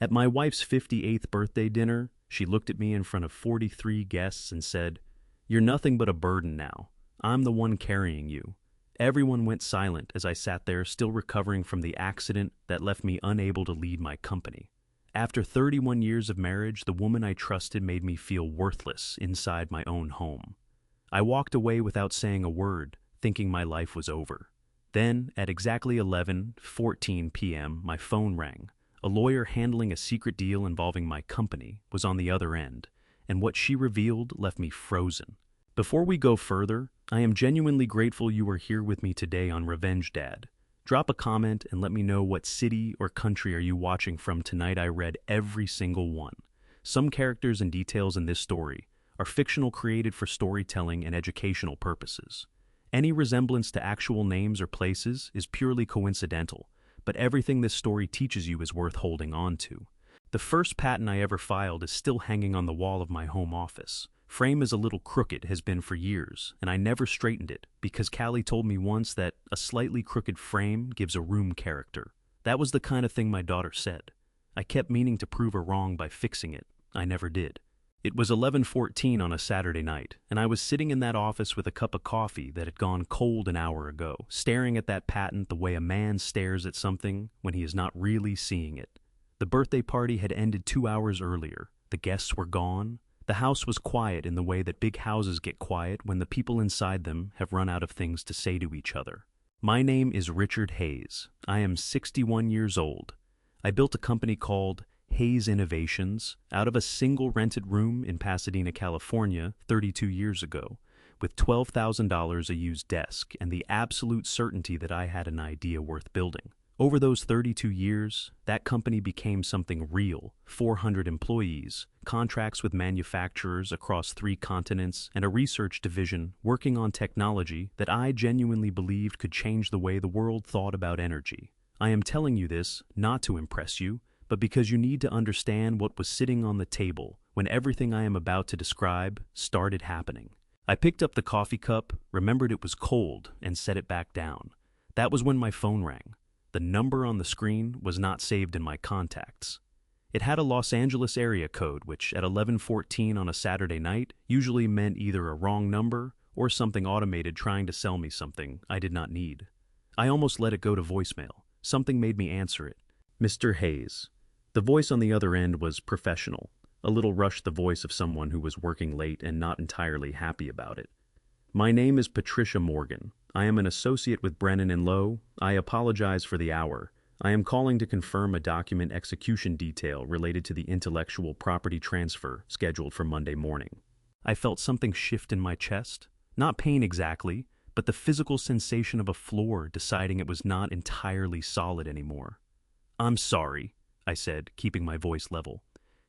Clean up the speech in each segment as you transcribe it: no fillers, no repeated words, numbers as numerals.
At my wife's 58th birthday dinner, she looked at me in front of 43 guests and said, "You're nothing but a burden now. I'm the one carrying you." Everyone went silent as I sat there still recovering from the accident that left me unable to lead my company. After 31 years of marriage, the woman I trusted made me feel worthless inside my own home. I walked away without saying a word, thinking my life was over. Then, at exactly 11:14 p.m., my phone rang. A lawyer handling a secret deal involving my company was on the other end, and what she revealed left me frozen. Before we go further, I am genuinely grateful you are here with me today on Revenge Dad. Drop a comment and let me know what city or country are you watching from tonight. I read every single one. Some characters and details in this story are fictional, created for storytelling and educational purposes. Any resemblance to actual names or places is purely coincidental, but everything this story teaches you is worth holding on to. The first patent I ever filed is still hanging on the wall of my home office. Frame is a little crooked, has been for years, and I never straightened it because Callie told me once that a slightly crooked frame gives a room character. That was the kind of thing my daughter said. I kept meaning to prove her wrong by fixing it. I never did. It was 11:14 on a Saturday night, and I was sitting in that office with a cup of coffee that had gone cold an hour ago, staring at that patent the way a man stares at something when he is not really seeing it. The birthday party had ended 2 hours earlier. The guests were gone. The house was quiet in the way that big houses get quiet when the people inside them have run out of things to say to each other. My name is Richard Hayes. I am 61 years old. I built a company called Hayes Innovations out of a single rented room in Pasadena, California, 32 years ago, with $12,000 a used desk and the absolute certainty that I had an idea worth building. Over those 32 years, that company became something real: 400 employees, contracts with manufacturers across 3 continents, and a research division working on technology that I genuinely believed could change the way the world thought about energy. I am telling you this not to impress you, but because you need to understand what was sitting on the table when everything I am about to describe started happening. I picked up the coffee cup, remembered it was cold, and set it back down. That was when my phone rang. The number on the screen was not saved in my contacts. It had a Los Angeles area code, which at 11:14 on a Saturday night usually meant either a wrong number or something automated trying to sell me something I did not need. I almost let it go to voicemail. Something made me answer it. "Mr. Hayes." The voice on the other end was professional, a little rushed, the voice of someone who was working late and not entirely happy about it. "My name is Patricia Morgan. I am an associate with Brennan and Lowe. I apologize for the hour. I am calling to confirm a document execution detail related to the intellectual property transfer scheduled for Monday morning." I felt something shift in my chest. Not pain exactly, but the physical sensation of a floor deciding it was not entirely solid anymore. "I'm sorry," I said, keeping my voice level.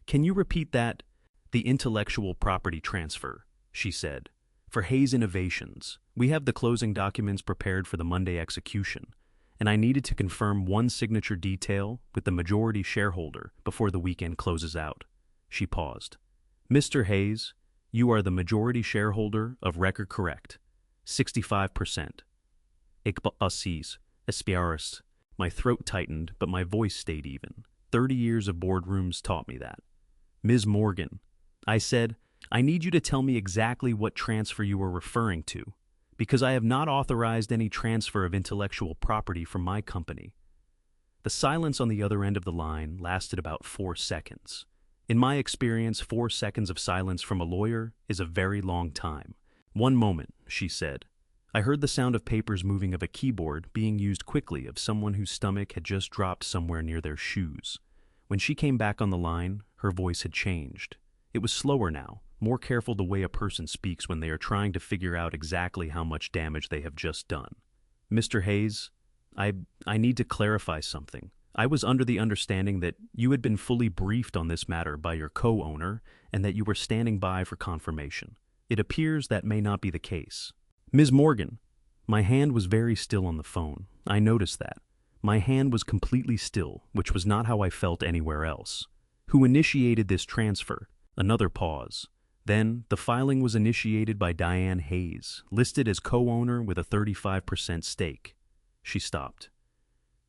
"Can you repeat that?" "The intellectual property transfer," she said. "For Hayes Innovations. We have the closing documents prepared for the Monday execution, and I needed to confirm one signature detail with the majority shareholder before the weekend closes out." She paused. "Mr. Hayes, you are the majority shareholder of record, correct? 65%. Ik assis, espiaris." My throat tightened, but my voice stayed even. 30 years of boardrooms taught me that. "Ms. Morgan," I said, "I need you to tell me exactly what transfer you are referring to, because I have not authorized any transfer of intellectual property from my company." The silence on the other end of the line lasted about 4 seconds. In my experience, 4 seconds of silence from a lawyer is a very long time. "One moment," she said. I heard the sound of papers moving, of a keyboard being used quickly, of someone whose stomach had just dropped somewhere near their shoes. When she came back on the line, her voice had changed. It was slower now, more careful, the way a person speaks when they are trying to figure out exactly how much damage they have just done. "Mr. Hayes, I need to clarify something. I was under the understanding that you had been fully briefed on this matter by your co-owner and that you were standing by for confirmation. It appears that may not be the case." "Ms. Morgan." My hand was very still on the phone. I noticed that. My hand was completely still, which was not how I felt anywhere else. "Who initiated this transfer?" Another pause. Then, "The filing was initiated by Diane Hayes, listed as co-owner with a 35% stake." She stopped.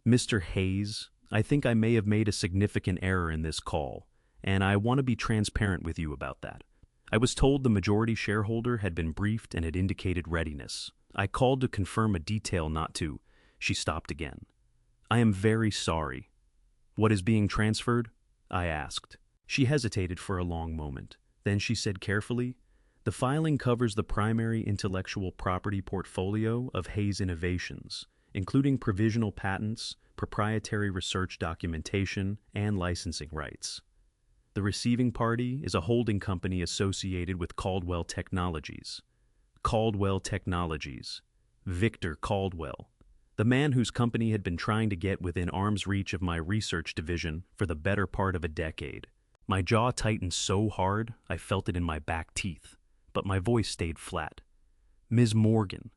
"Mr. Hayes," I think I may have made a significant error in this call, and I want to be transparent with you about that. I was told the majority shareholder had been briefed and had indicated readiness. I called to confirm a detail not to. She stopped again. I am very sorry. What is being transferred? I asked. She hesitated for a long moment. Then she said carefully, the filing covers the primary intellectual property portfolio of Hayes Innovations, including provisional patents, proprietary research documentation, and licensing rights. The receiving party is a holding company associated with Caldwell Technologies. Caldwell Technologies. Victor Caldwell. The man whose company had been trying to get within arm's reach of my research division for the better part of a decade. My jaw tightened so hard I felt it in my back teeth, but my voice stayed flat. Ms. Morgan,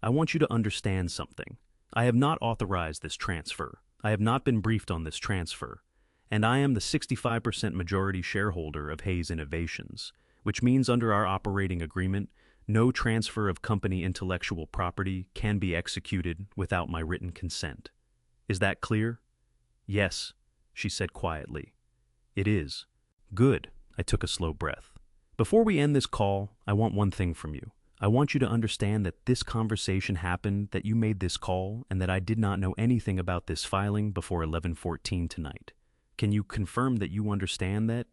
I want you to understand something. I have not authorized this transfer. I have not been briefed on this transfer. And I am the 65% majority shareholder of Hayes Innovations, which means under our operating agreement, no transfer of company intellectual property can be executed without my written consent. Is that clear? Yes, she said quietly. It is. Good. I took a slow breath. Before we end this call, I want one thing from you. I want you to understand that this conversation happened, that you made this call, and that I did not know anything about this filing before 11:14 tonight. Can you confirm that you understand that?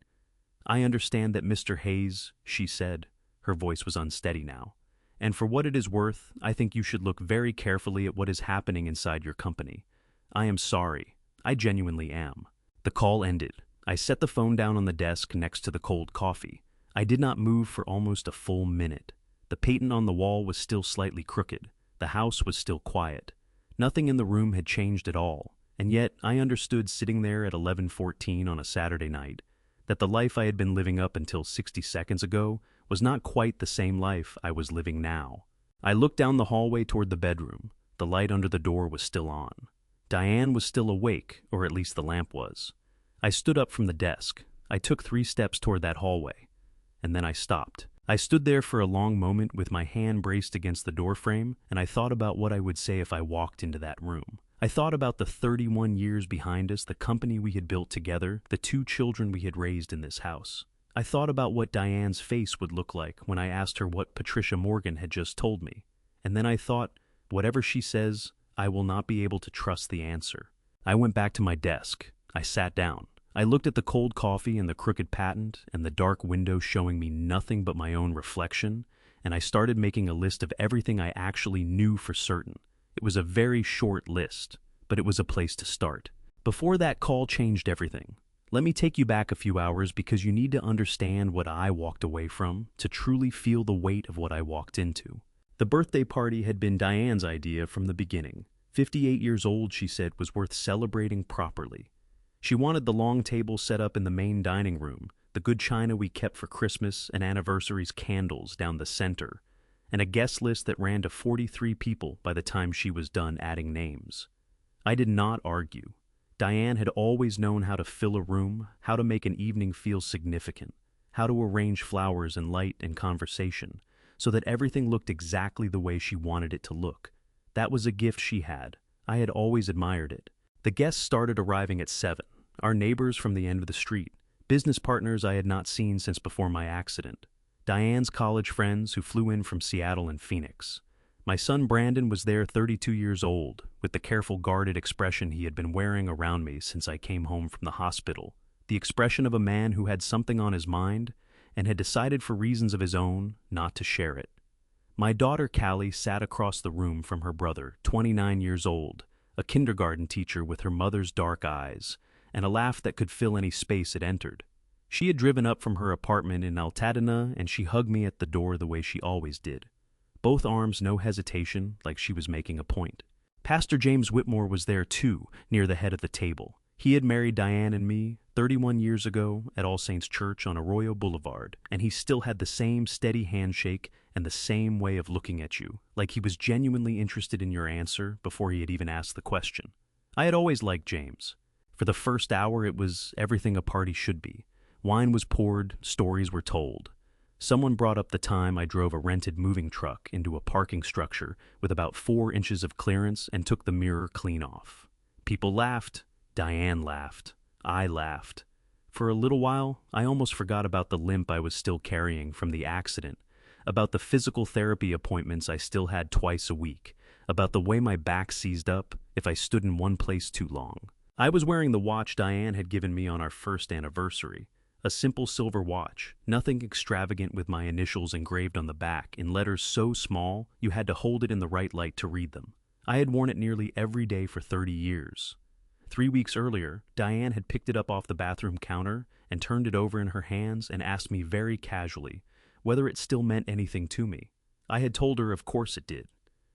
I understand that Mr. Hayes, she said. Her voice was unsteady now. And for what it is worth, I think you should look very carefully at what is happening inside your company. I am sorry. I genuinely am. The call ended. I set the phone down on the desk next to the cold coffee. I did not move for almost a full minute. The patent on the wall was still slightly crooked. The house was still quiet. Nothing in the room had changed at all. And yet I understood sitting there at 11:14 on a Saturday night that the life I had been living up until 60 seconds ago was not quite the same life I was living now. I looked down the hallway toward the bedroom. The light under the door was still on. Diane was still awake, or at least the lamp was. I stood up from the desk. I took 3 steps toward that hallway, and then I stopped. I stood there for a long moment with my hand braced against the doorframe, and I thought about what I would say if I walked into that room. I thought about the 31 years behind us, the company we had built together, the 2 children we had raised in this house. I thought about what Diane's face would look like when I asked her what Patricia Morgan had just told me. And then I thought, whatever she says, I will not be able to trust the answer. I went back to my desk. I sat down. I looked at the cold coffee and the crooked patent and the dark window showing me nothing but my own reflection, and I started making a list of everything I actually knew for certain. It was a very short list, but it was a place to start. Before that call changed everything. Let me take you back a few hours because you need to understand what I walked away from to truly feel the weight of what I walked into. The birthday party had been Diane's idea from the beginning. 58 years old, she said, was worth celebrating properly. She wanted the long table set up in the main dining room, the good china we kept for Christmas and anniversaries candles down the center, and a guest list that ran to 43 people by the time she was done adding names. I did not argue. Diane had always known how to fill a room, how to make an evening feel significant, how to arrange flowers and light and conversation, so that everything looked exactly the way she wanted it to look. That was a gift she had. I had always admired it. The guests started arriving at 7, our neighbors from the end of the street, business partners I had not seen since before my accident, Diane's college friends who flew in from Seattle and Phoenix. My son Brandon was there, 32 years old, with the careful, guarded expression he had been wearing around me since I came home from the hospital, the expression of a man who had something on his mind and had decided for reasons of his own not to share it. My daughter Callie sat across the room from her brother, 29 years old, a kindergarten teacher with her mother's dark eyes, and a laugh that could fill any space it entered. She had driven up from her apartment in Altadena, and she hugged me at the door the way she always did. Both arms, no hesitation, like she was making a point. Pastor James Whitmore was there too, near the head of the table. He had married Diane and me 31 years ago at All Saints Church on Arroyo Boulevard, and he still had the same steady handshake and the same way of looking at you, like he was genuinely interested in your answer before he had even asked the question. I had always liked James. For the first hour, it was everything a party should be. Wine was poured, stories were told. Someone brought up the time I drove a rented moving truck into a parking structure with about 4 inches of clearance and took the mirror clean off. People laughed, Diane laughed. I laughed. For a little while, I almost forgot about the limp I was still carrying from the accident, about the physical therapy appointments I still had twice a week, about the way my back seized up if I stood in one place too long. I was wearing the watch Diane had given me on our first anniversary, a simple silver watch, nothing extravagant, with my initials engraved on the back in letters so small you had to hold it in the right light to read them. I had worn it nearly every day for 30 years. 3 weeks earlier, Diane had picked it up off the bathroom counter and turned it over in her hands and asked me very casually whether it still meant anything to me. I had told her of course it did.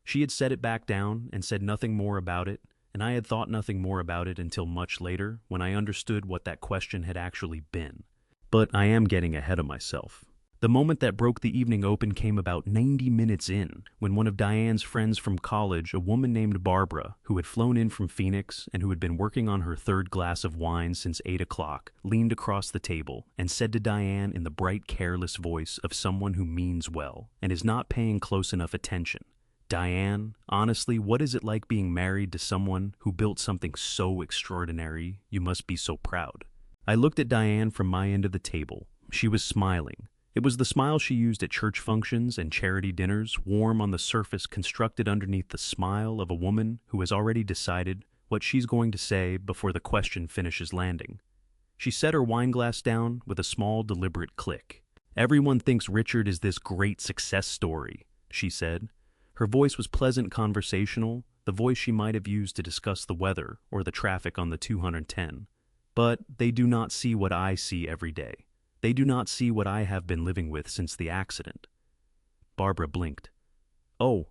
She had set it back down and said nothing more about it, and I had thought nothing more about it until much later when I understood what that question had actually been. But I am getting ahead of myself. The moment that broke the evening open came about 90 minutes in, when one of Diane's friends from college, a woman named Barbara, who had flown in from Phoenix and who had been working on her third glass of wine since 8 o'clock, leaned across the table and said to Diane in the bright, careless voice of someone who means well and is not paying close enough attention, "Diane, honestly, what is it like being married to someone who built something so extraordinary? You must be so proud." I looked at Diane from my end of the table. She was smiling. It was the smile she used at church functions and charity dinners, warm on the surface, constructed underneath the smile of a woman who has already decided what she's going to say before the question finishes landing. She set her wineglass down with a small, deliberate click. "Everyone thinks Richard is this great success story," she said. Her voice was pleasant, conversational, the voice she might have used to discuss the weather or the traffic on the 210. "But they do not see what I see every day. They do not see what I have been living with since the accident." Barbara blinked. "Oh,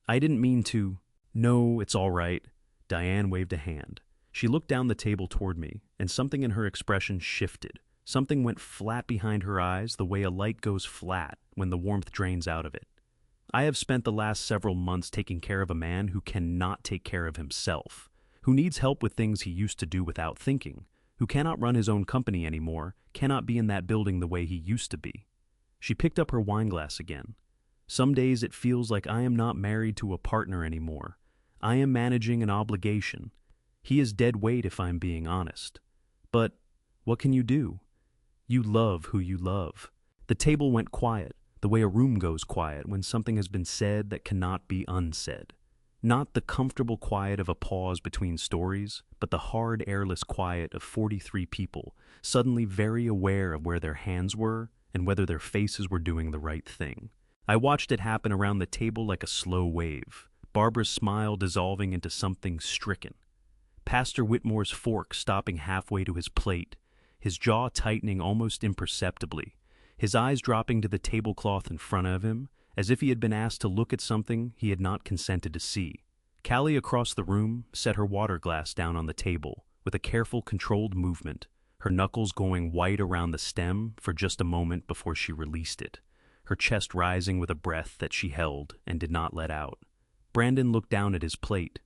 I didn't mean to." "No, it's all right." Diane waved a hand. She looked down the table toward me, and something in her expression shifted. Something went flat behind her eyes, the way a light goes flat when the warmth drains out of it. "I have spent the last several months taking care of a man who cannot take care of himself, who needs help with things he used to do without thinking, who cannot run his own company anymore, cannot be in that building the way he used to be." She picked up her wineglass again. "Some days it feels like I am not married to a partner anymore. I am managing an obligation. He is dead weight if I'm being honest. But what can you do? You love who you love." The table went quiet, the way a room goes quiet when something has been said that cannot be unsaid. Not the comfortable quiet of a pause between stories, but the hard, airless quiet of 43 people, suddenly very aware of where their hands were and whether their faces were doing the right thing. I watched it happen around the table like a slow wave, Barbara's smile dissolving into something stricken. Pastor Whitmore's fork stopping halfway to his plate, his jaw tightening almost imperceptibly, his eyes dropping to the tablecloth in front of him, as if he had been asked to look at something he had not consented to see. Callie across the room set her water glass down on the table with a careful, controlled movement, her knuckles going white around the stem for just a moment before she released it, her chest rising with a breath that she held and did not let out. Brandon looked down at his plate.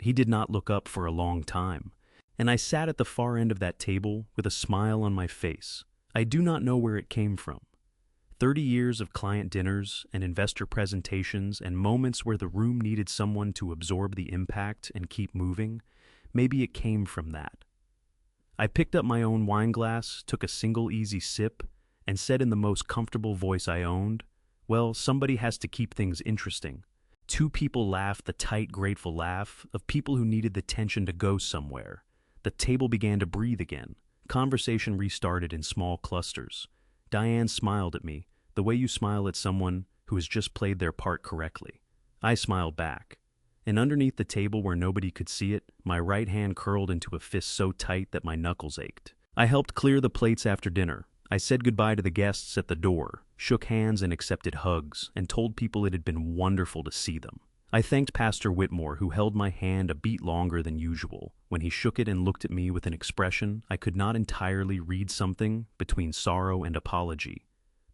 He did not look up for a long time, and I sat at the far end of that table with a smile on my face. I do not know where it came from. 30 years of client dinners and investor presentations and moments where the room needed someone to absorb the impact and keep moving. Maybe it came from that. I picked up my own wineglass, took a single easy sip, and said in the most comfortable voice I owned, "Well, somebody has to keep things interesting." 2 people laughed the tight, grateful laugh of people who needed the tension to go somewhere. The table began to breathe again. Conversation restarted in small clusters. Diane smiled at me, the way you smile at someone who has just played their part correctly. I smiled back. And underneath the table where nobody could see it, my right hand curled into a fist so tight that my knuckles ached. I helped clear the plates after dinner. I said goodbye to the guests at the door, shook hands and accepted hugs, and told people it had been wonderful to see them. I thanked Pastor Whitmore, who held my hand a beat longer than usual, when he shook it and looked at me with an expression I could not entirely read, something between sorrow and apology.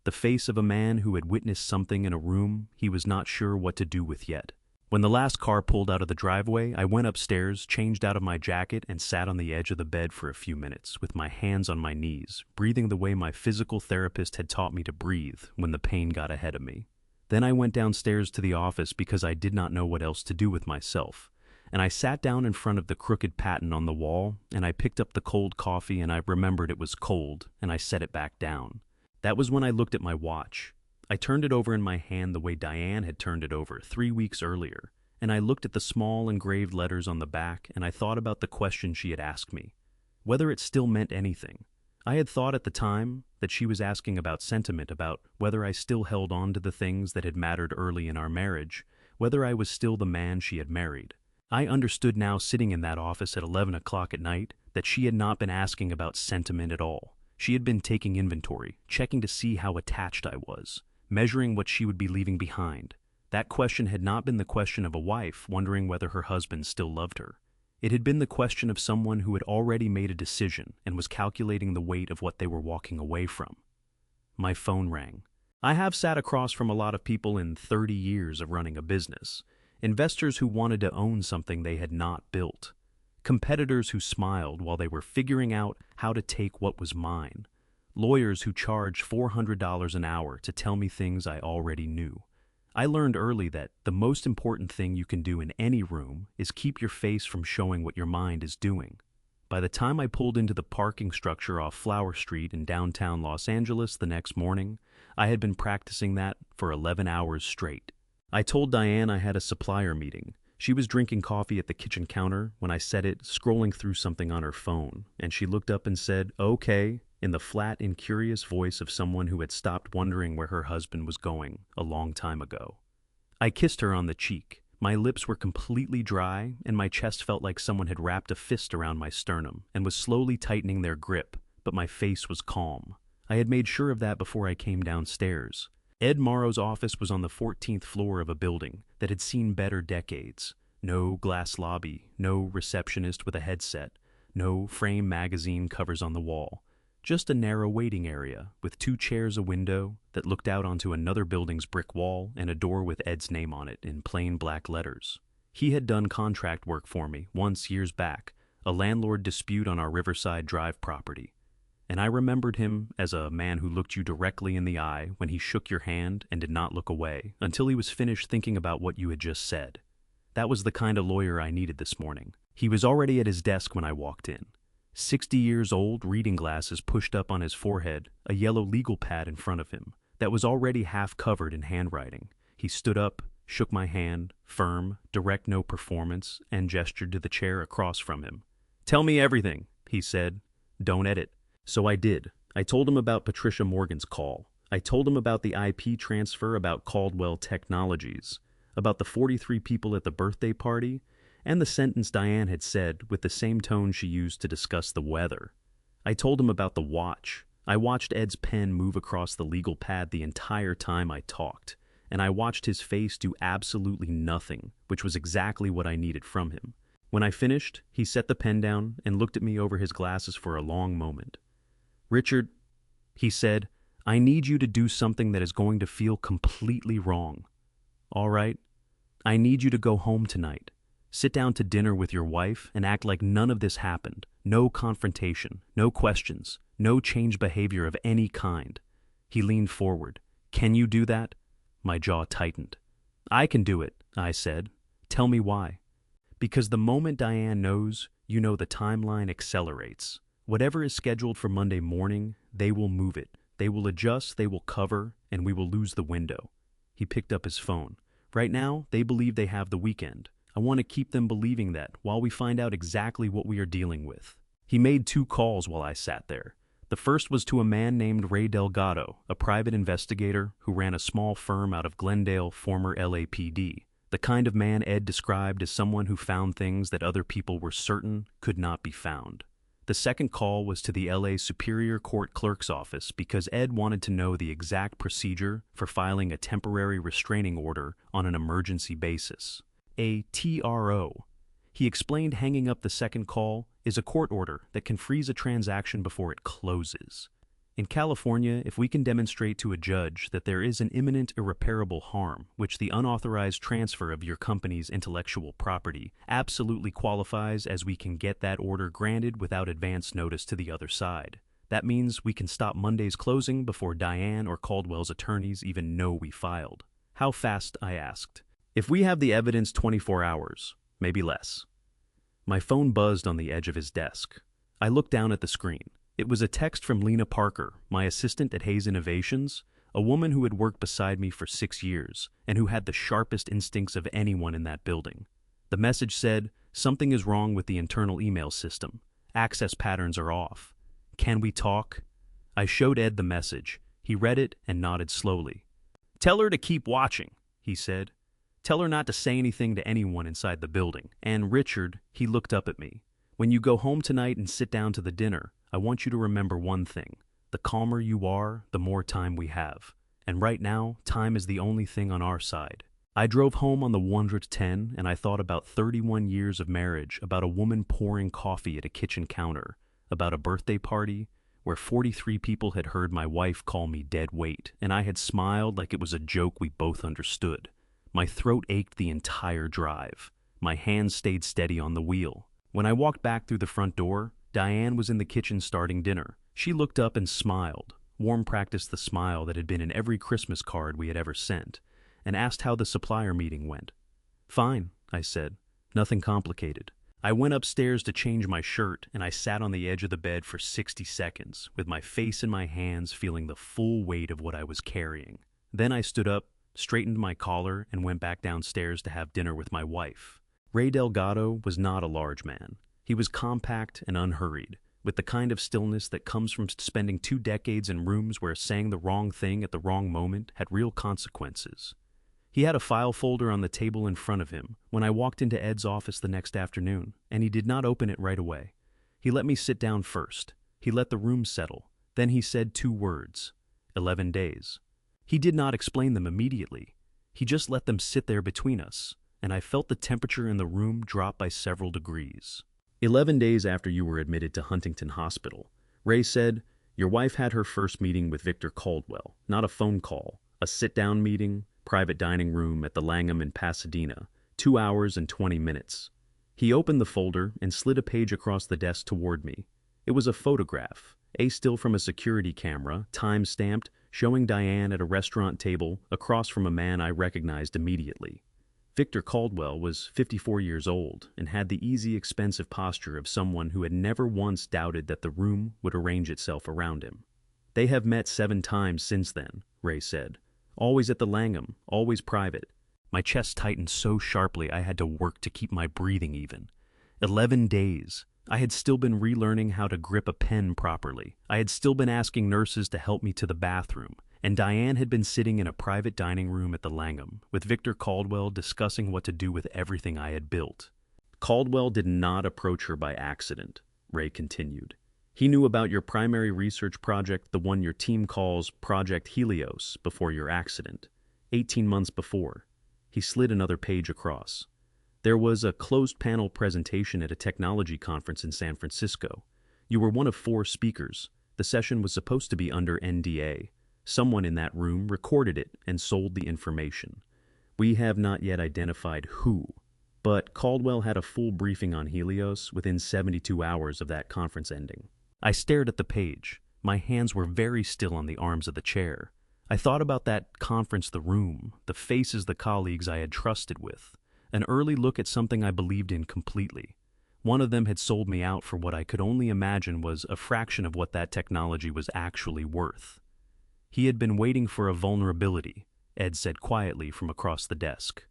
The face of a man who had witnessed something in a room he was not sure what to do with yet. When the last car pulled out of the driveway, I went upstairs, changed out of my jacket, and sat on the edge of the bed for a few minutes, with my hands on my knees, breathing the way my physical therapist had taught me to breathe when the pain got ahead of me. Then I went downstairs to the office because I did not know what else to do with myself, and I sat down in front of the crooked patent on the wall, and I picked up the cold coffee, and I remembered it was cold, and I set it back down. That was when I looked at my watch. I turned it over in my hand the way Diane had turned it over 3 weeks earlier, and I looked at the small engraved letters on the back, and I thought about the question she had asked me, whether it still meant anything. I had thought at the time that she was asking about sentiment, about whether I still held on to the things that had mattered early in our marriage, whether I was still the man she had married. I understood now, sitting in that office at 11 o'clock at night, that she had not been asking about sentiment at all. She had been taking inventory, checking to see how attached I was, measuring what she would be leaving behind. That question had not been the question of a wife wondering whether her husband still loved her. It had been the question of someone who had already made a decision and was calculating the weight of what they were walking away from. My phone rang. I have sat across from a lot of people in 30 years of running a business. Investors who wanted to own something they had not built. Competitors who smiled while they were figuring out how to take what was mine. Lawyers who charged $400 an hour to tell me things I already knew. I learned early that the most important thing you can do in any room is keep your face from showing what your mind is doing. By the time I pulled into the parking structure off Flower Street in downtown Los Angeles the next morning, I had been practicing that for 11 hours straight. I told Diane I had a supplier meeting. She was drinking coffee at the kitchen counter when I said it, scrolling through something on her phone, and she looked up and said, "Okay," in the flat, incurious voice of someone who had stopped wondering where her husband was going a long time ago. I kissed her on the cheek. My lips were completely dry, and my chest felt like someone had wrapped a fist around my sternum and was slowly tightening their grip, but my face was calm. I had made sure of that before I came downstairs. Ed Morrow's office was on the 14th floor of a building that had seen better decades. No glass lobby, no receptionist with a headset, no frame magazine covers on the wall. Just a narrow waiting area with 2 chairs, a window that looked out onto another building's brick wall, and a door with Ed's name on it in plain black letters. He had done contract work for me once years back, a landlord dispute on our Riverside Drive property. And I remembered him as a man who looked you directly in the eye when he shook your hand and did not look away until he was finished thinking about what you had just said. That was the kind of lawyer I needed this morning. He was already at his desk when I walked in. 60 years old, reading glasses pushed up on his forehead, a yellow legal pad in front of him that was already half covered in handwriting. He stood up, shook my hand, firm, direct, no performance, and gestured to the chair across from him. "Tell me everything," he said. "Don't edit." So I did. I told him about Patricia Morgan's call. I told him about the IP transfer, about Caldwell Technologies, about the 43 people at the birthday party, and the sentence Diane had said with the same tone she used to discuss the weather. I told him about the watch. I watched Ed's pen move across the legal pad the entire time I talked, and I watched his face do absolutely nothing, which was exactly what I needed from him. When I finished, he set the pen down and looked at me over his glasses for a long moment. "Richard," he said, "I need you to do something that is going to feel completely wrong. All right? I need you to go home tonight. Sit down to dinner with your wife and act like none of this happened. No confrontation, no questions, no changed behavior of any kind." He leaned forward. "Can you do that?" My jaw tightened. "I can do it," I said. "Tell me why." "Because the moment Diane knows, you know the timeline accelerates. Whatever is scheduled for Monday morning, they will move it. They will adjust, they will cover, and we will lose the window." He picked up his phone. "Right now, they believe they have the weekend. I want to keep them believing that while we find out exactly what we are dealing with." He made 2 calls while I sat there. The first was to a man named Ray Delgado, a private investigator who ran a small firm out of Glendale, former LAPD. The kind of man Ed described as someone who found things that other people were certain could not be found. The second call was to the LA Superior Court Clerk's office because Ed wanted to know the exact procedure for filing a temporary restraining order on an emergency basis. A TRO. He explained hanging up the second call is a court order that can freeze a transaction before it closes. In California, if we can demonstrate to a judge that there is an imminent irreparable harm, which the unauthorized transfer of your company's intellectual property absolutely qualifies as we can get that order granted without advance notice to the other side. That means we can stop Monday's closing before Diane or Caldwell's attorneys even know we filed. "How fast?" I asked. "If we have the evidence 24 hours. maybe less. My phone buzzed on the edge of his desk. I looked down at the screen. It was a text from Lena Parker, my assistant at Hayes Innovations, a woman who had worked beside me for 6 years and who had the sharpest instincts of anyone in that building. The message said, "Something is wrong with the internal email system. Access patterns are off. Can we talk?" I showed Ed the message. He read it and nodded slowly. "Tell her to keep watching," he said. "Tell her not to say anything to anyone inside the building. And Richard," he looked up at me, "when you go home tonight and sit down to the dinner, I want you to remember one thing. The calmer you are, the more time we have. And right now, time is the only thing on our side." I drove home on the 110 and I thought about 31 years of marriage, about a woman pouring coffee at a kitchen counter, about a birthday party where 43 people had heard my wife call me dead weight, and I had smiled like it was a joke we both understood. My throat ached the entire drive. My hands stayed steady on the wheel. When I walked back through the front door, Diane was in the kitchen starting dinner. She looked up and smiled, warm practiced the smile that had been in every Christmas card we had ever sent, and asked how the supplier meeting went. "Fine," I said. "Nothing complicated." I went upstairs to change my shirt, and I sat on the edge of the bed for 60 seconds, with my face in my hands feeling the full weight of what I was carrying. Then I stood up, straightened my collar, and went back downstairs to have dinner with my wife. Ray Delgado was not a large man. He was compact and unhurried, with the kind of stillness that comes from spending 2 decades in rooms where saying the wrong thing at the wrong moment had real consequences. He had a file folder on the table in front of him when I walked into Ed's office the next afternoon, and he did not open it right away. He let me sit down first. He let the room settle. Then he said 2 words, 11 days. He did not explain them immediately. He just let them sit there between us, and I felt the temperature in the room drop by several degrees. 11 days after you were admitted to Huntington Hospital, Ray said, "Your wife had her first meeting with Victor Caldwell, not a phone call, a sit-down meeting, private dining room at the Langham in Pasadena, 2 hours and 20 minutes. He opened the folder and slid a page across the desk toward me. It was a photograph, a still from a security camera, time-stamped, showing Diane at a restaurant table across from a man I recognized immediately. Victor Caldwell was 54 years old and had the easy, expensive posture of someone who had never once doubted that the room would arrange itself around him. "They have met 7 times since then," Ray said. "Always at the Langham, always private." My chest tightened so sharply I had to work to keep my breathing even. 11 days. I had still been relearning how to grip a pen properly. I had still been asking nurses to help me to the bathroom. And Diane had been sitting in a private dining room at the Langham, with Victor Caldwell discussing what to do with everything I had built. "Caldwell did not approach her by accident," Ray continued. "He knew about your primary research project, the one your team calls Project Helios, before your accident. 18 months before." He slid another page across. "There was a closed-panel presentation at a technology conference in San Francisco. You were one of 4 speakers. The session was supposed to be under NDA. Someone in that room recorded it and sold the information. We have not yet identified who, but Caldwell had a full briefing on Helios within 72 hours of that conference ending." I stared at the page. My hands were very still on the arms of the chair. I thought about that conference, the room, the faces, the colleagues I had trusted with. An early look at something I believed in completely. One of them had sold me out for what I could only imagine was a fraction of what that technology was actually worth. "He had been waiting for a vulnerability," Ed said quietly from across the desk.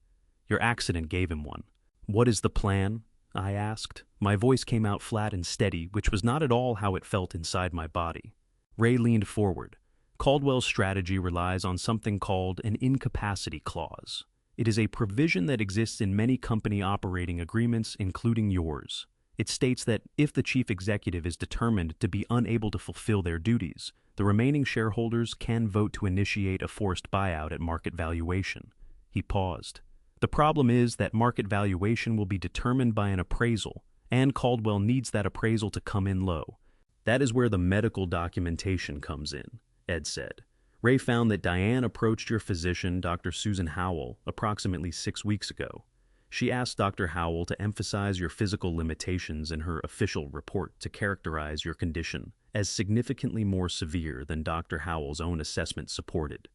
"Your accident gave him one." "What is the plan?" I asked. My voice came out flat and steady, which was not at all how it felt inside my body. Ray leaned forward. "Caldwell's strategy relies on something called an incapacity clause. It is a provision that exists in many company operating agreements, including yours. It states that if the chief executive is determined to be unable to fulfill their duties, the remaining shareholders can vote to initiate a forced buyout at market valuation." He paused. "The problem is that market valuation will be determined by an appraisal, and Caldwell needs that appraisal to come in low. That is where the medical documentation comes in," Ed said. "Ray found that Diane approached your physician, Dr. Susan Howell, approximately 6 weeks ago. She asked Dr. Howell to emphasize your physical limitations in her official report to characterize your condition as significantly more severe than Dr. Howell's own assessment supported."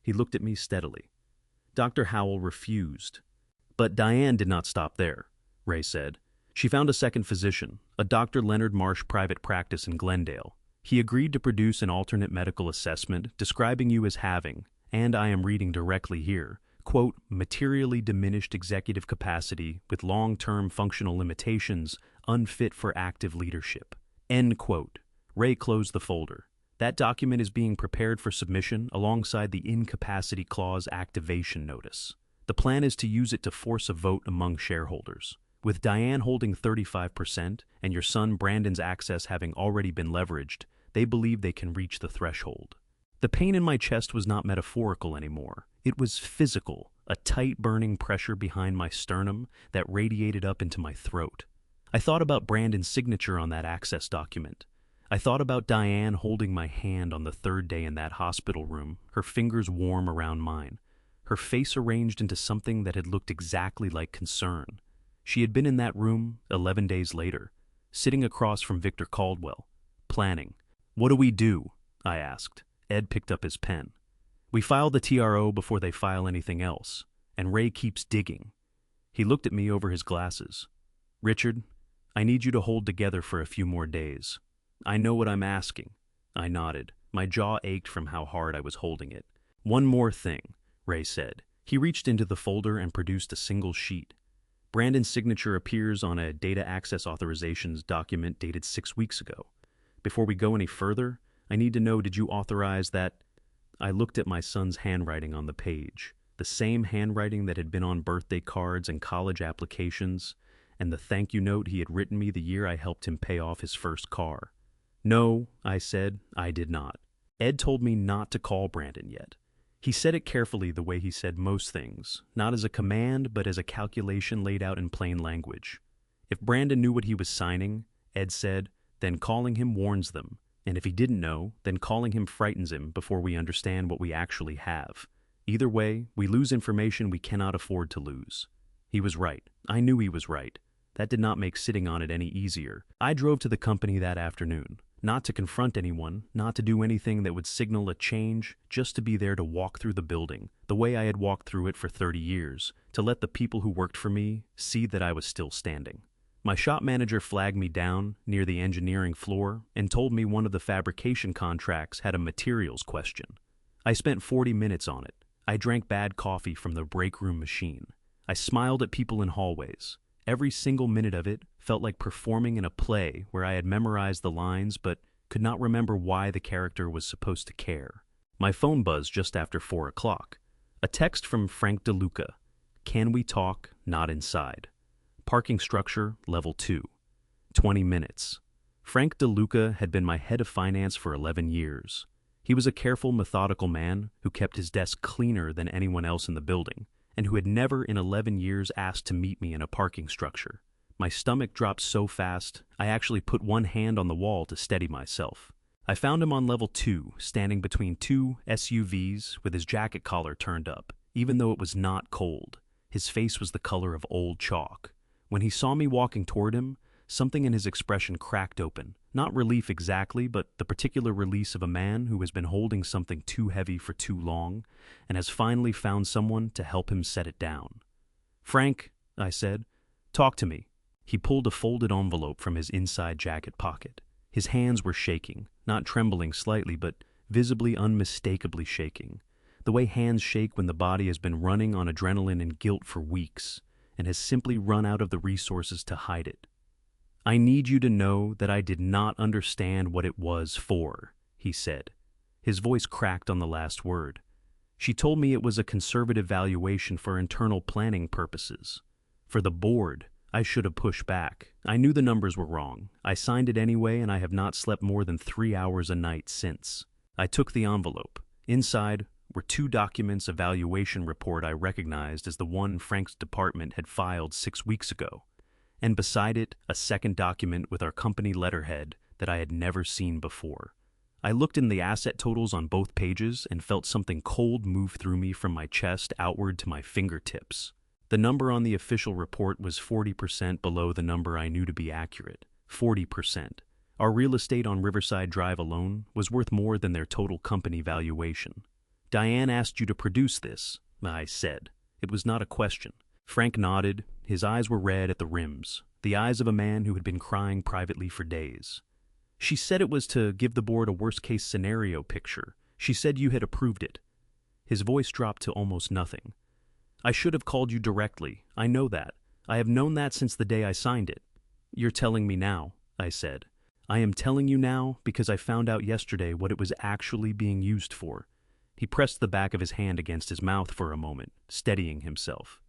He looked at me steadily. "Dr. Howell refused. But Diane did not stop there. Ray said. She found a second physician, a Dr. Leonard Marsh private practice in Glendale. He agreed to produce an alternate medical assessment describing you as having, and I am reading directly here, quote, materially diminished executive capacity with long-term functional limitations, unfit for active leadership. End quote. Ray closed the folder. That document is being prepared for submission alongside the incapacity clause activation notice. The plan is to use it to force a vote among shareholders. With Diane holding 35% and your son Brandon's access having already been leveraged, they believe they can reach the threshold. The pain in my chest was not metaphorical anymore. It was physical, a tight burning pressure behind my sternum that radiated up into my throat. I thought about Brandon's signature on that access document. I thought about Diane holding my hand on the third day in that hospital room, her fingers warm around mine, her face arranged into something that had looked exactly like concern. She had been in that room 11 days later, sitting across from Victor Caldwell, planning. What do we do? I asked. Ed picked up his pen. We file the TRO before they file anything else, and Ray keeps digging. He looked at me over his glasses. Richard, I need you to hold together for a few more days. I know what I'm asking. I nodded. My jaw ached from how hard I was holding it. One more thing, Ray said. He reached into the folder and produced a single sheet. Brandon's signature appears on a data access authorizations document dated 6 weeks ago. Before we go any further, I need to know, did you authorize that? I looked at my son's handwriting on the page, the same handwriting that had been on birthday cards and college applications, and the thank you note he had written me the year I helped him pay off his first car. No, I said, I did not. Ed told me not to call Brandon yet. He said it carefully the way he said most things, not as a command, but as a calculation laid out in plain language. If Brandon knew what he was signing, Ed said, then calling him warns them, and if he didn't know, then calling him frightens him before we understand what we actually have. Either way, we lose information we cannot afford to lose. He was right. I knew he was right. That did not make sitting on it any easier. I drove to the company that afternoon. Not to confront anyone, not to do anything that would signal a change, just to be there to walk through the building, the way I had walked through it for 30 years, to let the people who worked for me see that I was still standing. My shop manager flagged me down near the engineering floor and told me one of the fabrication contracts had a materials question. I spent 40 minutes on it. I drank bad coffee from the break room machine. I smiled at people in hallways. Every single minute of it felt like performing in a play where I had memorized the lines but could not remember why the character was supposed to care. My phone buzzed just after 4 o'clock. A text from Frank DeLuca. Can we talk? Not inside. Parking structure, level 2. 20 minutes. Frank DeLuca had been my head of finance for 11 years. He was a careful, methodical man who kept his desk cleaner than anyone else in the building, and who had never in 11 years asked to meet me in a parking structure. My stomach dropped so fast, I actually put one hand on the wall to steady myself. I found him on level 2, standing between 2 SUVs with his jacket collar turned up, even though it was not cold. His face was the color of old chalk. When he saw me walking toward him, something in his expression cracked open. Not relief exactly, but the particular release of a man who has been holding something too heavy for too long and has finally found someone to help him set it down. Frank, I said, talk to me. He pulled a folded envelope from his inside jacket pocket. His hands were shaking, not trembling slightly, but visibly unmistakably shaking, the way hands shake when the body has been running on adrenaline and guilt for weeks and has simply run out of the resources to hide it. I need you to know that I did not understand what it was for, he said. His voice cracked on the last word. She told me it was a conservative valuation for internal planning purposes. For the board, I should have pushed back. I knew the numbers were wrong. I signed it anyway, and I have not slept more than 3 hours a night since. I took the envelope. Inside were 2 documents, a valuation report I recognized as the one Frank's department had filed 6 weeks ago, and beside it, a second document with our company letterhead that I had never seen before. I looked in the asset totals on both pages and felt something cold move through me from my chest outward to my fingertips. The number on the official report was 40% below the number I knew to be accurate. 40%. Our real estate on Riverside Drive alone was worth more than their total company valuation. Diane asked you to produce this, I said. It was not a question. Frank nodded. His eyes were red at the rims, the eyes of a man who had been crying privately for days. She said it was to give the board a worst-case scenario picture. She said you had approved it. His voice dropped to almost nothing. I should have called you directly. I know that. I have known that since the day I signed it. You're telling me now, I said. I am telling you now because I found out yesterday what it was actually being used for. He pressed the back of his hand against his mouth for a moment, steadying himself.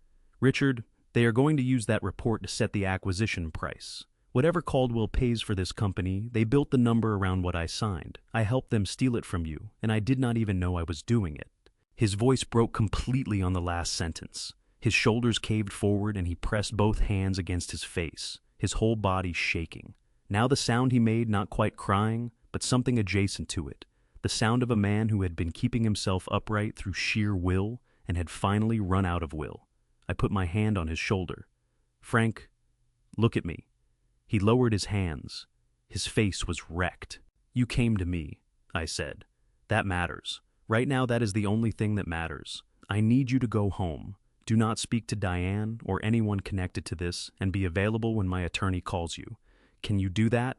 Richard, they are going to use that report to set the acquisition price. Whatever Caldwell pays for this company, they built the number around what I signed. I helped them steal it from you, and I did not even know I was doing it. His voice broke completely on the last sentence. His shoulders caved forward and he pressed both hands against his face, his whole body shaking. Now the sound he made, not quite crying, but something adjacent to it. The sound of a man who had been keeping himself upright through sheer will and had finally run out of will. I put my hand on his shoulder. Frank, look at me. He lowered his hands. His face was wrecked. You came to me, I said. That matters. Right now that is the only thing that matters. I need you to go home. Do not speak to Diane or anyone connected to this and be available when my attorney calls you. Can you do that?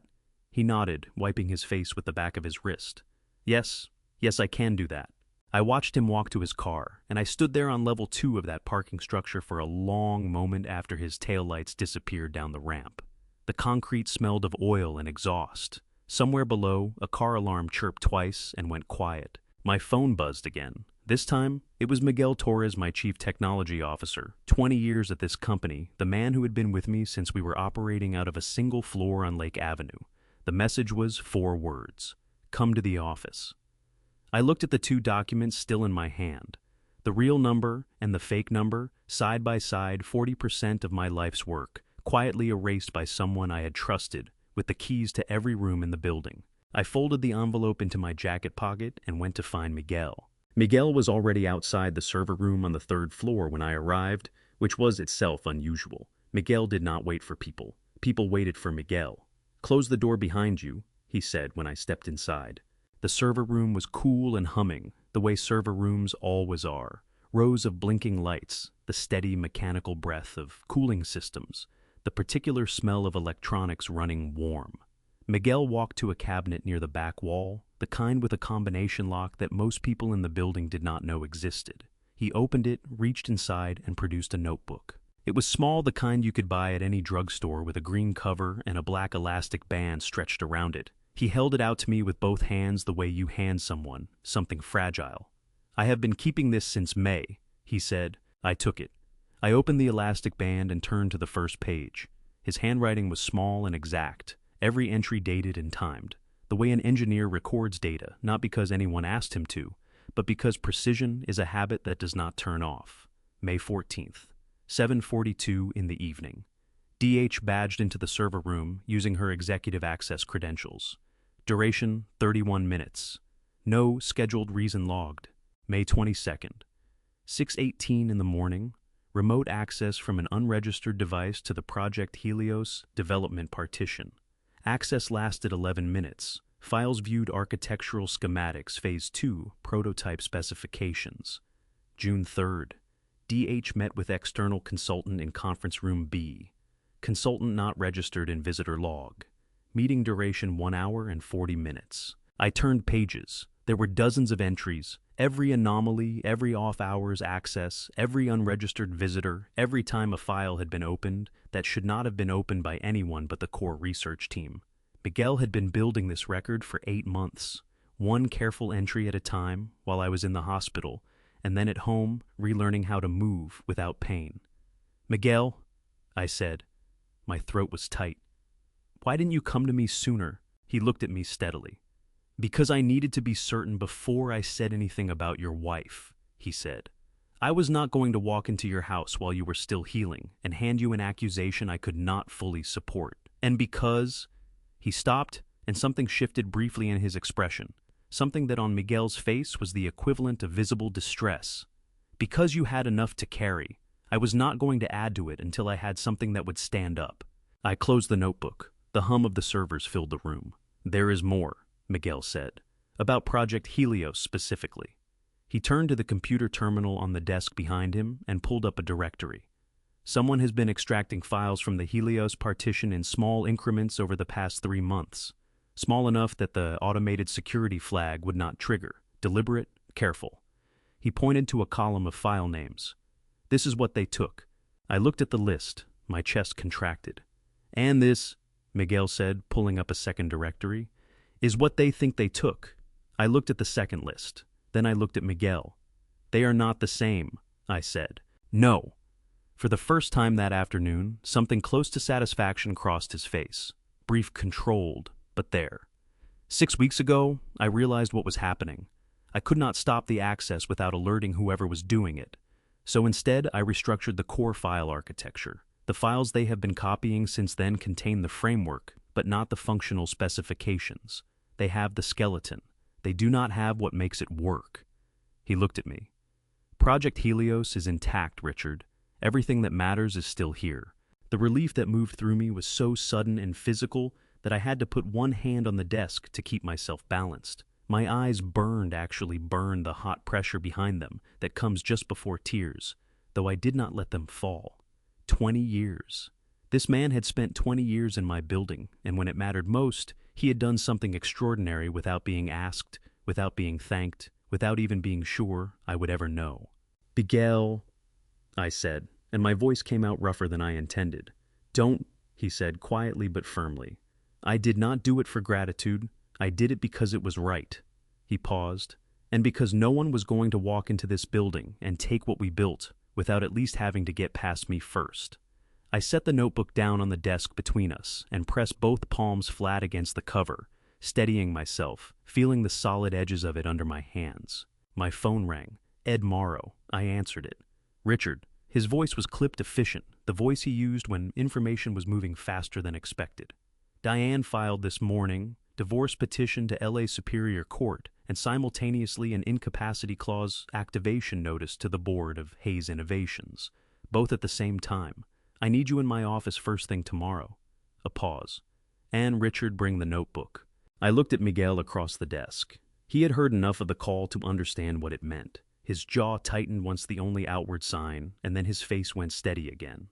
He nodded, wiping his face with the back of his wrist. Yes, I can do that. I watched him walk to his car, and I stood there on level 2 of that parking structure for a long moment after his taillights disappeared down the ramp. The concrete smelled of oil and exhaust. Somewhere below, a car alarm chirped twice and went quiet. My phone buzzed again. This time, it was Miguel Torres, my chief technology officer, 20 years at this company, the man who had been with me since we were operating out of a single floor on Lake Avenue. The message was 4 words. Come to the office. I looked at the 2 documents still in my hand. The real number and the fake number, side by side, 40% of my life's work, quietly erased by someone I had trusted, with the keys to every room in the building. I folded the envelope into my jacket pocket and went to find Miguel. Miguel was already outside the server room on the 3rd floor when I arrived, which was itself unusual. Miguel did not wait for people. People waited for Miguel. Close the door behind you, he said when I stepped inside. The server room was cool and humming, the way server rooms always are. Rows of blinking lights, the steady mechanical breath of cooling systems, the particular smell of electronics running warm. Miguel walked to a cabinet near the back wall, the kind with a combination lock that most people in the building did not know existed. He opened it, reached inside, and produced a notebook. It was small, the kind you could buy at any drugstore, with a green cover and a black elastic band stretched around it. He held it out to me with both hands the way you hand someone something fragile. I have been keeping this since May, he said. I took it. I opened the elastic band and turned to the first page. His handwriting was small and exact, every entry dated and timed, the way an engineer records data, not because anyone asked him to, but because precision is a habit that does not turn off. May 14th, 7:42 in the evening. DH badged into the server room using her executive access credentials. Duration, 31 minutes. No scheduled reason logged. May 22nd. 6:18 in the morning. Remote access from an unregistered device to the Project Helios development partition. Access lasted 11 minutes. Files viewed architectural schematics, Phase 2, prototype specifications. June 3rd. DH met with external consultant in conference room B. Consultant not registered in visitor log. Meeting duration 1 hour and 40 minutes. I turned pages. There were dozens of entries. Every anomaly, every off-hours access, every unregistered visitor, every time a file had been opened that should not have been opened by anyone but the core research team. Miguel had been building this record for 8 months, one careful entry at a time while I was in the hospital, and then at home relearning how to move without pain. Miguel, I said. My throat was tight. Why didn't you come to me sooner? He looked at me steadily. Because I needed to be certain before I said anything about your wife, he said. I was not going to walk into your house while you were still healing and hand you an accusation I could not fully support. And because... He stopped, and something shifted briefly in his expression, something that on Miguel's face was the equivalent of visible distress. Because you had enough to carry, I was not going to add to it until I had something that would stand up. I closed the notebook. The hum of the servers filled the room. There is more, Miguel said, about Project Helios specifically. He turned to the computer terminal on the desk behind him and pulled up a directory. Someone has been extracting files from the Helios partition in small increments over the past 3 months. Small enough that the automated security flag would not trigger. Deliberate, careful. He pointed to a column of file names. This is what they took. I looked at the list. My chest contracted. And this, Miguel said, pulling up a second directory, is what they think they took. I looked at the second list. Then I looked at Miguel. They are not the same, I said. No. For the first time that afternoon, something close to satisfaction crossed his face. Brief, controlled, but there. 6 weeks ago, I realized what was happening. I could not stop the access without alerting whoever was doing it. So instead, I restructured the core file architecture. The files they have been copying since then contain the framework, but not the functional specifications. They have the skeleton. They do not have what makes it work. He looked at me. Project Helios is intact, Richard. Everything that matters is still here. The relief that moved through me was so sudden and physical that I had to put one hand on the desk to keep myself balanced. My eyes actually burned the hot pressure behind them that comes just before tears, though I did not let them fall. 20 years. This man had spent 20 years in my building, and when it mattered most, he had done something extraordinary without being asked, without being thanked, without even being sure I would ever know. Miguel, I said, and my voice came out rougher than I intended. Don't, he said quietly but firmly. I did not do it for gratitude. I did it because it was right. He paused, and because no one was going to walk into this building and take what we built without at least having to get past me first. I set the notebook down on the desk between us and pressed both palms flat against the cover, steadying myself, feeling the solid edges of it under my hands. My phone rang. Ed Morrow. I answered it. Richard. His voice was clipped efficient, the voice he used when information was moving faster than expected. Diane filed this morning divorce petition to LA Superior Court and simultaneously an incapacity clause activation notice to the board of Hayes Innovations, both at the same time. I need you in my office first thing tomorrow. A pause. And Richard, bring the notebook. I looked at Miguel across the desk. He had heard enough of the call to understand what it meant. His jaw tightened once the only outward sign, and then his face went steady again.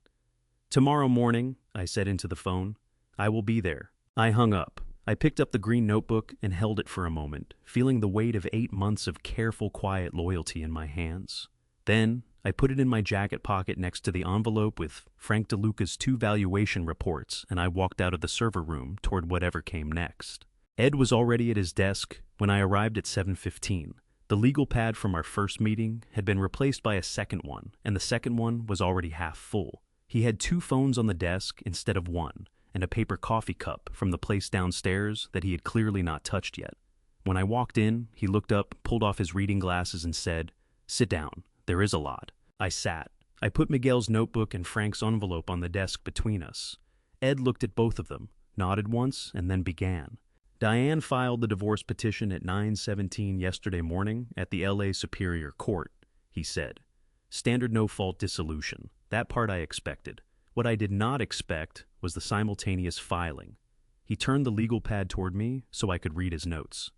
Tomorrow morning, I said into the phone. I will be there. I hung up. I picked up the green notebook and held it for a moment, feeling the weight of 8 months of careful, quiet loyalty in my hands. Then, I put it in my jacket pocket next to the envelope with Frank DeLuca's 2 valuation reports, and I walked out of the server room toward whatever came next. Ed was already at his desk when I arrived at 7:15. The legal pad from our first meeting had been replaced by a second one, and the second one was already half full. He had 2 phones on the desk instead of 1, and a paper coffee cup from the place downstairs that he had clearly not touched yet. When I walked in, he looked up, pulled off his reading glasses, and said, "Sit down. There is a lot." I sat. I put Miguel's notebook and Frank's envelope on the desk between us. Ed looked at both of them, nodded once, and then began. Diane filed the divorce petition at 9:17 yesterday morning at the LA Superior Court, he said. Standard no-fault dissolution. That part I expected. What I did not expect was the simultaneous filing. He turned the legal pad toward me so I could read his notes.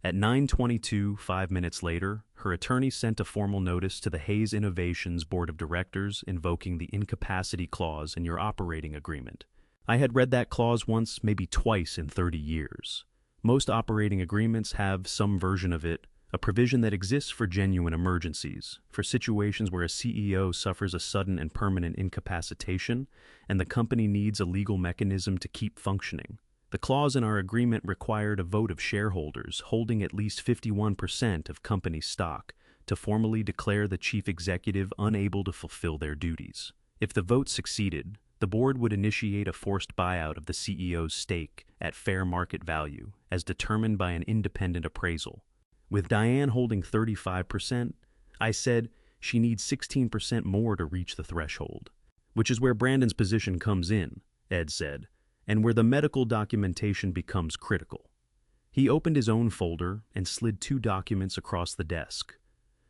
At 9:22, 5 minutes later, her attorney sent a formal notice to the Hayes Innovations Board of Directors invoking the incapacity clause in your operating agreement. I had read that clause once, maybe twice in 30 years. Most operating agreements have some version of it, a provision that exists for genuine emergencies, for situations where a CEO suffers a sudden and permanent incapacitation, and the company needs a legal mechanism to keep functioning. The clause in our agreement required a vote of shareholders holding at least 51% of company stock to formally declare the chief executive unable to fulfill their duties. If the vote succeeded, the board would initiate a forced buyout of the CEO's stake at fair market value, as determined by an independent appraisal. With Diane holding 35%, I said she needs 16% more to reach the threshold, which is where Brandon's position comes in, Ed said, and where the medical documentation becomes critical. He opened his own folder and slid 2 documents across the desk.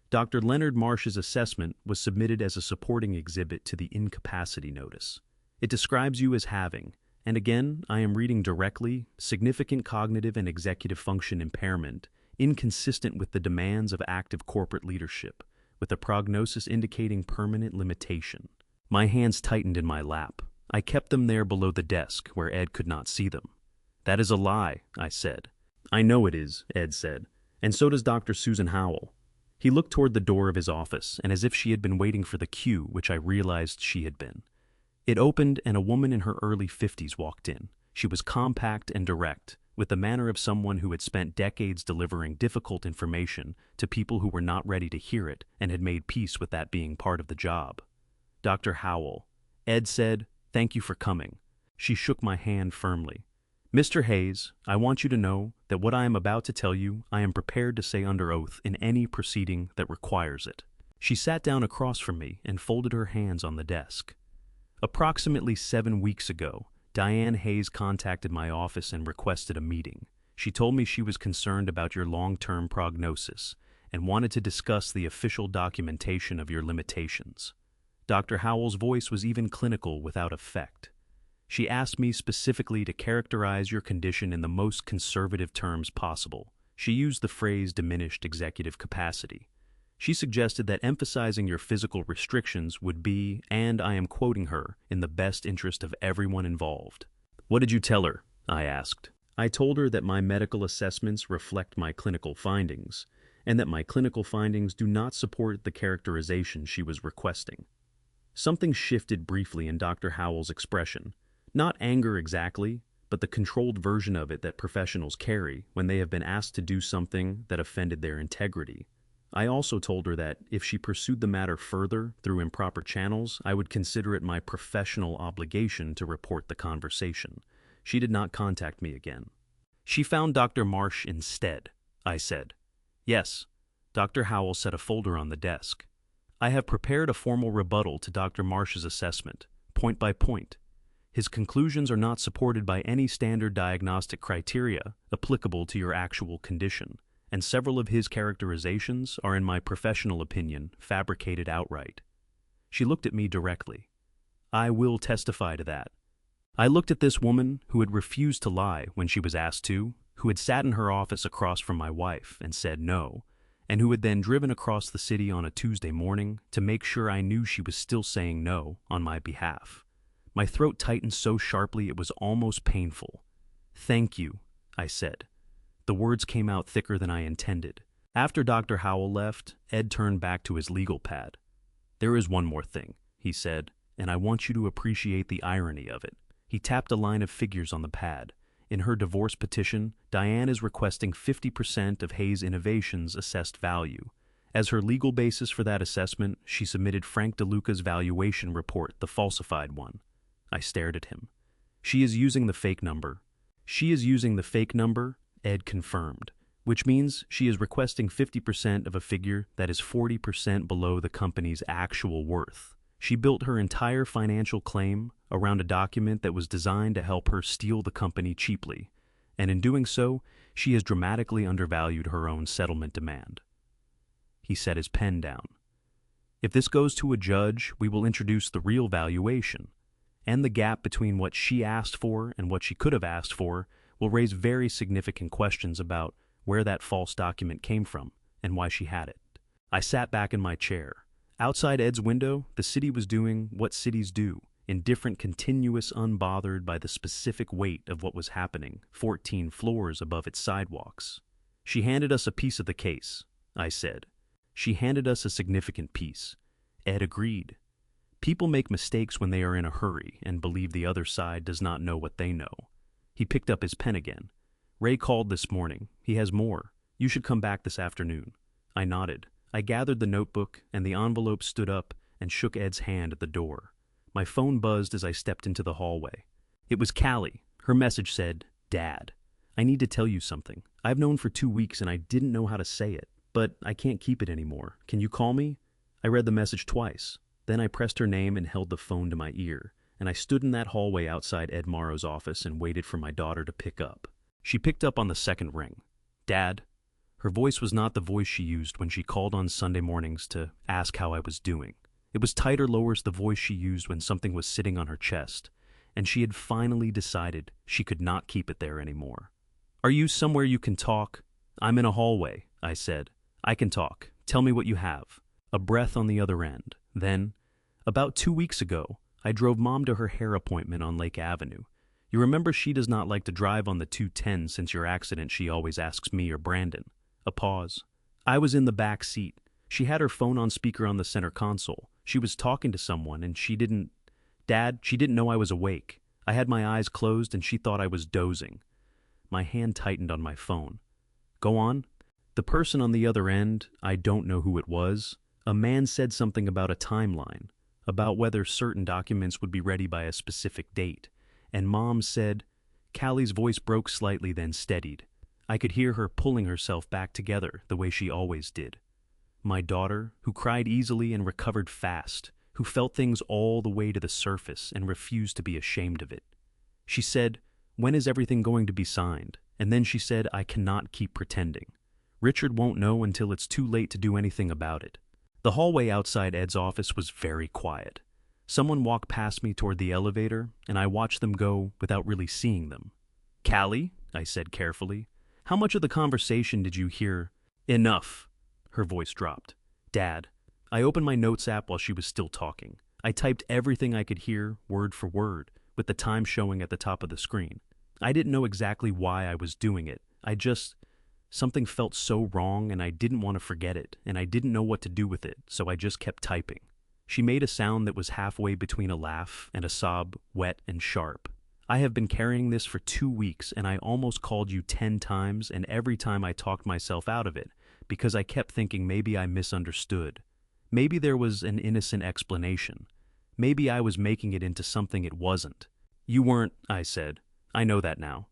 Dr. Leonard Marsh's assessment was submitted as a supporting exhibit to the incapacity notice. It describes you as having, and again, I am reading directly, significant cognitive and executive function impairment, inconsistent with the demands of active corporate leadership, with a prognosis indicating permanent limitation. My hands tightened in my lap. I kept them there below the desk where Ed could not see them. "That is a lie," I said. "I know it is," Ed said, "and so does Dr. Susan Howell." He looked toward the door of his office, and as if she had been waiting for the cue, which I realized she had been. It opened, and a woman in her early 50s walked in. She was compact and direct, with the manner of someone who had spent decades delivering difficult information to people who were not ready to hear it and had made peace with that being part of the job. "Dr. Howell," Ed said, "thank you for coming." She shook my hand firmly. "Mr. Hayes, I want you to know that what I am about to tell you, I am prepared to say under oath in any proceeding that requires it." She sat down across from me and folded her hands on the desk. "Approximately 7 weeks ago, Diane Hayes contacted my office and requested a meeting. She told me she was concerned about your long-term prognosis and wanted to discuss the official documentation of your limitations." Dr. Howell's voice was even clinical without effect. "She asked me specifically to characterize your condition in the most conservative terms possible." She used the phrase diminished executive capacity. She suggested that emphasizing your physical restrictions would be, and I am quoting her, "in the best interest of everyone involved." "What did you tell her?" I asked. "I told her that my medical assessments reflect my clinical findings, and that my clinical findings do not support the characterization she was requesting." Something shifted briefly in Dr. Howell's expression. Not anger exactly, but the controlled version of it that professionals carry when they have been asked to do something that offended their integrity. I also told her that if she pursued the matter further through improper channels, I would consider it my professional obligation to report the conversation. She did not contact me again. "She found Dr. Marsh instead," I said. "Yes." Dr. Howell set a folder on the desk. "I have prepared a formal rebuttal to Dr. Marsh's assessment, point by point. His conclusions are not supported by any standard diagnostic criteria applicable to your actual condition, and several of his characterizations are, in my professional opinion, fabricated outright." She looked at me directly. "I will testify to that." I looked at this woman who had refused to lie when she was asked to, who had sat in her office across from my wife and said no, and who had then driven across the city on a Tuesday morning to make sure I knew she was still saying no on my behalf. My throat tightened so sharply it was almost painful. "Thank you," I said. The words came out thicker than I intended. After Dr. Howell left, Ed turned back to his legal pad. "There is one more thing," he said, "and I want you to appreciate the irony of it." He tapped a line of figures on the pad. In her divorce petition, Diane is requesting 50% of Hayes Innovations' assessed value. As her legal basis for that assessment, she submitted Frank DeLuca's valuation report, the falsified one. I stared at him. "She is using the fake number." "She is using the fake number," Ed confirmed, "which means she is requesting 50% of a figure that is 40% below the company's actual worth. She built her entire financial claim around a document that was designed to help her steal the company cheaply, and in doing so, she has dramatically undervalued her own settlement demand." He set his pen down. "If this goes to a judge, we will introduce the real valuation, and the gap between what she asked for and what she could have asked for will raise very significant questions about where that false document came from and why she had it." I sat back in my chair. Outside Ed's window, the city was doing what cities do, indifferent, continuous, unbothered by the specific weight of what was happening 14 floors above its sidewalks. "She handed us a piece of the case," I said. "She handed us a significant piece." Ed agreed. "People make mistakes when they are in a hurry and believe the other side does not know what they know." He picked up his pen again. "Ray called this morning. He has more. You should come back this afternoon." I nodded. I gathered the notebook, and the envelope stood up and shook Ed's hand at the door. My phone buzzed as I stepped into the hallway. It was Callie. Her message said, "Dad, I need to tell you something. I've known for 2 weeks and I didn't know how to say it, but I can't keep it anymore. Can you call me?" I read the message twice. Then I pressed her name and held the phone to my ear, and I stood in that hallway outside Ed Morrow's office and waited for my daughter to pick up. She picked up on the second ring. "Dad." Her voice was not the voice she used when she called on Sunday mornings to ask how I was doing. It was tighter lowers the voice she used when something was sitting on her chest, and she had finally decided she could not keep it there anymore. "Are you somewhere you can talk?" "I'm in a hallway," I said. "I can talk. Tell me what you have." A breath on the other end. Then, About 2 weeks ago, I drove Mom to her hair appointment on Lake Avenue. You remember she does not like to drive on the 210 since your accident. She always asks me or Brandon. A pause. I was in the back seat. She had her phone on speaker on the center console. She was talking to someone and she didn't know I was awake. I had my eyes closed and she thought I was dozing. My hand tightened on my phone. Go on. The person on the other end, I don't know who it was. A man said something about a timeline, about whether certain documents would be ready by a specific date. And Mom said, Callie's voice broke slightly then steadied. I could hear her pulling herself back together the way she always did. My daughter, who cried easily and recovered fast, who felt things all the way to the surface and refused to be ashamed of it. She said, when is everything going to be signed? And then she said, I cannot keep pretending. Richard won't know until it's too late to do anything about it. The hallway outside Ed's office was very quiet. Someone walked past me toward the elevator, and I watched them go without really seeing them. Callie, I said carefully, how much of the conversation did you hear? Enough. Her voice dropped. Dad. I opened my notes app while she was still talking. I typed everything I could hear, word for word, with the time showing at the top of the screen. I didn't know exactly why I was doing it. Something felt so wrong and I didn't want to forget it, and I didn't know what to do with it, so I just kept typing. She made a sound that was halfway between a laugh and a sob, wet and sharp. I have been carrying this for 2 weeks and I almost called you 10 times, and every time I talked myself out of it because I kept thinking maybe I misunderstood. Maybe there was an innocent explanation. Maybe I was making it into something it wasn't. You weren't, I said. I know that now.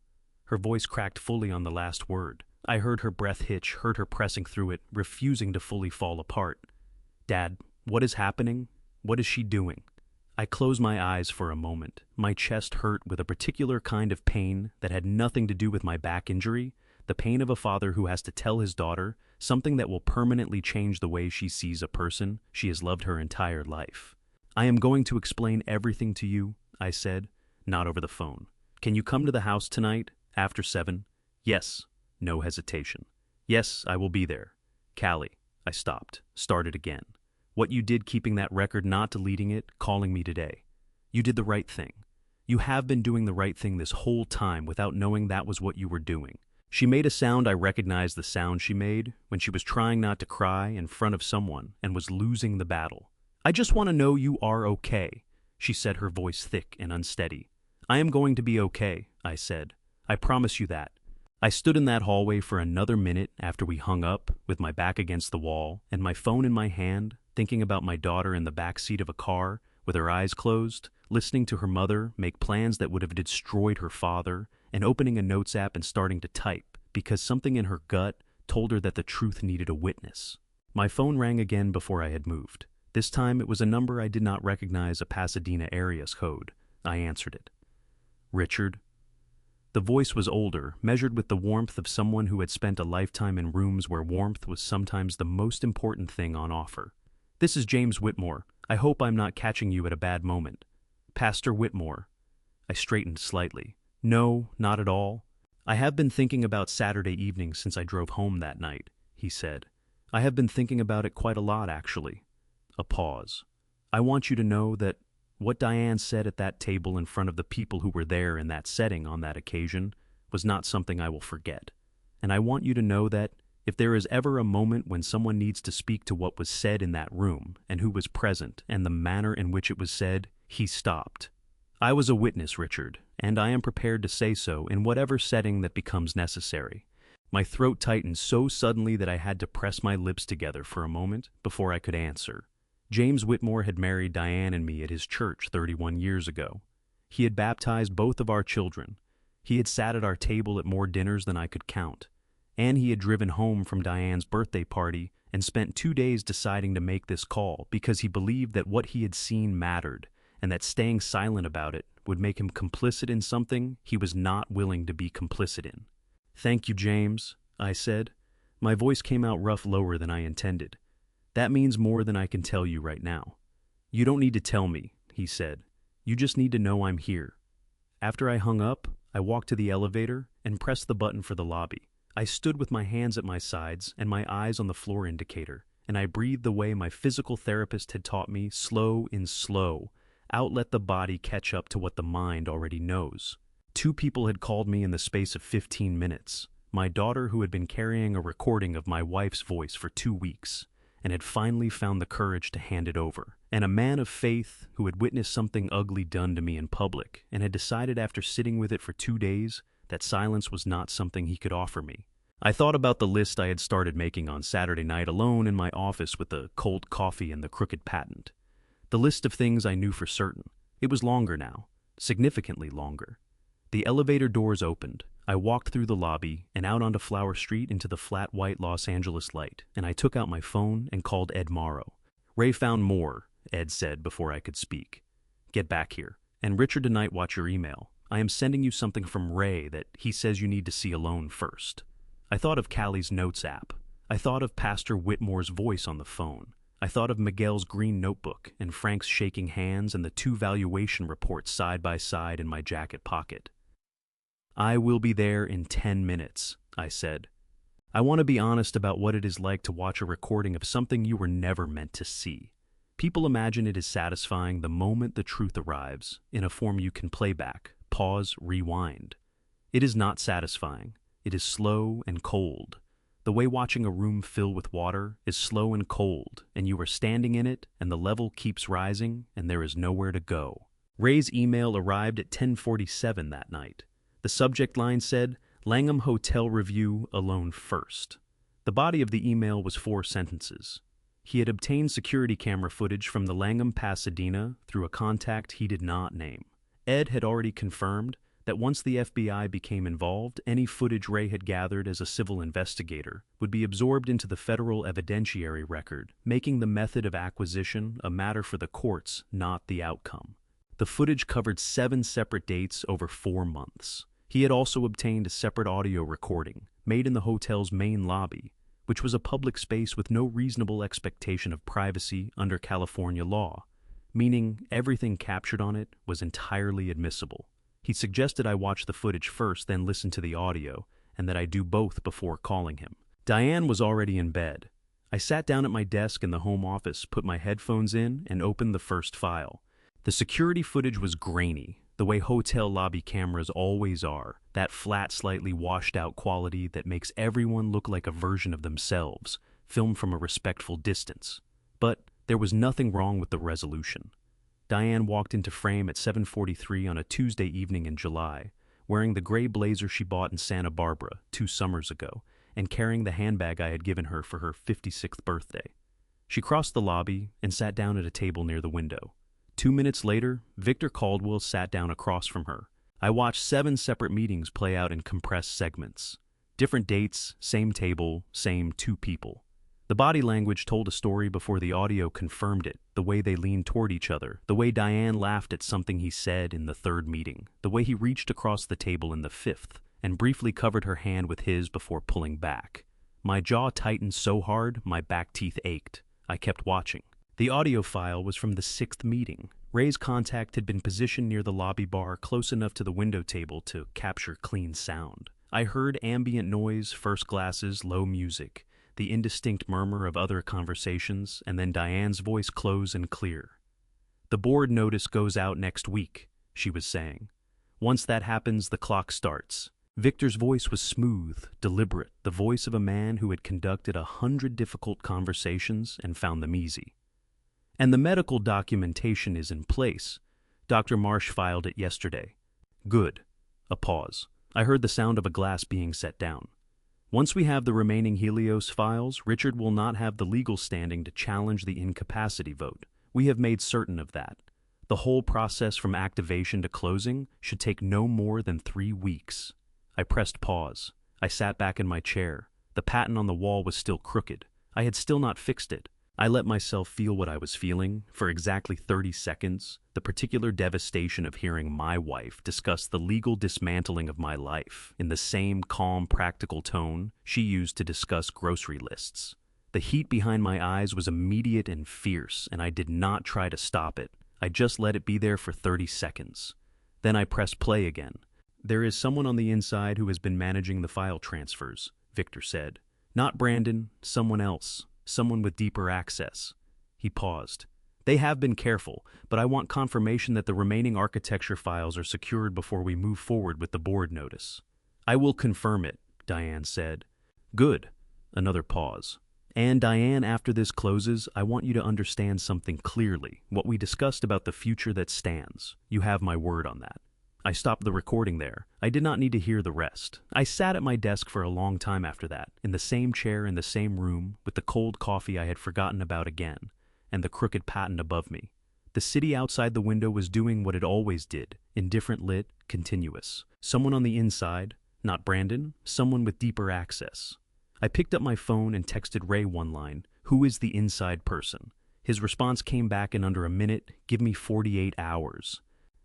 Her voice cracked fully on the last word. I heard her breath hitch, heard her pressing through it, refusing to fully fall apart. Dad, what is happening? What is she doing? I closed my eyes for a moment. My chest hurt with a particular kind of pain that had nothing to do with my back injury, the pain of a father who has to tell his daughter something that will permanently change the way she sees a person she has loved her entire life. I am going to explain everything to you, I said, not over the phone. Can you come to the house tonight, after 7? Yes. No hesitation. Yes, I will be there. Callie. I stopped, started again. What you did keeping that record, not deleting it, calling me today. You did the right thing. You have been doing the right thing this whole time without knowing that was what you were doing. She made a sound. I recognized the sound she made when she was trying not to cry in front of someone and was losing the battle. I just want to know you are okay, she said, her voice thick and unsteady. I am going to be okay, I said. I promise you that. I stood in that hallway for another minute after we hung up, with my back against the wall and my phone in my hand, thinking about my daughter in the back seat of a car, with her eyes closed, listening to her mother make plans that would have destroyed her father, and opening a notes app and starting to type, because something in her gut told her that the truth needed a witness. My phone rang again before I had moved. This time it was a number I did not recognize, a Pasadena area code. I answered it. Richard. The voice was older, measured with the warmth of someone who had spent a lifetime in rooms where warmth was sometimes the most important thing on offer. This is James Whitmore. I hope I'm not catching you at a bad moment. Pastor Whitmore. I straightened slightly. No, not at all. I have been thinking about Saturday evening since I drove home that night, he said. I have been thinking about it quite a lot, actually. A pause. I want you to know that what Diane said at that table in front of the people who were there in that setting on that occasion was not something I will forget. And I want you to know that if there is ever a moment when someone needs to speak to what was said in that room and who was present and the manner in which it was said, he stopped. I was a witness, Richard, and I am prepared to say so in whatever setting that becomes necessary. My throat tightened so suddenly that I had to press my lips together for a moment before I could answer. James Whitmore had married Diane and me at his church 31 years ago. He had baptized both of our children. He had sat at our table at more dinners than I could count. And he had driven home from Diane's birthday party and spent 2 days deciding to make this call because he believed that what he had seen mattered and that staying silent about it would make him complicit in something he was not willing to be complicit in. Thank you, James, I said. My voice came out rough, lower than I intended. That means more than I can tell you right now. You don't need to tell me, he said. You just need to know I'm here. After I hung up, I walked to the elevator and pressed the button for the lobby. I stood with my hands at my sides and my eyes on the floor indicator. and I breathed the way my physical therapist had taught me, slow and slow. Out let the body catch up to what the mind already knows. 2 people had called me in the space of 15 minutes. My daughter, who had been carrying a recording of my wife's voice for 2 weeks, and had finally found the courage to hand it over. And a man of faith who had witnessed something ugly done to me in public, and had decided after sitting with it for 2 days that silence was not something he could offer me. I thought about the list I had started making on Saturday night alone in my office with the cold coffee and the crooked patent. The list of things I knew for certain. It was longer now, significantly longer. The elevator doors opened. I walked through the lobby and out onto Flower Street into the flat white Los Angeles light, and I took out my phone and called Ed Morrow. "Ray found more," Ed said before I could speak. "Get back here. And Richard, tonight watch your email. I am sending you something from Ray that he says you need to see alone first." I thought of Callie's Notes app. I thought of Pastor Whitmore's voice on the phone. I thought of Miguel's green notebook and Frank's shaking hands and the 2 valuation reports side by side in my jacket pocket. "I will be there in 10 minutes, I said. "I want to be honest about what it is like to watch a recording of something you were never meant to see. People imagine it is satisfying the moment the truth arrives, in a form you can play back, pause, rewind. It is not satisfying. It is slow and cold. The way watching a room fill with water is slow and cold, and you are standing in it, and the level keeps rising, and there is nowhere to go." Ray's email arrived at 10:47 that night. The subject line said, "Langham Hotel Review alone first." The body of the email was 4 sentences. He had obtained security camera footage from the Langham Pasadena through a contact he did not name. Ed had already confirmed that once the FBI became involved, any footage Ray had gathered as a civil investigator would be absorbed into the federal evidentiary record, making the method of acquisition a matter for the courts, not the outcome. The footage covered 7 separate dates over 4 months. He had also obtained a separate audio recording, made in the hotel's main lobby, which was a public space with no reasonable expectation of privacy under California law, meaning everything captured on it was entirely admissible. He suggested I watch the footage first, then listen to the audio, and that I do both before calling him. Diane was already in bed. I sat down at my desk in the home office, put my headphones in, and opened the first file. The security footage was grainy, the way hotel lobby cameras always are, that flat, slightly washed-out quality that makes everyone look like a version of themselves, filmed from a respectful distance. But there was nothing wrong with the resolution. Diane walked into frame at 7:43 on a Tuesday evening in July, wearing the gray blazer she bought in Santa Barbara 2 summers ago, and carrying the handbag I had given her for her 56th birthday. She crossed the lobby and sat down at a table near the window. 2 minutes later, Victor Caldwell sat down across from her. I watched 7 separate meetings play out in compressed segments. Different dates, same table, same 2 people. The body language told a story before the audio confirmed it, the way they leaned toward each other, the way Diane laughed at something he said in the 3rd meeting, the way he reached across the table in the 5th, and briefly covered her hand with his before pulling back. My jaw tightened so hard, my back teeth ached. I kept watching. The audio file was from the 6th meeting. Ray's contact had been positioned near the lobby bar, close enough to the window table to capture clean sound. I heard ambient noise, first glasses, low music, the indistinct murmur of other conversations, and then Diane's voice close and clear. "The board notice goes out next week," she was saying. "Once that happens, the clock starts." Victor's voice was smooth, deliberate, the voice of a man who had conducted 100 difficult conversations and found them easy. "And the medical documentation is in place. Dr. Marsh filed it yesterday." "Good." A pause. I heard the sound of a glass being set down. "Once we have the remaining Helios files, Richard will not have the legal standing to challenge the incapacity vote. We have made certain of that. The whole process from activation to closing should take no more than 3 weeks. I pressed pause. I sat back in my chair. The patent on the wall was still crooked. I had still not fixed it. I let myself feel what I was feeling for exactly 30 seconds, the particular devastation of hearing my wife discuss the legal dismantling of my life in the same calm, practical tone she used to discuss grocery lists. The heat behind my eyes was immediate and fierce, and I did not try to stop it. I just let it be there for 30 seconds. Then I pressed play again. "There is someone on the inside who has been managing the file transfers," Victor said. "Not Brandon, someone else. someone with deeper access. He paused. They have been careful, but I want confirmation that the remaining architecture files are secured before we move forward with the board notice. I will confirm it, Diane said. Good. Another pause. And Diane, after this closes, I want you to understand something clearly, what we discussed about the future that stands. You have my word on that. I stopped the recording there. I did not need to hear the rest. I sat at my desk for a long time after that, in the same chair in the same room, with the cold coffee I had forgotten about again, and the crooked patent above me. The city outside the window was doing what it always did, indifferent lit, continuous. Someone on the inside, not Brandon, someone with deeper access. I picked up my phone and texted Ray one line, "Who is the inside person?" His response came back in under a minute, "Give me 48 hours.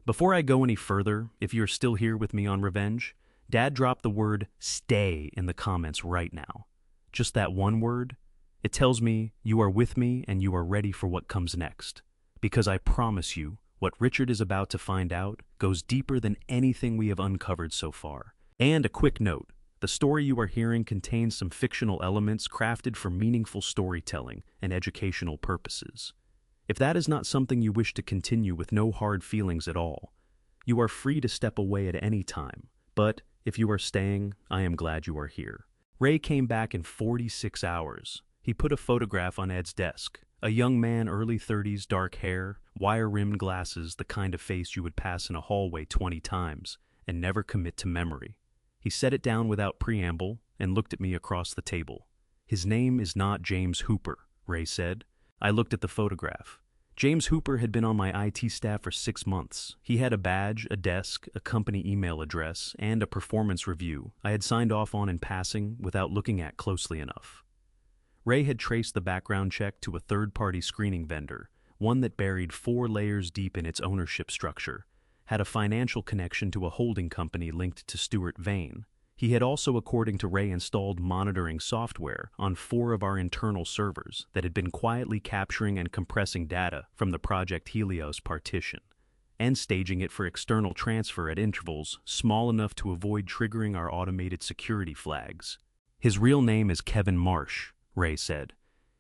Before I go any further, if you're still here with me on Revenge, Dad dropped the word "stay" in the comments right now. Just that one word. It tells me you are with me and you are ready for what comes next. Because I promise you, what Richard is about to find out goes deeper than anything we have uncovered so far. And a quick note. The story you are hearing contains some fictional elements crafted for meaningful storytelling and educational purposes. If that is not something you wish to continue with no hard feelings at all, you are free to step away at any time. But if you are staying, I am glad you are here. Ray came back in 46 hours. He put a photograph on Ed's desk. A young man, early 30s, dark hair, wire-rimmed glasses, the kind of face you would pass in a hallway 20 times and never commit to memory. He set it down without preamble and looked at me across the table. His name is not James Hooper, Ray said. I looked at the photograph. James Hooper had been on my IT staff for 6 months. He had a badge, a desk, a company email address, and a performance review I had signed off on in passing without looking at closely enough. Ray had traced the background check to a third-party screening vendor, one that buried 4 layers deep in its ownership structure, had a financial connection to a holding company linked to Stuart Vane. He had also, according to Ray, installed monitoring software on 4 of our internal servers that had been quietly capturing and compressing data from the Project Helios partition, and staging it for external transfer at intervals small enough to avoid triggering our automated security flags. His real name is Kevin Marsh, Ray said.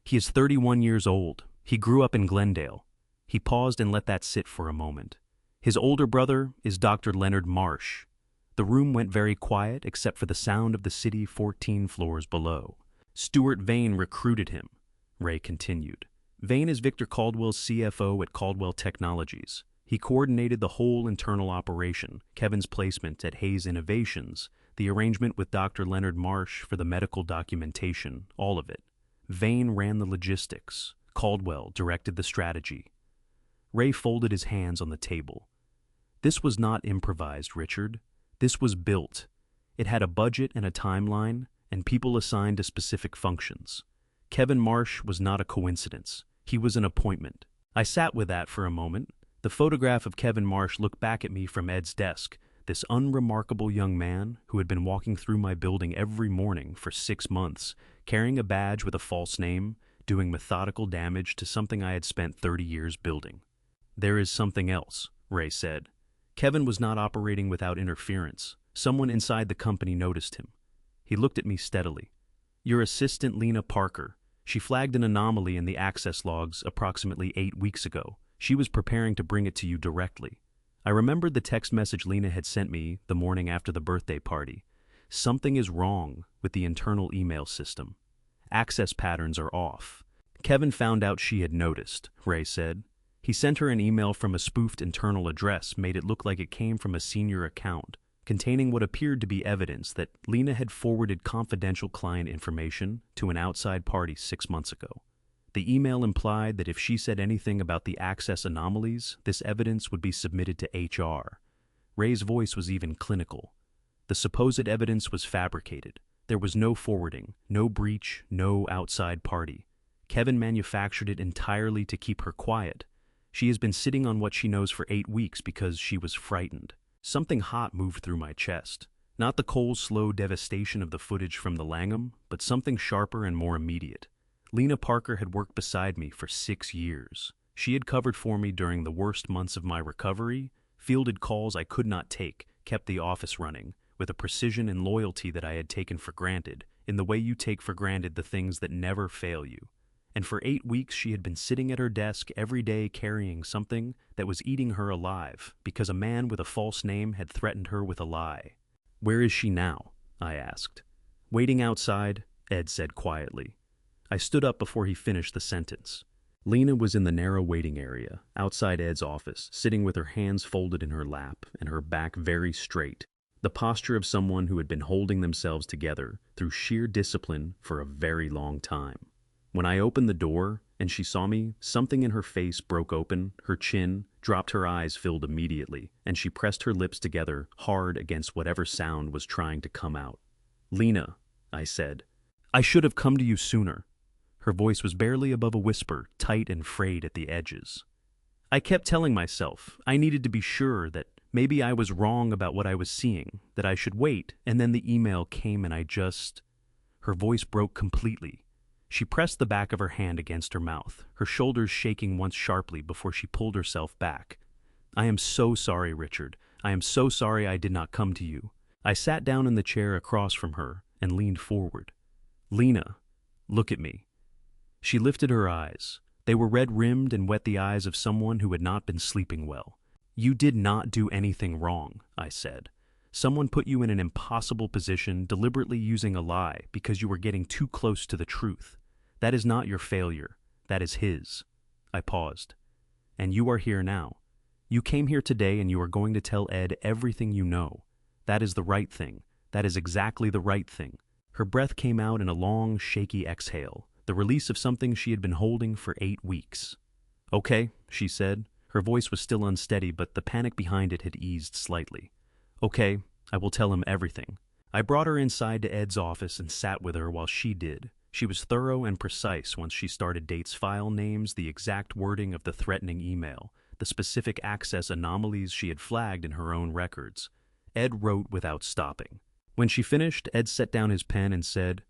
He is 31 years old. He grew up in Glendale. He paused and let that sit for a moment. His older brother is Dr. Leonard Marsh. The room went very quiet except for the sound of the city 14 floors below. Stuart Vane recruited him, Ray continued. Vane is Victor Caldwell's CFO at Caldwell Technologies. He coordinated the whole internal operation, Kevin's placement at Hayes Innovations, the arrangement with Dr. Leonard Marsh for the medical documentation, all of it. Vane ran the logistics. Caldwell directed the strategy. Ray folded his hands on the table. This was not improvised, Richard. This was built. It had a budget and a timeline, and people assigned to specific functions. Kevin Marsh was not a coincidence. He was an appointment. I sat with that for a moment. The photograph of Kevin Marsh looked back at me from Ed's desk, this unremarkable young man who had been walking through my building every morning for 6 months, carrying a badge with a false name, doing methodical damage to something I had spent 30 years building. There is something else, Ray said. Kevin was not operating without interference. Someone inside the company noticed him. He looked at me steadily. Your assistant, Lena Parker. She flagged an anomaly in the access logs approximately 8 weeks ago. She was preparing to bring it to you directly. I remembered the text message Lena had sent me the morning after the birthday party. Something is wrong with the internal email system. Access patterns are off. Kevin found out she had noticed, Ray said. He sent her an email from a spoofed internal address, made it look like it came from a senior account, containing what appeared to be evidence that Lena had forwarded confidential client information to an outside party 6 months ago. The email implied that if she said anything about the access anomalies, this evidence would be submitted to HR. Ray's voice was even clinical. The supposed evidence was fabricated. There was no forwarding, no breach, no outside party. Kevin manufactured it entirely to keep her quiet. She has been sitting on what she knows for 8 weeks because she was frightened. Something hot moved through my chest. Not the cold, slow devastation of the footage from the Langham, but something sharper and more immediate. Lena Parker had worked beside me for 6 years. She had covered for me during the worst months of my recovery, fielded calls I could not take, kept the office running, with a precision and loyalty that I had taken for granted, in the way you take for granted the things that never fail you. and for 8 weeks she had been sitting at her desk every day carrying something that was eating her alive because a man with a false name had threatened her with a lie. "Where is she now?" I asked. "Waiting outside," Ed said quietly. I stood up before he finished the sentence. Lena was in the narrow waiting area, outside Ed's office, sitting with her hands folded in her lap and her back very straight, the posture of someone who had been holding themselves together through sheer discipline for a very long time. When I opened the door and she saw me, something in her face broke open, her chin dropped, her eyes filled immediately, and she pressed her lips together hard against whatever sound was trying to come out. "Lena," I said, "I should have come to you sooner." Her voice was barely above a whisper, tight and frayed at the edges. I kept telling myself I needed to be sure, that maybe I was wrong about what I was seeing, that I should wait, and then the email came and I just... Her voice broke completely. She pressed the back of her hand against her mouth, her shoulders shaking once sharply before she pulled herself back. "I am so sorry, Richard. I am so sorry I did not come to you." I sat down in the chair across from her and leaned forward. "Lena, look at me." She lifted her eyes. They were red-rimmed and wet, the eyes of someone who had not been sleeping well. "You did not do anything wrong," I said. "Someone put you in an impossible position, deliberately using a lie because you were getting too close to the truth. That is not your failure. That is his." I paused. "And you are here now. You came here today and you are going to tell Ed everything you know. That is the right thing. That is exactly the right thing." Her breath came out in a long, shaky exhale, the release of something she had been holding for 8 weeks. "Okay," she said. Her voice was still unsteady, but the panic behind it had eased slightly. "Okay, I will tell him everything." I brought her inside to Ed's office and sat with her while she did. She was thorough and precise once she started: dates, file names, the exact wording of the threatening email, the specific access anomalies she had flagged in her own records. Ed wrote without stopping. When she finished, Ed set down his pen and said,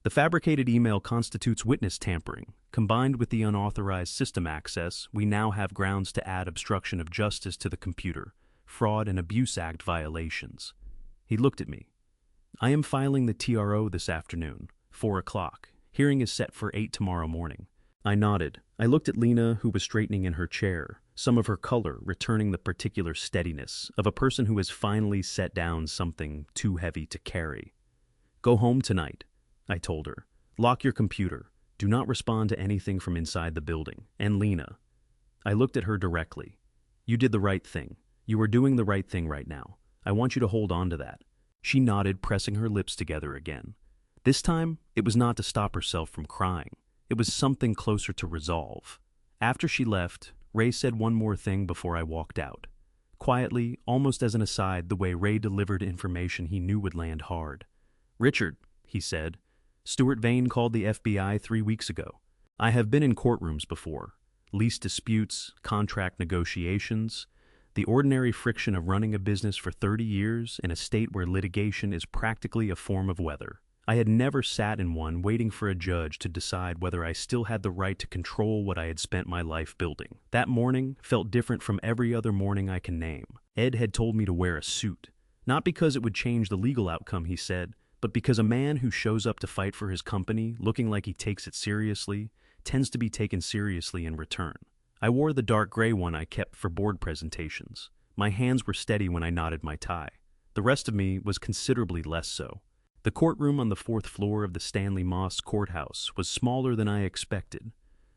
"The fabricated email constitutes witness tampering. Combined with the unauthorized system access, we now have grounds to add obstruction of justice to the computer, Fraud and Abuse Act violations." He looked at me. "I am filing the TRO this afternoon, 4 o'clock. Hearing is set for 8 tomorrow morning." I nodded. I looked at Lena, who was straightening in her chair, some of her color returning the particular steadiness of a person who has finally set down something too heavy to carry. "Go home tonight," I told her. "Lock your computer. Do not respond to anything from inside the building. And Lena," I looked at her directly, "you did the right thing. You are doing the right thing right now. I want you to hold on to that." She nodded, pressing her lips together again. This time, it was not to stop herself from crying. It was something closer to resolve. After she left, Ray said one more thing before I walked out. Quietly, almost as an aside, the way Ray delivered information he knew would land hard. "Richard," he said, "Stuart Vane called the FBI 3 weeks ago. I have been in courtrooms before. Lease disputes, contract negotiations, the ordinary friction of running a business for 30 years in a state where litigation is practically a form of weather. I had never sat in one waiting for a judge to decide whether I still had the right to control what I had spent my life building. That morning felt different from every other morning I can name. Ed had told me to wear a suit. Not because it would change the legal outcome, he said, but because a man who shows up to fight for his company looking like he takes it seriously tends to be taken seriously in return. I wore the dark gray one I kept for board presentations. My hands were steady when I knotted my tie. The rest of me was considerably less so. The courtroom on the 4th floor of the Stanley Moss Courthouse was smaller than I expected.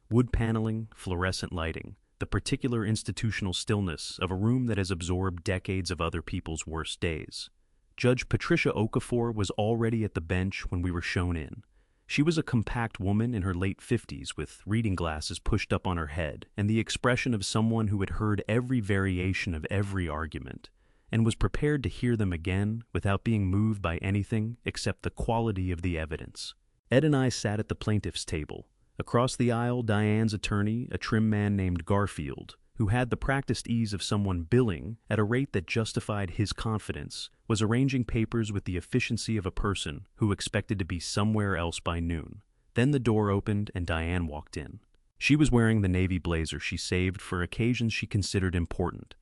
Wood paneling, fluorescent lighting, the particular institutional stillness of a room that has absorbed decades of other people's worst days. Judge Patricia Okafor was already at the bench when we were shown in. She was a compact woman in her late 50s with reading glasses pushed up on her head and the expression of someone who had heard every variation of every argument and was prepared to hear them again without being moved by anything except the quality of the evidence. Ed and I sat at the plaintiff's table. Across the aisle, Diane's attorney, a trim man named Garfield, who had the practiced ease of someone billing at a rate that justified his confidence, was arranging papers with the efficiency of a person who expected to be somewhere else by noon. Then the door opened and Diane walked in. She was wearing the navy blazer she saved for occasions she considered important,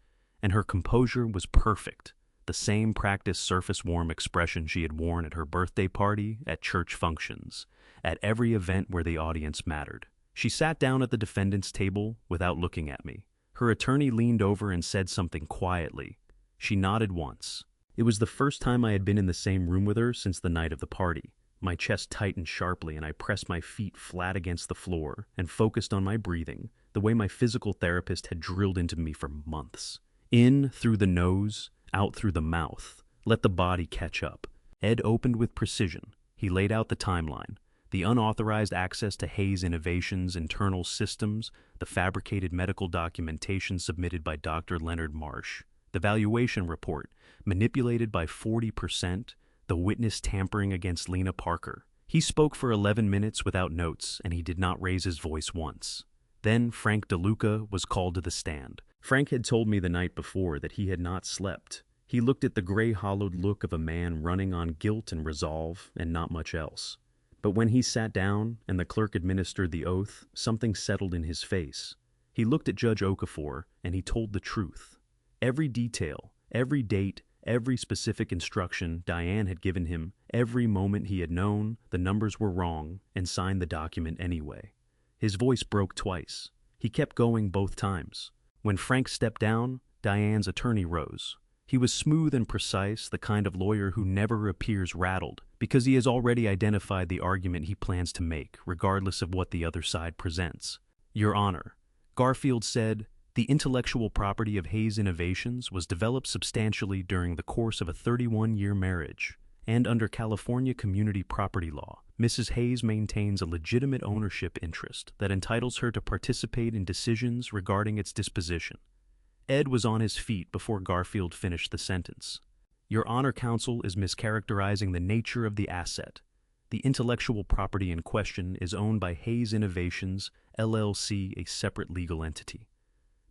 and her composure was perfect, the same practiced surface-warm expression she had worn at her birthday party, at church functions, at every event where the audience mattered. She sat down at the defendant's table without looking at me. Her attorney leaned over and said something quietly. She nodded once. It was the first time I had been in the same room with her since the night of the party. My chest tightened sharply and I pressed my feet flat against the floor and focused on my breathing, the way my physical therapist had drilled into me for months. In through the nose, out through the mouth. Let the body catch up. Ed opened with precision. He laid out the timeline. The unauthorized access to Hayes Innovations' internal systems, the fabricated medical documentation submitted by Dr. Leonard Marsh, the valuation report, manipulated by 40%, the witness tampering against Lena Parker. He spoke for 11 minutes without notes, and he did not raise his voice once. Then Frank DeLuca was called to the stand. Frank had told me the night before that he had not slept. He looked at the gray-hollowed look of a man running on guilt and resolve and not much else. But when he sat down and the clerk administered the oath, something settled in his face. He looked at Judge Okafor and he told the truth. Every detail, every date, every specific instruction Diane had given him, every moment he had known the numbers were wrong and signed the document anyway. His voice broke twice. He kept going both times. When Frank stepped down, Diane's attorney rose. He was smooth and precise, the kind of lawyer who never appears rattled, because he has already identified the argument he plans to make, regardless of what the other side presents. Your Honor, Garfield said, the intellectual property of Hayes Innovations was developed substantially during the course of a 31-year marriage, and under California community property law, Mrs. Hayes maintains a legitimate ownership interest that entitles her to participate in decisions regarding its disposition. Ed was on his feet before Garfield finished the sentence. Your Honor, counsel is mischaracterizing the nature of the asset. The intellectual property in question is owned by Hayes Innovations, LLC, a separate legal entity.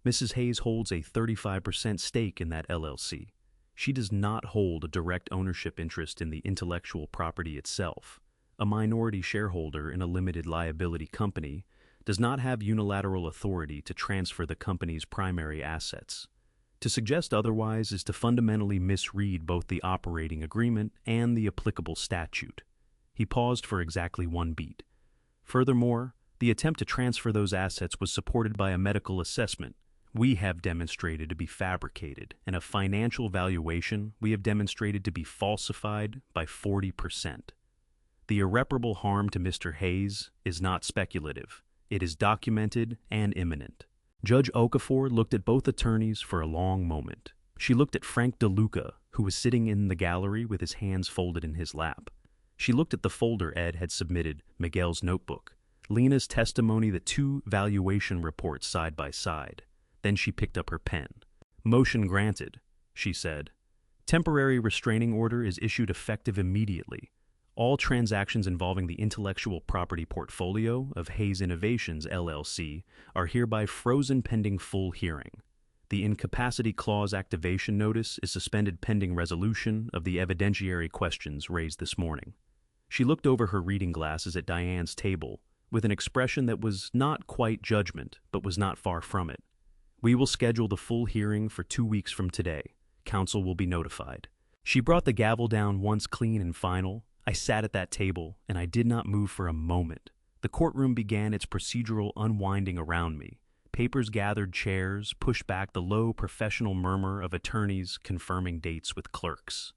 Mrs. Hayes holds a 35% stake in that LLC. She does not hold a direct ownership interest in the intellectual property itself. A minority shareholder in a limited liability company does not have unilateral authority to transfer the company's primary assets. To suggest otherwise is to fundamentally misread both the operating agreement and the applicable statute. He paused for exactly one beat. Furthermore, the attempt to transfer those assets was supported by a medical assessment we have demonstrated to be fabricated, and a financial valuation we have demonstrated to be falsified by 40%. The irreparable harm to Mr. Hayes is not speculative. It is documented and imminent. Judge Okafor looked at both attorneys for a long moment. She looked at Frank DeLuca, who was sitting in the gallery with his hands folded in his lap. She looked at the folder Ed had submitted, Miguel's notebook, Lena's testimony, the two valuation reports side by side. Then she picked up her pen. Motion granted, she said. Temporary restraining order is issued effective immediately. All transactions involving the intellectual property portfolio of Hayes Innovations, LLC, are hereby frozen pending full hearing. The incapacity clause activation notice is suspended pending resolution of the evidentiary questions raised this morning. She looked over her reading glasses at Diane's table with an expression that was not quite judgment, but was not far from it. We will schedule the full hearing for 2 weeks from today. Counsel will be notified. She brought the gavel down once clean and final. I sat at that table, and I did not move for a moment. The courtroom began its procedural unwinding around me. Papers gathered chairs, pushed back the low professional murmur of attorneys confirming dates with clerks.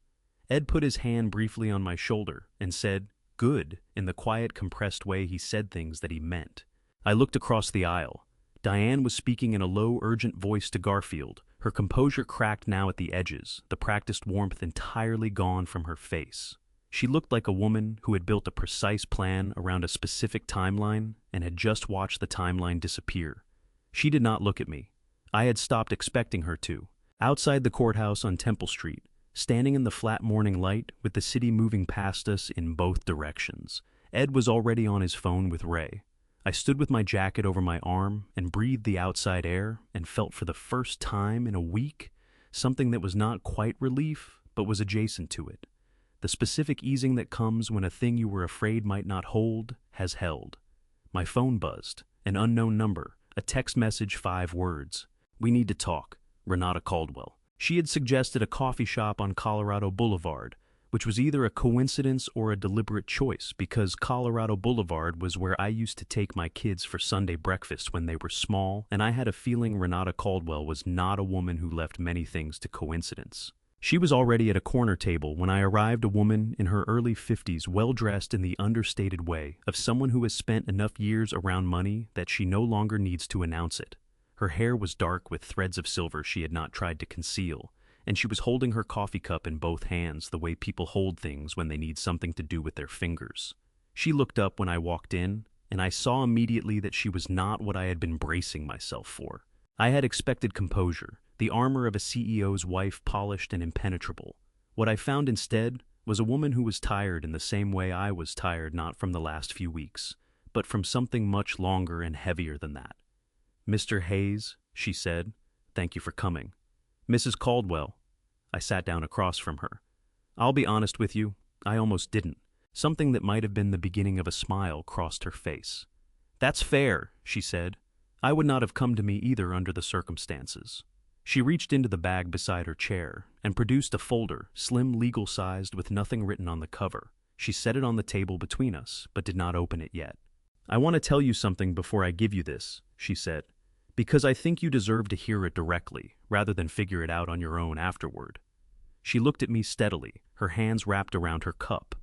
Ed put his hand briefly on my shoulder and said, "Good," in the quiet, compressed way he said things that he meant. I looked across the aisle. Diane was speaking in a low, urgent voice to Garfield. Her composure cracked now at the edges, the practiced warmth entirely gone from her face. She looked like a woman who had built a precise plan around a specific timeline and had just watched the timeline disappear. She did not look at me. I had stopped expecting her to. Outside the courthouse on Temple Street, standing in the flat morning light with the city moving past us in both directions, Ed was already on his phone with Ray. I stood with my jacket over my arm and breathed the outside air and felt for the first time in a week something that was not quite relief but was adjacent to it. The specific easing that comes when a thing you were afraid might not hold has held. My phone buzzed. An unknown number. A text message, 5 words. We need to talk. Renata Caldwell. She had suggested a coffee shop on Colorado Boulevard, which was either a coincidence or a deliberate choice because Colorado Boulevard was where I used to take my kids for Sunday breakfast when they were small, and I had a feeling Renata Caldwell was not a woman who left many things to coincidence. She was already at a corner table when I arrived, a woman in her early 50s, well-dressed in the understated way of someone who has spent enough years around money that she no longer needs to announce it. Her hair was dark with threads of silver she had not tried to conceal, and she was holding her coffee cup in both hands the way people hold things when they need something to do with their fingers. She looked up when I walked in, and I saw immediately that she was not what I had been bracing myself for. I had expected composure, the armor of a CEO's wife, polished and impenetrable. What I found instead was a woman who was tired in the same way I was tired, not from the last few weeks, but from something much longer and heavier than that. "Mr. Hayes," she said, "thank you for coming." "Mrs. Caldwell." I sat down across from her. I'll be honest with you, I almost didn't. Something that might have been the beginning of a smile crossed her face. "That's fair," she said. "I would not have come to me either under the circumstances." She reached into the bag beside her chair and produced a folder, slim, legal-sized, with nothing written on the cover. She set it on the table between us, but did not open it yet. "I want to tell you something before I give you this," she said, "because I think you deserve to hear it directly, rather than figure it out on your own afterward." She looked at me steadily, her hands wrapped around her cup.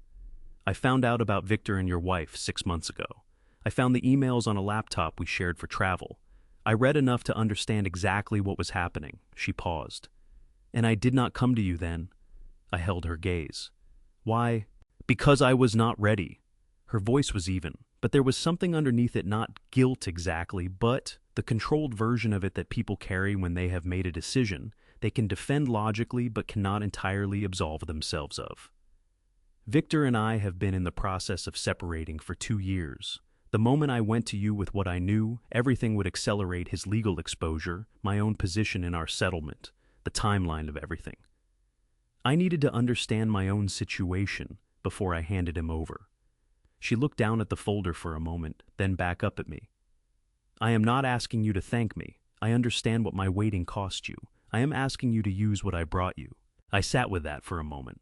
"I found out about Victor and your wife 6 months ago. I found the emails on a laptop we shared for travel. I read enough to understand exactly what was happening." She paused. "And I did not come to you then." I held her gaze. "Why?" "Because I was not ready." Her voice was even, but there was something underneath it, not guilt exactly, but the controlled version of it that people carry when they have made a decision they can defend logically but cannot entirely absolve themselves of. "Victor and I have been in the process of separating for 2 years. The moment I went to you with what I knew, everything would accelerate: his legal exposure, my own position in our settlement, the timeline of everything. I needed to understand my own situation before I handed him over." She looked down at the folder for a moment, then back up at me. "I am not asking you to thank me. I understand what my waiting cost you. I am asking you to use what I brought you." I sat with that for a moment.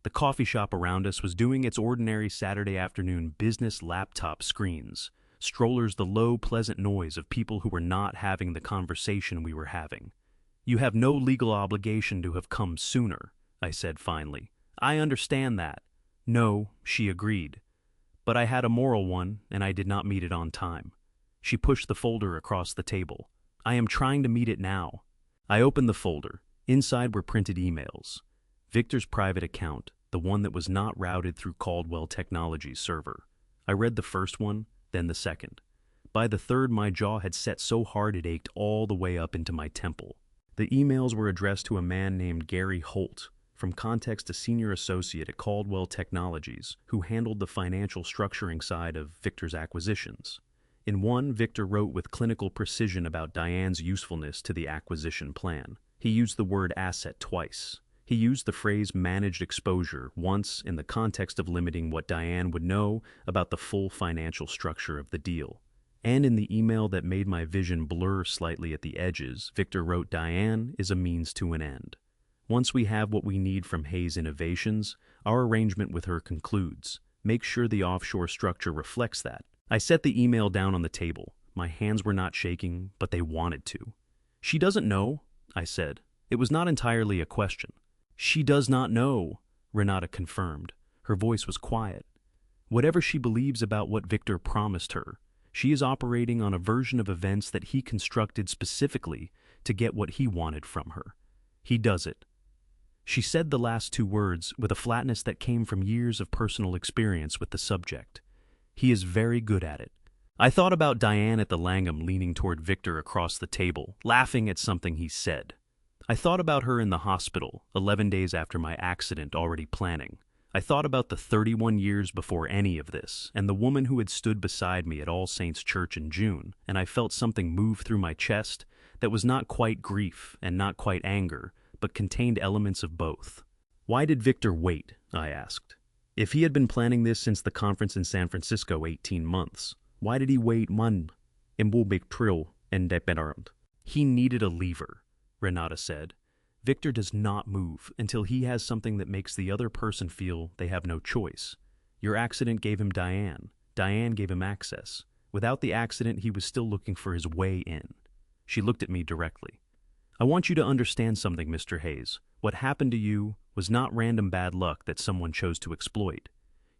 The coffee shop around us was doing its ordinary Saturday afternoon business: laptop screens, strollers, the low, pleasant noise of people who were not having the conversation we were having. "You have no legal obligation to have come sooner," I said finally. "I understand that." "No," she agreed. "But I had a moral one, and I did not meet it on time." She pushed the folder across the table. "I am trying to meet it now." I opened the folder. Inside were printed emails. Victor's private account, the one that was not routed through Caldwell Technologies' server. I read the first one, then the second. By the third, my jaw had set so hard it ached all the way up into my temple. The emails were addressed to a man named Gary Holt, from context a senior associate at Caldwell Technologies, who handled the financial structuring side of Victor's acquisitions. In one, Victor wrote with clinical precision about Diane's usefulness to the acquisition plan. He used the word asset twice. He used the phrase managed exposure once in the context of limiting what Diane would know about the full financial structure of the deal. And in the email that made my vision blur slightly at the edges, Victor wrote, "Diane is a means to an end. Once we have what we need from Hayes Innovations, our arrangement with her concludes. Make sure the offshore structure reflects that." I set the email down on the table. My hands were not shaking, but they wanted to. "She doesn't know," I said. It was not entirely a question. "She does not know," Renata confirmed. Her voice was quiet. "Whatever she believes about what Victor promised her, she is operating on a version of events that he constructed specifically to get what he wanted from her. He does it." She said the last 2 words with a flatness that came from years of personal experience with the subject. "He is very good at it." I thought about Diane at the Langham leaning toward Victor across the table, laughing at something he said. I thought about her in the hospital, 11 days after my accident, already planning. I thought about the 31 years before any of this, and the woman who had stood beside me at All Saints Church in June, and I felt something move through my chest that was not quite grief and not quite anger, but contained elements of both. "Why did Victor wait?" I asked. "If he had been planning this since the conference in San Francisco 18 months, why did he wait one in Betrayal and Betrayal?" "He needed a lever," Renata said. Victor does not move until he has something that makes the other person feel they have no choice. Your accident gave him Diane. Diane gave him access. Without the accident, he was still looking for his way in. She looked at me directly. I want you to understand something, Mr. Hayes. What happened to you was not random bad luck that someone chose to exploit.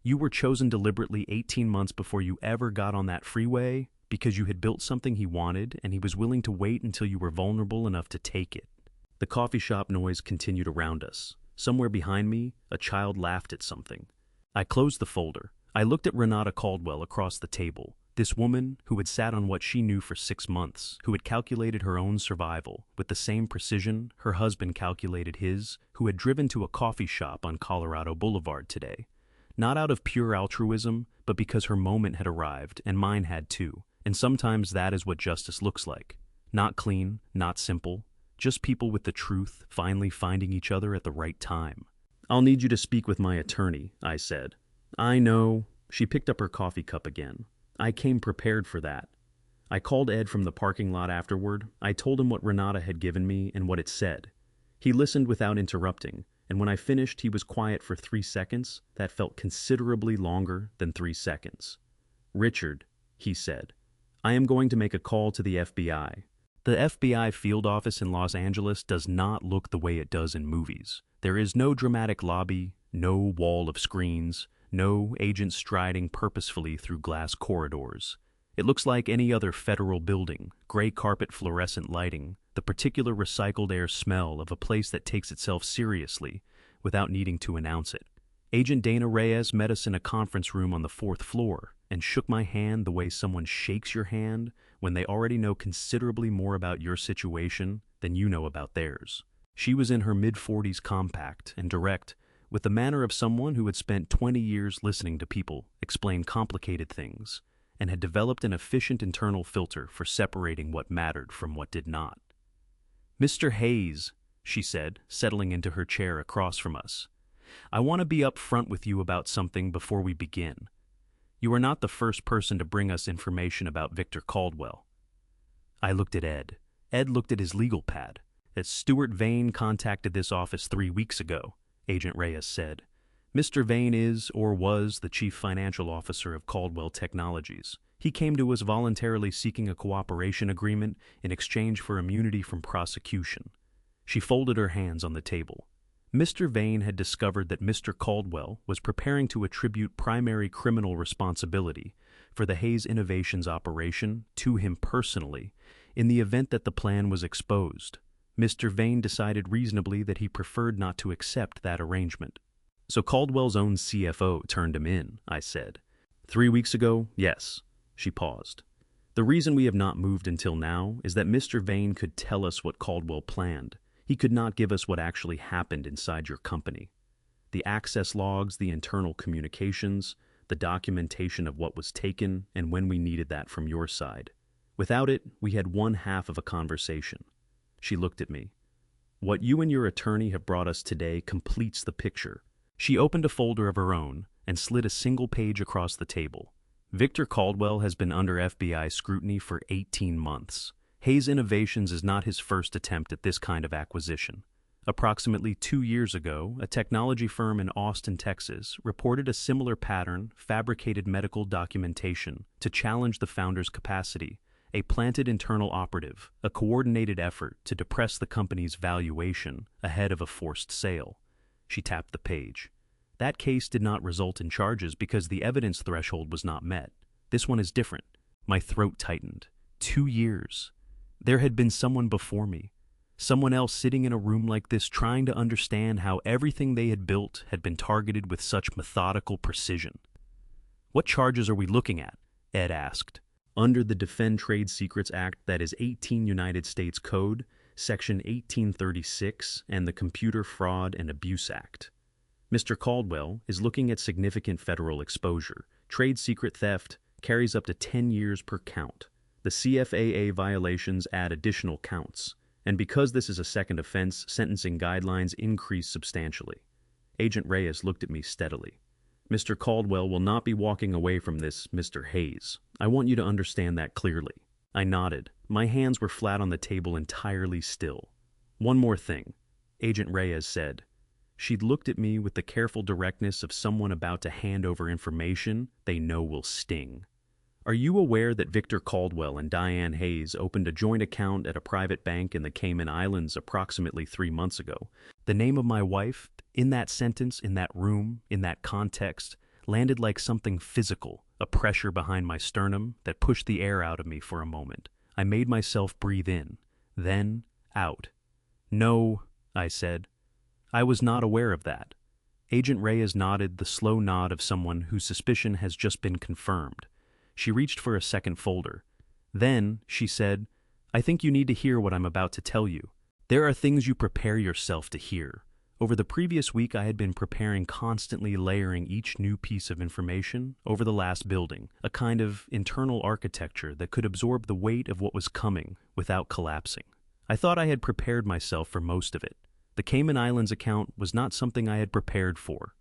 You were chosen deliberately 18 months before you ever got on that freeway because you had built something he wanted and he was willing to wait until you were vulnerable enough to take it. The coffee shop noise continued around us. Somewhere behind me, a child laughed at something. I closed the folder. I looked at Renata Caldwell across the table. This woman who had sat on what she knew for 6 months, who had calculated her own survival with the same precision her husband calculated his, who had driven to a coffee shop on Colorado Boulevard today. Not out of pure altruism, but because her moment had arrived, and mine had too. And sometimes that is what justice looks like. Not clean, not simple, just people with the truth finally finding each other at the right time. I'll need you to speak with my attorney, I said. I know. She picked up her coffee cup again. I came prepared for that. I called Ed from the parking lot afterward. I told him what Renata had given me and what it said. He listened without interrupting, and when I finished, he was quiet for 3 seconds. That felt considerably longer than 3 seconds. Richard, he said, I am going to make a call to the FBI. The FBI field office in Los Angeles does not look the way it does in movies. There is no dramatic lobby, no wall of screens, no agent striding purposefully through glass corridors. It looks like any other federal building, gray carpet fluorescent lighting, the particular recycled air smell of a place that takes itself seriously without needing to announce it. Agent Dana Reyes met us in a conference room on the 4th floor and shook my hand the way someone shakes your hand when they already know considerably more about your situation than you know about theirs. She was in her mid-40s, compact and direct, with the manner of someone who had spent 20 years listening to people explain complicated things and had developed an efficient internal filter for separating what mattered from what did not. Mr. Hayes, she said, settling into her chair across from us, I want to be up front with you about something before we begin. You are not the first person to bring us information about Victor Caldwell. I looked at Ed. Ed looked at his legal pad. As Stuart Vane contacted this office 3 weeks ago, Agent Reyes said. Mr. Vane is, or was, the chief financial officer of Caldwell Technologies. He came to us voluntarily seeking a cooperation agreement in exchange for immunity from prosecution. She folded her hands on the table. Mr. Vane had discovered that Mr. Caldwell was preparing to attribute primary criminal responsibility for the Hayes Innovations operation to him personally in the event that the plan was exposed. Mr. Vane decided reasonably that he preferred not to accept that arrangement. So Caldwell's own CFO turned him in, I said. 3 weeks ago, yes. She paused. The reason we have not moved until now is that Mr. Vane could tell us what Caldwell planned. He could not give us what actually happened inside your company. The access logs, the internal communications, the documentation of what was taken and when we needed that from your side. Without it, we had one half of a conversation. She looked at me. What you and your attorney have brought us today completes the picture. She opened a folder of her own and slid a single page across the table. Victor Caldwell has been under FBI scrutiny for 18 months. Hayes Innovations is not his first attempt at this kind of acquisition. Approximately 2 years ago, a technology firm in Austin, Texas, reported a similar pattern, fabricated medical documentation, to challenge the founder's capacity, a planted internal operative, a coordinated effort to depress the company's valuation ahead of a forced sale. She tapped the page. That case did not result in charges because the evidence threshold was not met. This one is different. My throat tightened. 2 years. There had been someone before me. Someone else sitting in a room like this trying to understand how everything they had built had been targeted with such methodical precision. What charges are we looking at? Ed asked. Under the Defend Trade Secrets Act, that is 18 United States Code, Section 1836, and the Computer Fraud and Abuse Act. Mr. Caldwell is looking at significant federal exposure. Trade secret theft carries up to 10 years per count. The CFAA violations add additional counts. And because this is a second offense, sentencing guidelines increase substantially. Agent Reyes looked at me steadily. Mr. Caldwell will not be walking away from this, Mr. Hayes. I want you to understand that clearly. I nodded. My hands were flat on the table, entirely still. One more thing. Agent Reyes said. She'd looked at me with the careful directness of someone about to hand over information they know will sting. Are you aware that Victor Caldwell and Diane Hayes opened a joint account at a private bank in the Cayman Islands approximately 3 months ago? The name of my wife, in that sentence, in that room, in that context, landed like something physical, a pressure behind my sternum that pushed the air out of me for a moment. I made myself breathe in, then out. No, I said. I was not aware of that. Agent Reyes nodded the slow nod of someone whose suspicion has just been confirmed. She reached for a second folder. Then, she said, I think you need to hear what I'm about to tell you. There are things you prepare yourself to hear. Over the previous week, I had been preparing, constantly layering each new piece of information over the last building, a kind of internal architecture that could absorb the weight of what was coming without collapsing. I thought I had prepared myself for most of it. The Cayman Islands account was not something I had prepared for,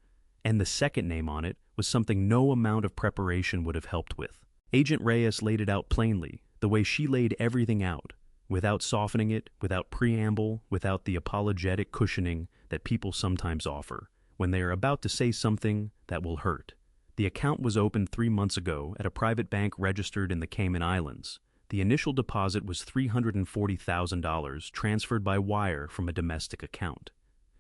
and the second name on it was something no amount of preparation would have helped with. Agent Reyes laid it out plainly, the way she laid everything out, without softening it, without preamble, without the apologetic cushioning that people sometimes offer when they are about to say something that will hurt. The account was opened 3 months ago at a private bank registered in the Cayman Islands. The initial deposit was $340,000 transferred by wire from a domestic account.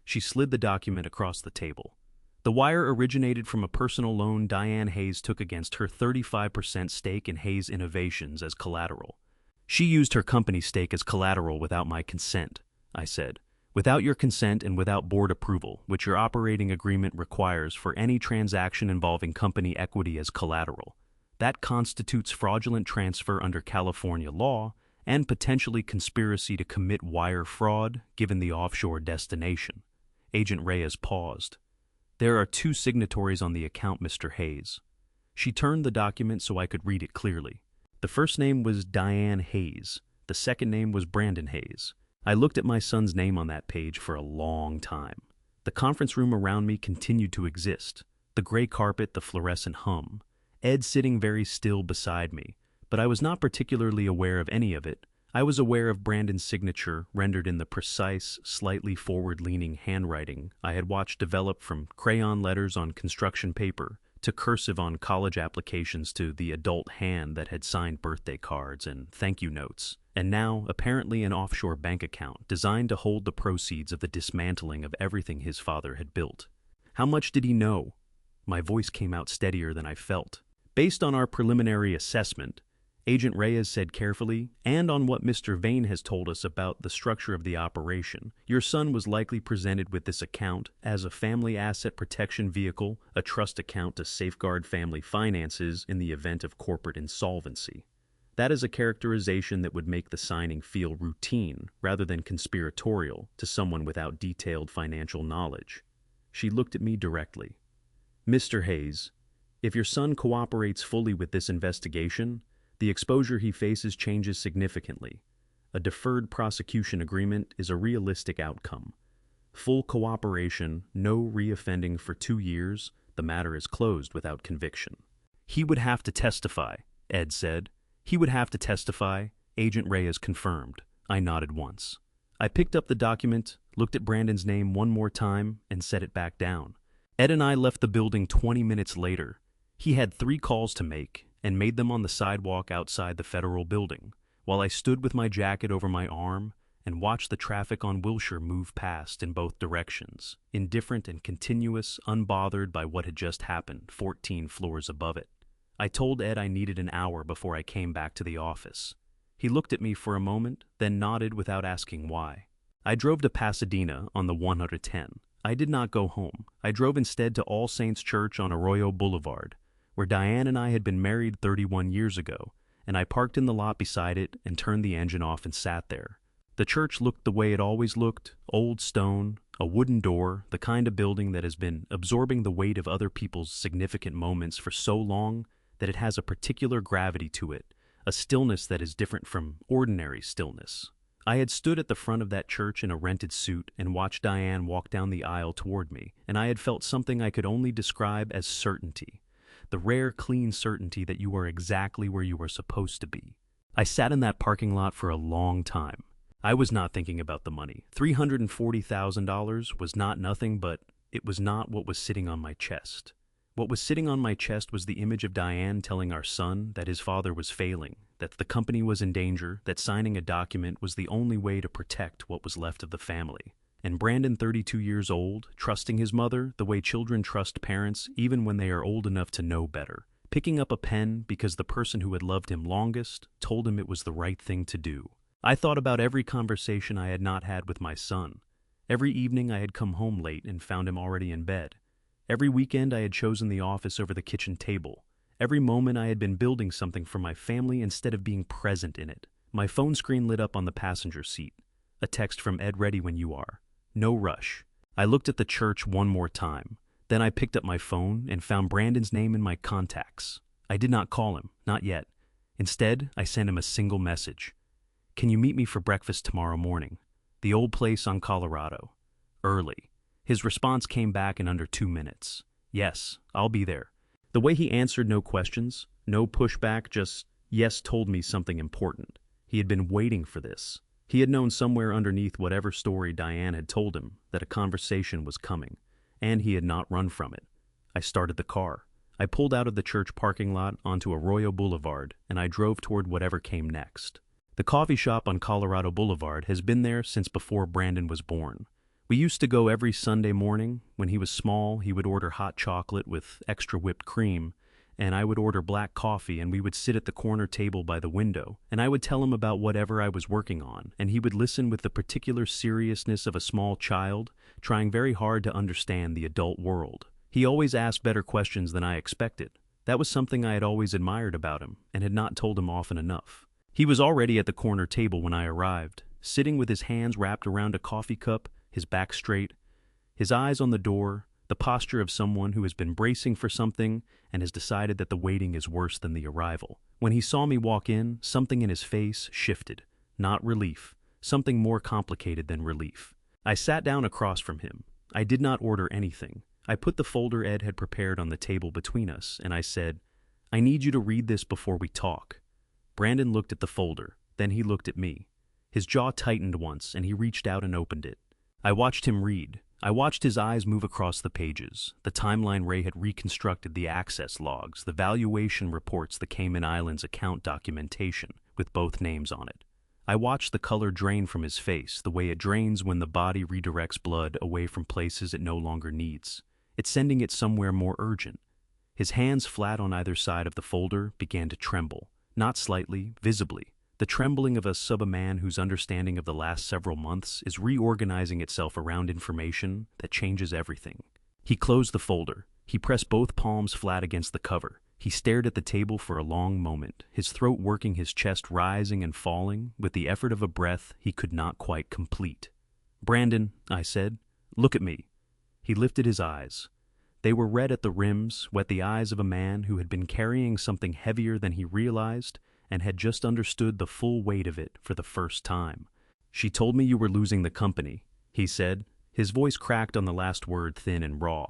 She slid the document across the table. The wire originated from a personal loan Diane Hayes took against her 35% stake in Hayes Innovations as collateral. She used her company stake as collateral without my consent, I said. Without your consent and without board approval, which your operating agreement requires for any transaction involving company equity as collateral. That constitutes fraudulent transfer under California law and potentially conspiracy to commit wire fraud given the offshore destination. Agent Reyes paused. There are 2 signatories on the account, Mr. Hayes. She turned the document so I could read it clearly. The first name was Diane Hayes. The second name was Brandon Hayes. I looked at my son's name on that page for a long time. The conference room around me continued to exist. The gray carpet, the fluorescent hum. Ed sitting very still beside me, but I was not particularly aware of any of it. I was aware of Brandon's signature rendered in the precise, slightly forward-leaning handwriting I had watched develop from crayon letters on construction paper to cursive on college applications to the adult hand that had signed birthday cards and thank you notes, and now apparently an offshore bank account designed to hold the proceeds of the dismantling of everything his father had built. How much did he know? My voice came out steadier than I felt. Based on our preliminary assessment, Agent Reyes said carefully, and on what Mr. Vane has told us about the structure of the operation, your son was likely presented with this account as a family asset protection vehicle, a trust account to safeguard family finances in the event of corporate insolvency. That is a characterization that would make the signing feel routine rather than conspiratorial to someone without detailed financial knowledge. She looked at me directly. Mr. Hayes, if your son cooperates fully with this investigation, the exposure he faces changes significantly. A deferred prosecution agreement is a realistic outcome. Full cooperation, no reoffending for 2 years, the matter is closed without conviction. He would have to testify, Ed said. He would have to testify, Agent Reyes confirmed. I nodded once. I picked up the document, looked at Brandon's name one more time, and set it back down. Ed and I left the building 20 minutes later. He had 3 calls to make, and made them on the sidewalk outside the federal building, while I stood with my jacket over my arm and watched the traffic on Wilshire move past in both directions, indifferent and continuous, unbothered by what had just happened 14 floors above it. I told Ed I needed an hour before I came back to the office. He looked at me for a moment, then nodded without asking why. I drove to Pasadena on the 110. I did not go home. I drove instead to All Saints Church on Arroyo Boulevard, where Diane and I had been married 31 years ago, and I parked in the lot beside it and turned the engine off and sat there. The church looked the way it always looked, old stone, a wooden door, the kind of building that has been absorbing the weight of other people's significant moments for so long that it has a particular gravity to it, a stillness that is different from ordinary stillness. I had stood at the front of that church in a rented suit and watched Diane walk down the aisle toward me, and I had felt something I could only describe as certainty. The rare, clean certainty that you are exactly where you are supposed to be. I sat in that parking lot for a long time. I was not thinking about the money. $340,000 was not nothing, but it was not what was sitting on my chest. What was sitting on my chest was the image of Diane telling our son that his father was failing, that the company was in danger, that signing a document was the only way to protect what was left of the family. And Brandon, 32 years old, trusting his mother the way children trust parents even when they are old enough to know better. Picking up a pen because the person who had loved him longest told him it was the right thing to do. I thought about every conversation I had not had with my son. Every evening I had come home late and found him already in bed. Every weekend I had chosen the office over the kitchen table. Every moment I had been building something for my family instead of being present in it. My phone screen lit up on the passenger seat. A text from Ed: ready when you are. No rush. I looked at the church one more time. Then I picked up my phone and found Brandon's name in my contacts. I did not call him, not yet. Instead, I sent him a single message. Can you meet me for breakfast tomorrow morning? The old place on Colorado. Early. His response came back in under 2 minutes. Yes, I'll be there. The way he answered, no questions, no pushback, just yes, told me something important. He had been waiting for this. He had known somewhere underneath whatever story Diane had told him that a conversation was coming, and he had not run from it. I started the car. I pulled out of the church parking lot onto Arroyo Boulevard, and I drove toward whatever came next. The coffee shop on Colorado Boulevard has been there since before Brandon was born. We used to go every Sunday morning. When he was small, he would order hot chocolate with extra whipped cream, and I would order black coffee, and we would sit at the corner table by the window, and I would tell him about whatever I was working on, and he would listen with the particular seriousness of a small child, trying very hard to understand the adult world. He always asked better questions than I expected. That was something I had always admired about him, and had not told him often enough. He was already at the corner table when I arrived, sitting with his hands wrapped around a coffee cup, his back straight, his eyes on the door, the posture of someone who has been bracing for something and has decided that the waiting is worse than the arrival. When he saw me walk in, something in his face shifted. Not relief, something more complicated than relief. I sat down across from him. I did not order anything. I put the folder Ed had prepared on the table between us, and I said, I need you to read this before we talk. Brandon looked at the folder, then he looked at me. His jaw tightened once, and he reached out and opened it. I watched him read. I watched his eyes move across the pages. The timeline Ray had reconstructed, the access logs, the valuation reports, the Cayman Islands account documentation with both names on it. I watched the color drain from his face, the way it drains when the body redirects blood away from places it no longer needs. It's sending it somewhere more urgent. His hands, flat on either side of the folder, began to tremble. Not slightly, visibly. The trembling of a man whose understanding of the last several months is reorganizing itself around information that changes everything. He closed the folder. He pressed both palms flat against the cover. He stared at the table for a long moment, his throat working, his chest rising and falling with the effort of a breath he could not quite complete. Brandon, I said, look at me. He lifted his eyes. They were red at the rims, wet, the eyes of a man who had been carrying something heavier than he realized and had just understood the full weight of it for the first time. She told me you were losing the company, he said. His voice cracked on the last word, thin and raw.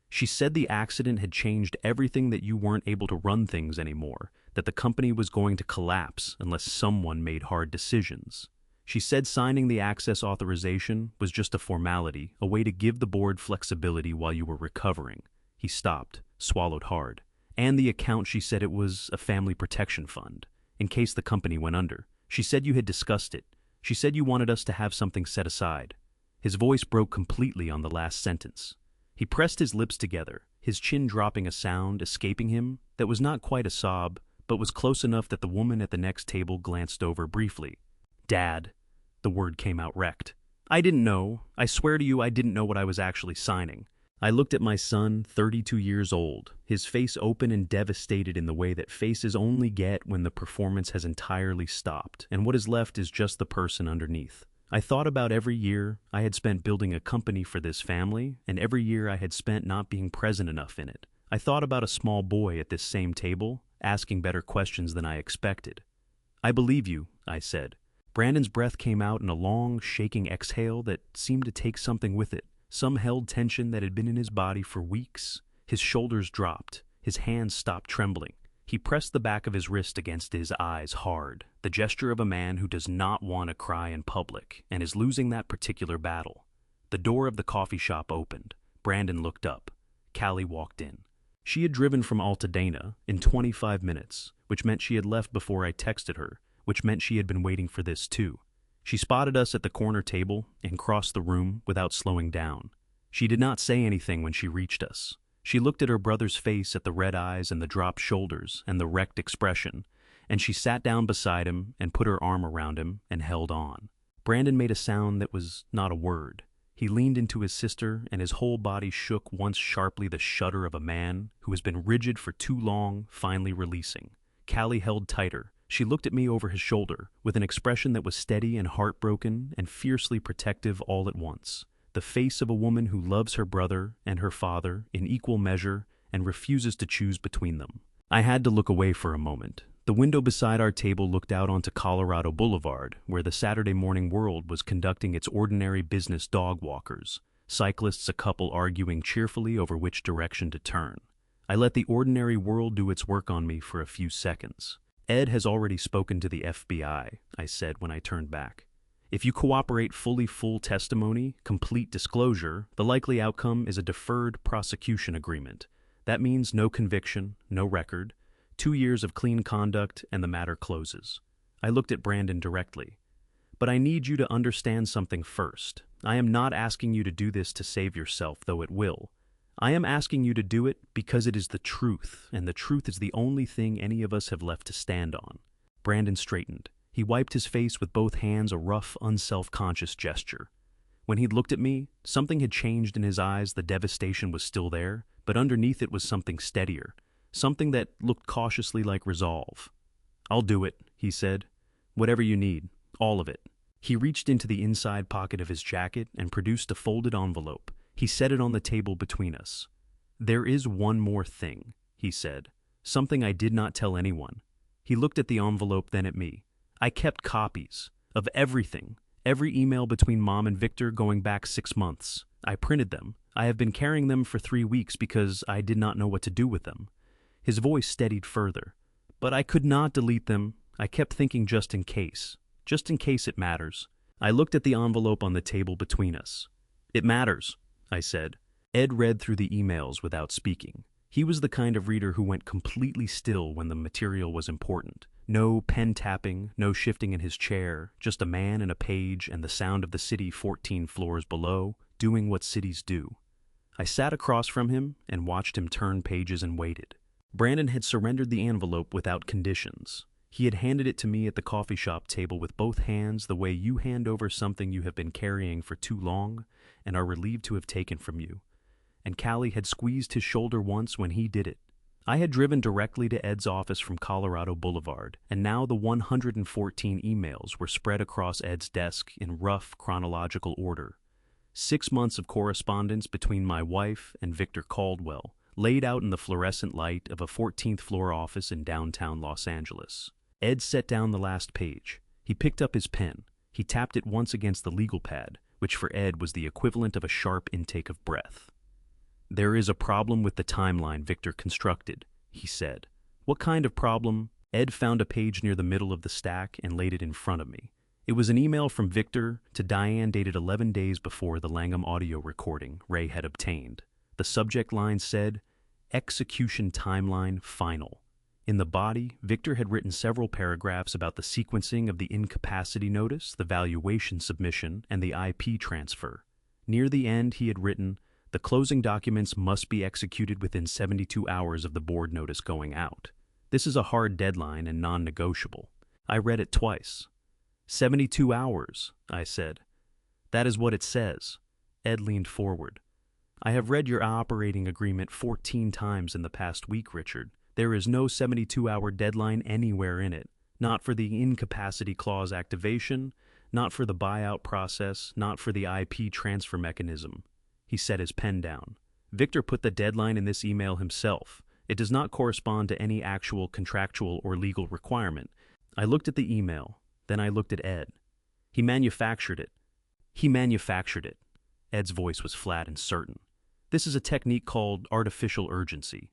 She said the accident had changed everything, that you weren't able to run things anymore, that the company was going to collapse unless someone made hard decisions. She said signing the access authorization was just a formality, a way to give the board flexibility while you were recovering. He stopped, swallowed hard. And the account, she said it was a family protection fund, in case the company went under. She said you had discussed it. She said you wanted us to have something set aside. His voice broke completely on the last sentence. He pressed his lips together, his chin dropping, a sound escaping him that was not quite a sob, but was close enough that the woman at the next table glanced over briefly. Dad. The word came out wrecked. I didn't know. I swear to you, I didn't know what I was actually signing. I looked at my son, 32 years old, his face open and devastated in the way that faces only get when the performance has entirely stopped, and what is left is just the person underneath. I thought about every year I had spent building a company for this family, and every year I had spent not being present enough in it. I thought about a small boy at this same table, asking better questions than I expected. I believe you, I said. Brandon's breath came out in a long, shaking exhale that seemed to take something with it. Some held tension that had been in his body for weeks. His shoulders dropped. His hands stopped trembling. He pressed the back of his wrist against his eyes hard, the gesture of a man who does not want to cry in public and is losing that particular battle. The door of the coffee shop opened. Brandon looked up. Callie walked in. She had driven from Altadena in 25 minutes, which meant she had left before I texted her, which meant she had been waiting for this too. She spotted us at the corner table and crossed the room without slowing down. She did not say anything when she reached us. She looked at her brother's face, at the red eyes and the dropped shoulders and the wrecked expression, and she sat down beside him and put her arm around him and held on. Brandon made a sound that was not a word. He leaned into his sister, and his whole body shook once sharply, the shudder of a man who has been rigid for too long, finally releasing. Callie held tighter. She looked at me over his shoulder, with an expression that was steady and heartbroken and fiercely protective all at once. The face of a woman who loves her brother and her father in equal measure and refuses to choose between them. I had to look away for a moment. The window beside our table looked out onto Colorado Boulevard, where the Saturday morning world was conducting its ordinary business dog walkers, cyclists a couple arguing cheerfully over which direction to turn. I let the ordinary world do its work on me for a few seconds. Ed has already spoken to the FBI, I said when I turned back. If you cooperate full testimony, complete disclosure, the likely outcome is a deferred prosecution agreement. That means no conviction, no record, 2 years of clean conduct, and the matter closes. I looked at Brandon directly. But I need you to understand something first. I am not asking you to do this to save yourself, though it will. I am asking you to do it because it is the truth, and the truth is the only thing any of us have left to stand on. Brandon straightened. He wiped his face with both hands, a rough, unself-conscious gesture. When he'd looked at me, something had changed in his eyes. The devastation was still there, but underneath it was something steadier, something that looked cautiously like resolve. "I'll do it," he said. "Whatever you need, all of it." He reached into the inside pocket of his jacket and produced a folded envelope. He set it on the table between us. "There is one more thing," he said, "something I did not tell anyone." He looked at the envelope, then at me. "I kept copies of everything, every email between Mom and Victor going back 6 months. I printed them. I have been carrying them for 3 weeks because I did not know what to do with them." His voice steadied further. "But I could not delete them. I kept thinking just in case it matters." I looked at the envelope on the table between us. "It matters," I said. Ed read through the emails without speaking. He was the kind of reader who went completely still when the material was important. No pen tapping, no shifting in his chair, just a man and a page and the sound of the city 14 floors below, doing what cities do. I sat across from him and watched him turn pages and waited. Brandon had surrendered the envelope without conditions. He had handed it to me at the coffee shop table with both hands, the way you hand over something you have been carrying for too long and are relieved to have taken from you. And Callie had squeezed his shoulder once when he did it. I had driven directly to Ed's office from Colorado Boulevard, and now the 114 emails were spread across Ed's desk in rough chronological order. 6 months of correspondence between my wife and Victor Caldwell, laid out in the fluorescent light of a 14th floor office in downtown Los Angeles. Ed set down the last page. He picked up his pen. He tapped it once against the legal pad, which for Ed was the equivalent of a sharp intake of breath. "There is a problem with the timeline Victor constructed," he said. "What kind of problem?" Ed found a page near the middle of the stack and laid it in front of me. It was an email from Victor to Diane dated 11 days before the Langham audio recording Ray had obtained. The subject line said, "Execution timeline final." In the body, Victor had written several paragraphs about the sequencing of the incapacity notice, the valuation submission, and the IP transfer. Near the end, he had written, "The closing documents must be executed within 72 hours of the board notice going out. This is a hard deadline and non-negotiable." I read it twice. 72 hours, I said. "That is what it says." Ed leaned forward. "I have read your operating agreement 14 times in the past week, Richard. There is no 72-hour deadline anywhere in it. Not for the incapacity clause activation, not for the buyout process, not for the IP transfer mechanism." He set his pen down. "Victor put the deadline in this email himself. It does not correspond to any actual contractual or legal requirement." I looked at the email. Then I looked at Ed. He manufactured it. Ed's voice was flat and certain. "This is a technique called artificial urgency.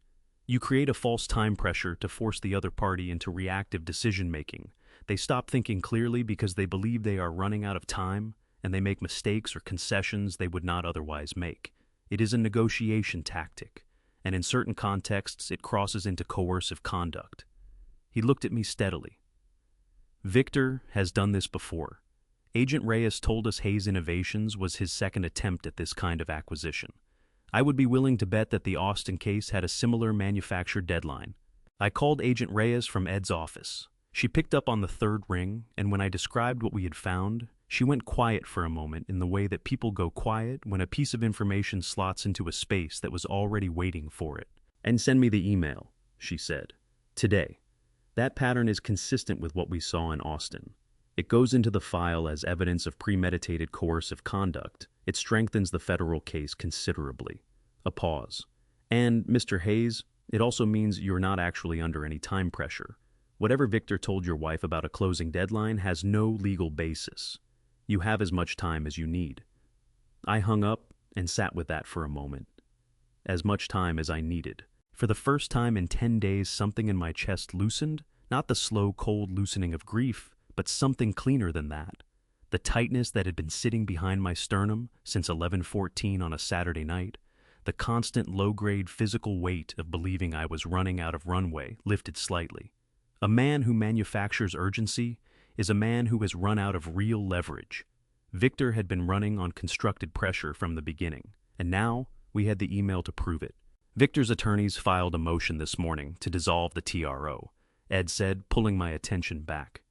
You create a false time pressure to force the other party into reactive decision-making. They stop thinking clearly because they believe they are running out of time, and they make mistakes or concessions they would not otherwise make. It is a negotiation tactic, and in certain contexts it crosses into coercive conduct. He looked at me steadily. Victor has done this before. Agent Reyes told us Hayes Innovations was his second attempt at this kind of acquisition. I would be willing to bet that the Austin case had a similar manufacture deadline. I called Agent Reyes from Ed's office. She picked up on the third ring, and when I described what we had found, she went quiet for a moment in the way that people go quiet when a piece of information slots into a space that was already waiting for it. "And send me the email," she said. "Today." That pattern is consistent with what we saw in Austin. It goes into the file as evidence of premeditated coercive conduct. It strengthens the federal case considerably. A pause. "And, Mr. Hayes, it also means you're not actually under any time pressure. Whatever Victor told your wife about a closing deadline has no legal basis. You have as much time as you need." I hung up and sat with that for a moment. As much time as I needed. For the first time in 10 days, something in my chest loosened, not the slow, cold loosening of grief, but something cleaner than that. The tightness that had been sitting behind my sternum since 11:14 on a Saturday night, the constant low-grade physical weight of believing I was running out of runway lifted slightly. A man who manufactures urgency is a man who has run out of real leverage. Victor had been running on constructed pressure from the beginning, and now we had the email to prove it. Victor's attorneys filed a motion this morning to dissolve the TRO, Ed said, pulling my attention back.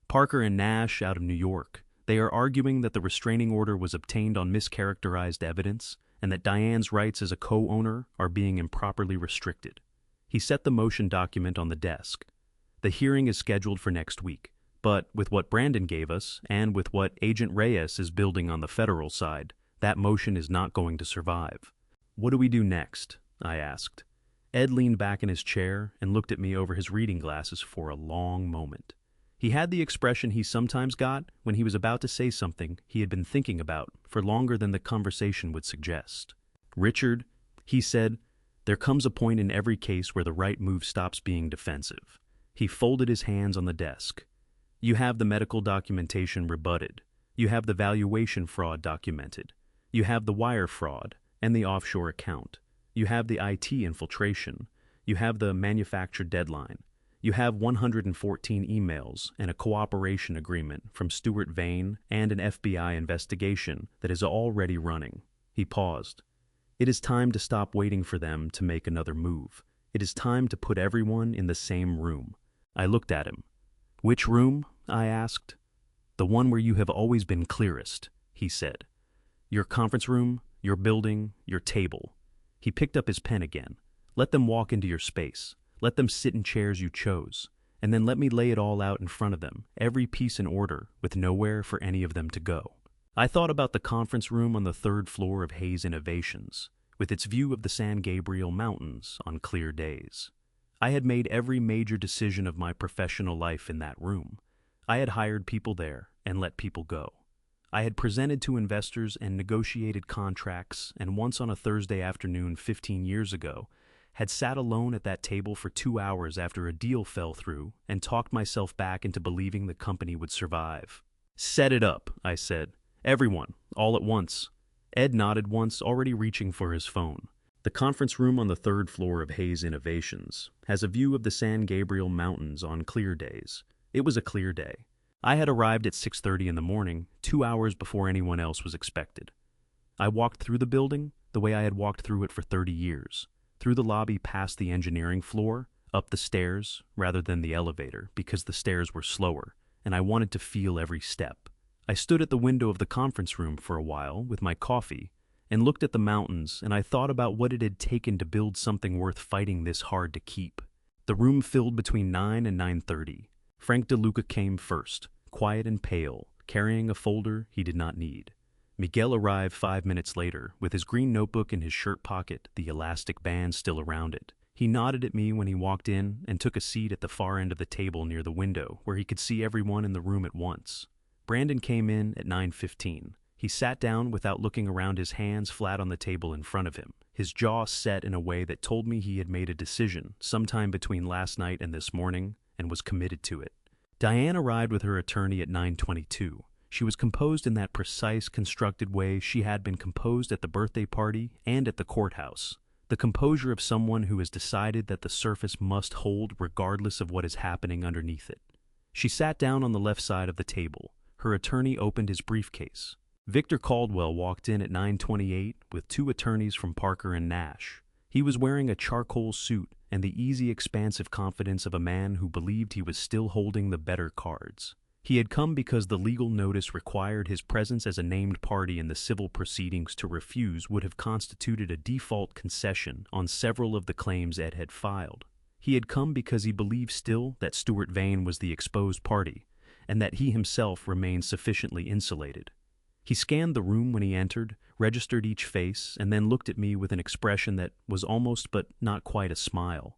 Parker and Nash out of New York. They are arguing that the restraining order was obtained on mischaracterized evidence and that Diane's rights as a co-owner are being improperly restricted. He set the motion document on the desk. The hearing is scheduled for next week, but with what Brandon gave us and with what Agent Reyes is building on the federal side, that motion is not going to survive. "What do we do next?" I asked. Ed leaned back in his chair and looked at me over his reading glasses for a long moment. He had the expression he sometimes got when he was about to say something he had been thinking about for longer than the conversation would suggest. "Richard," he said, "there comes a point in every case where the right move stops being defensive." He folded his hands on the desk. "You have the medical documentation rebutted. You have the valuation fraud documented. You have the wire fraud and the offshore account. You have the IT infiltration. You have the manufacture deadline. You have 114 emails and a cooperation agreement from Stuart Vane and an FBI investigation that is already running." He paused. "It is time to stop waiting for them to make another move. It is time to put everyone in the same room." I looked at him. "Which room?" I asked. "The one where you have always been clearest," he said. "Your conference room, your building, your table." He picked up his pen again. "Let them walk into your space. Let them sit in chairs you chose. And then let me lay it all out in front of them, every piece in order, with nowhere for any of them to go." I thought about the conference room on the third floor of Hayes Innovations, with its view of the San Gabriel Mountains on clear days. I had made every major decision of my professional life in that room. I had hired people there and let people go. I had presented to investors and negotiated contracts, and once on a Thursday afternoon 15 years ago, had sat alone at that table for 2 hours after a deal fell through and talked myself back into believing the company would survive. "Set it up," I said. "Everyone, all at once." Ed nodded once, already reaching for his phone. The conference room on the third floor of Hayes Innovations has a view of the San Gabriel Mountains on clear days. It was a clear day. I had arrived at 6:30 in the morning, 2 hours before anyone else was expected. I walked through the building the way I had walked through it for 30 years, through the lobby past the engineering floor, up the stairs rather than the elevator because the stairs were slower, and I wanted to feel every step. I stood at the window of the conference room for a while with my coffee and looked at the mountains, and I thought about what it had taken to build something worth fighting this hard to keep. The room filled between 9 and 9:30. Frank DeLuca came first, quiet and pale, carrying a folder he did not need. Miguel arrived 5 minutes later, with his green notebook in his shirt pocket, the elastic band still around it. He nodded at me when he walked in and took a seat at the far end of the table near the window, where he could see everyone in the room at once. Brandon came in at 9:15. He sat down without looking around, his hands flat on the table in front of him, his jaw set in a way that told me he had made a decision sometime between last night and this morning and was committed to it. Diane arrived with her attorney at 9:22. She was composed in that precise, constructed way she had been composed at the birthday party and at the courthouse. The composure of someone who has decided that the surface must hold regardless of what is happening underneath it. She sat down on the left side of the table. Her attorney opened his briefcase. Victor Caldwell walked in at 9:28 with two attorneys from Parker and Nash. He was wearing a charcoal suit and the easy, expansive confidence of a man who believed he was still holding the better cards. He had come because the legal notice required his presence as a named party in the civil proceedings. To refuse would have constituted a default concession on several of the claims Ed had filed. He had come because he believed still that Stuart Vane was the exposed party, and that he himself remained sufficiently insulated. He scanned the room when he entered, registered each face, and then looked at me with an expression that was almost but not quite a smile.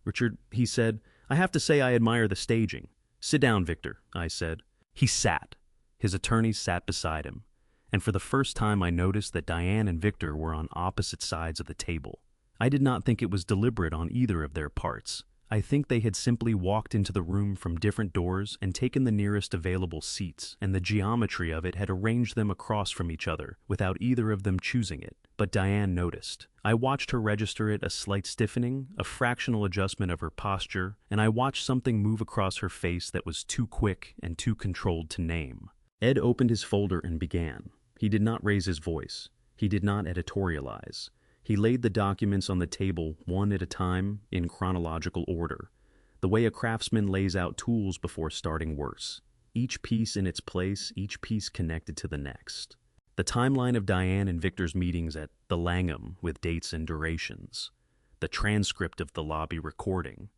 "Richard," he said, "I have to say I admire the staging." "Sit down, Victor," I said. He sat. His attorneys sat beside him, and for the first time I noticed that Diane and Victor were on opposite sides of the table. I did not think it was deliberate on either of their parts. I think they had simply walked into the room from different doors and taken the nearest available seats, and the geometry of it had arranged them across from each other without either of them choosing it. But Diane noticed. I watched her register it, a slight stiffening, a fractional adjustment of her posture, and I watched something move across her face that was too quick and too controlled to name. Ed opened his folder and began. He did not raise his voice. He did not editorialize. He laid the documents on the table one at a time in chronological order, the way a craftsman lays out tools before starting works. Each piece in its place, each piece connected to the next. The timeline of Diane and Victor's meetings at the Langham with dates and durations. The transcript of the lobby recording.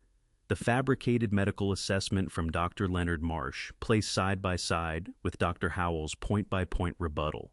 The fabricated medical assessment from Dr. Leonard Marsh placed side by side with Dr. Howell's point-by-point rebuttal.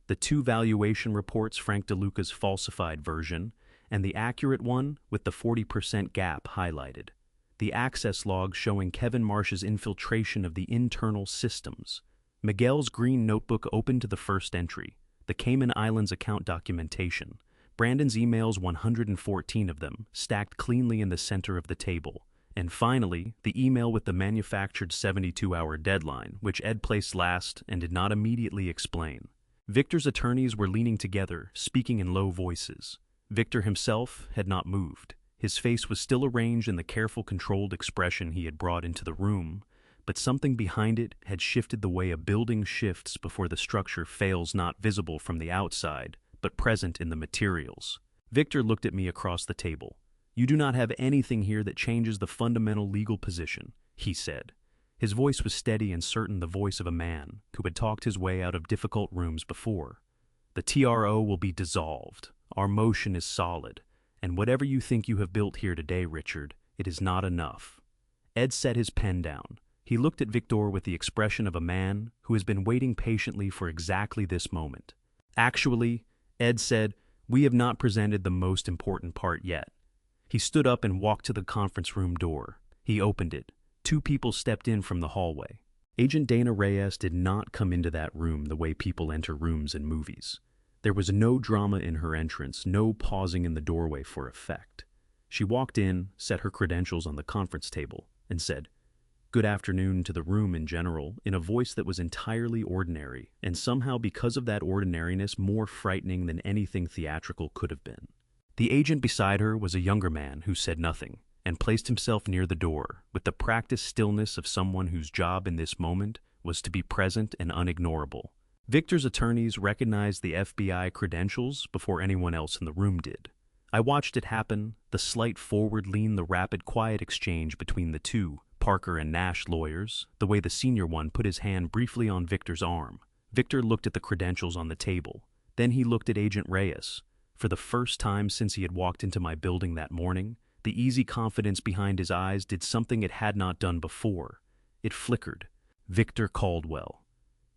The two valuation reports, Frank DeLuca's falsified version, and the accurate one with the 40% gap highlighted. The access log showing Kevin Marsh's infiltration of the internal systems. Miguel's green notebook opened to the first entry. The Cayman Islands account documentation. Brandon's emails, 114 of them, stacked cleanly in the center of the table. And finally, the email with the manufactured 72-hour deadline, which Ed placed last and did not immediately explain. Victor's attorneys were leaning together, speaking in low voices. Victor himself had not moved. His face was still arranged in the careful, controlled expression he had brought into the room, but something behind it had shifted the way a building shifts before the structure fails, not visible from the outside, but present in the materials. Victor looked at me across the table. "You do not have anything here that changes the fundamental legal position," he said. His voice was steady and certain, the voice of a man who had talked his way out of difficult rooms before. "The TRO will be dissolved. Our motion is solid. And whatever you think you have built here today, Richard, it is not enough." Ed set his pen down. He looked at Victor with the expression of a man who has been waiting patiently for exactly this moment. "Actually," Ed said, "we have not presented the most important part yet." He stood up and walked to the conference room door. He opened it. Two people stepped in from the hallway. Agent Dana Reyes did not come into that room the way people enter rooms in movies. There was no drama in her entrance, no pausing in the doorway for effect. She walked in, set her credentials on the conference table, and said, "Good afternoon," to the room in general, in a voice that was entirely ordinary, and somehow because of that ordinariness more frightening than anything theatrical could have been. The agent beside her was a younger man who said nothing, and placed himself near the door, with the practiced stillness of someone whose job in this moment was to be present and unignorable. Victor's attorneys recognized the FBI credentials before anyone else in the room did. I watched it happen, the slight forward lean, the rapid, quiet exchange between the two, Parker and Nash lawyers, the way the senior one put his hand briefly on Victor's arm. Victor looked at the credentials on the table. Then he looked at Agent Reyes. For the first time since he had walked into my building that morning, the easy confidence behind his eyes did something it had not done before. It flickered. "Victor Caldwell."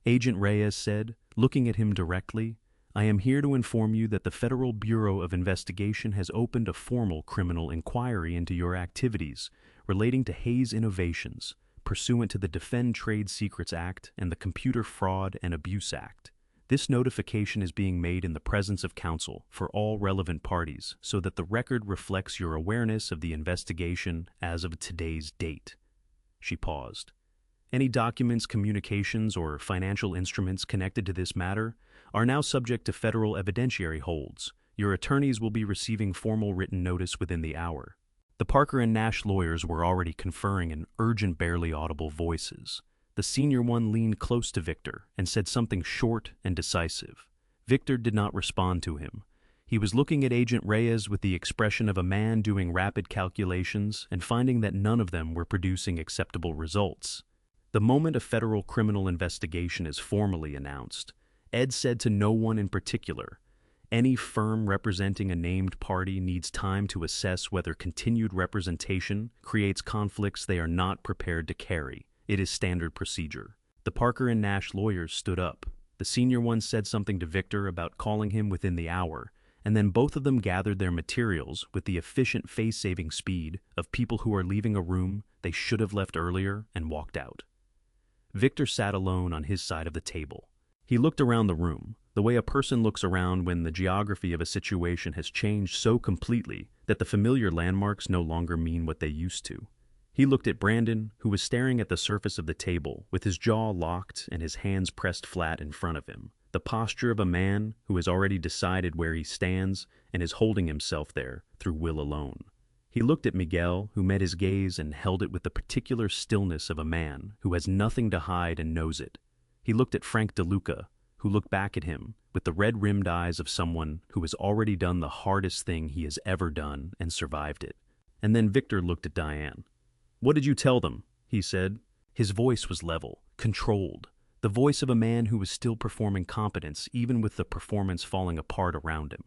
Agent Reyes said, looking at him directly, "I am here to inform you that the Federal Bureau of Investigation has opened a formal criminal inquiry into your activities relating to Hayes Innovations, pursuant to the Defend Trade Secrets Act and the Computer Fraud and Abuse Act. This notification is being made in the presence of counsel for all relevant parties so that the record reflects your awareness of the investigation as of today's date. She paused. Any documents, communications, or financial instruments connected to this matter are now subject to federal evidentiary holds. Your attorneys will be receiving formal written notice within the hour. The Parker and Nash lawyers were already conferring in urgent, barely audible voices. The senior one leaned close to Victor and said something short and decisive. Victor did not respond to him. He was looking at Agent Reyes with the expression of a man doing rapid calculations and finding that none of them were producing acceptable results. The moment a federal criminal investigation is formally announced, Ed said to no one in particular, any firm representing a named party needs time to assess whether continued representation creates conflicts they are not prepared to carry. It is standard procedure. The Parker and Nash lawyers stood up. The senior one said something to Victor about calling him within the hour, and then both of them gathered their materials with the efficient face-saving speed of people who are leaving a room they should have left earlier and walked out. Victor sat alone on his side of the table. He looked around the room, the way a person looks around when the geography of a situation has changed so completely that the familiar landmarks no longer mean what they used to. He looked at Brandon, who was staring at the surface of the table with his jaw locked and his hands pressed flat in front of him, the posture of a man who has already decided where he stands and is holding himself there through will alone. He looked at Miguel, who met his gaze and held it with the particular stillness of a man who has nothing to hide and knows it. He looked at Frank DeLuca, who looked back at him with the red-rimmed eyes of someone who has already done the hardest thing he has ever done and survived it. And then Victor looked at Diane. "What did you tell them?" he said. His voice was level, controlled, the voice of a man who was still performing competence even with the performance falling apart around him.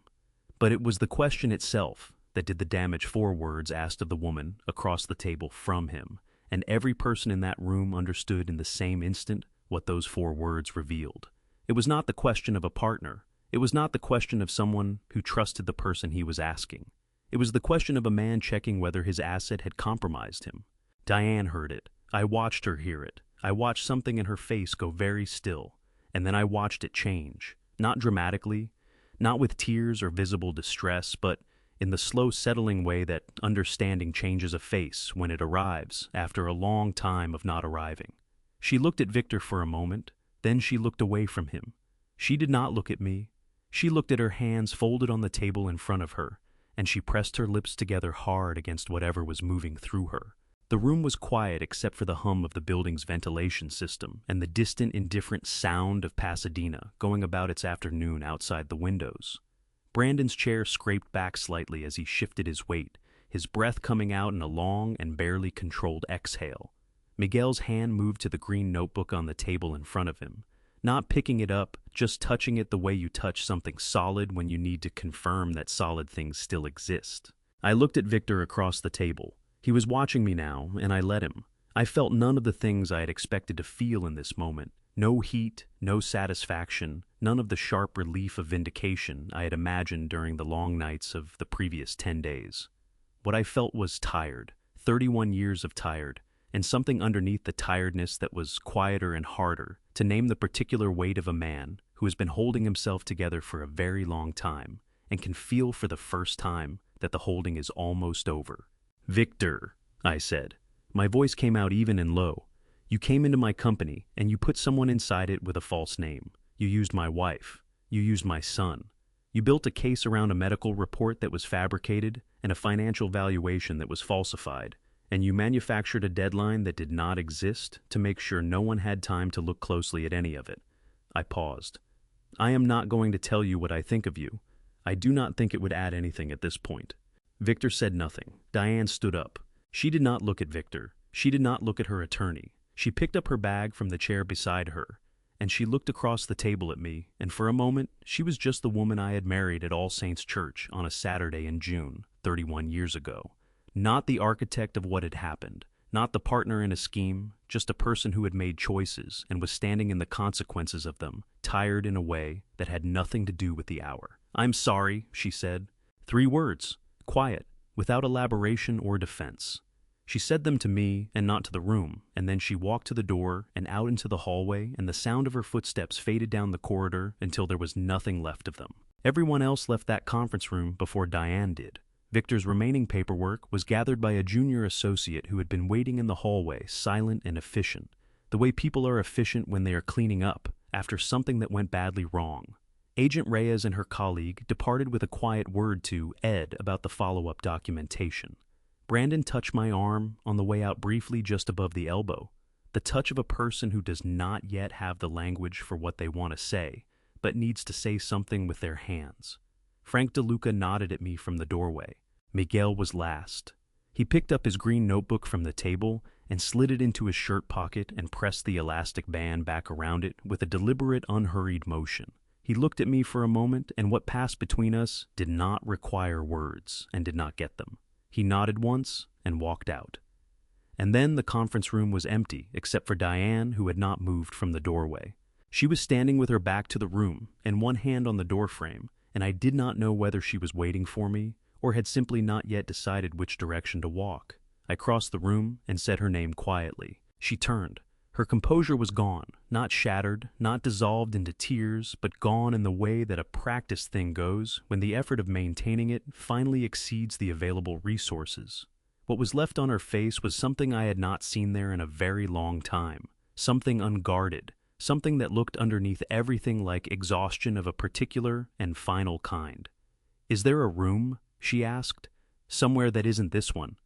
But it was the question itself that did the damage. 4 words asked of the woman across the table from him, and every person in that room understood in the same instant what those 4 words revealed. It was not the question of a partner. It was not the question of someone who trusted the person he was asking. It was the question of a man checking whether his asset had compromised him. Diane heard it. I watched her hear it. I watched something in her face go very still, and then I watched it change. Not dramatically, not with tears or visible distress, but in the slow settling way that understanding changes a face when it arrives after a long time of not arriving. She looked at Victor for a moment, then she looked away from him. She did not look at me. She looked at her hands folded on the table in front of her, and she pressed her lips together hard against whatever was moving through her. The room was quiet except for the hum of the building's ventilation system and the distant, indifferent sound of Pasadena going about its afternoon outside the windows. Brandon's chair scraped back slightly as he shifted his weight, his breath coming out in a long and barely controlled exhale. Miguel's hand moved to the green notebook on the table in front of him, not picking it up, just touching it the way you touch something solid when you need to confirm that solid things still exist. I looked at Victor across the table. He was watching me now, and I let him. I felt none of the things I had expected to feel in this moment. No heat, no satisfaction, none of the sharp relief of vindication I had imagined during the long nights of the previous 10 days. What I felt was tired, 31 years of tired, and something underneath the tiredness that was quieter and harder to name the particular weight of a man who has been holding himself together for a very long time and can feel for the first time that the holding is almost over. "Victor," I said. My voice came out even and low. "You came into my company, and you put someone inside it with a false name. You used my wife. You used my son. You built a case around a medical report that was fabricated and a financial valuation that was falsified, and you manufactured a deadline that did not exist to make sure no one had time to look closely at any of it." I paused. "I am not going to tell you what I think of you. I do not think it would add anything at this point." Victor said nothing. Diane stood up. She did not look at Victor. She did not look at her attorney. She picked up her bag from the chair beside her, and she looked across the table at me, and for a moment she was just the woman I had married at All Saints Church on a Saturday in June, 31 years ago. Not the architect of what had happened, not the partner in a scheme, just a person who had made choices and was standing in the consequences of them, tired in a way that had nothing to do with the hour. "I'm sorry," she said. 3 words. Quiet, without elaboration or defense. She said them to me and not to the room, and then she walked to the door and out into the hallway, and the sound of her footsteps faded down the corridor until there was nothing left of them. Everyone else left that conference room before Diane did. Victor's remaining paperwork was gathered by a junior associate who had been waiting in the hallway, silent and efficient, the way people are efficient when they are cleaning up after something that went badly wrong. Agent Reyes and her colleague departed with a quiet word to Ed about the follow-up documentation. Brandon touched my arm on the way out briefly just above the elbow, the touch of a person who does not yet have the language for what they want to say, but needs to say something with their hands. Frank DeLuca nodded at me from the doorway. Miguel was last. He picked up his green notebook from the table and slid it into his shirt pocket and pressed the elastic band back around it with a deliberate, unhurried motion. He looked at me for a moment, and what passed between us did not require words and did not get them. He nodded once and walked out. And then the conference room was empty, except for Diane, who had not moved from the doorway. She was standing with her back to the room and one hand on the doorframe, and I did not know whether she was waiting for me or had simply not yet decided which direction to walk. I crossed the room and said her name quietly. She turned. Her composure was gone, not shattered, not dissolved into tears, but gone in the way that a practiced thing goes when the effort of maintaining it finally exceeds the available resources. What was left on her face was something I had not seen there in a very long time, something unguarded, something that looked underneath everything like exhaustion of a particular and final kind. "Is there a room?" she asked. "Somewhere that isn't this one."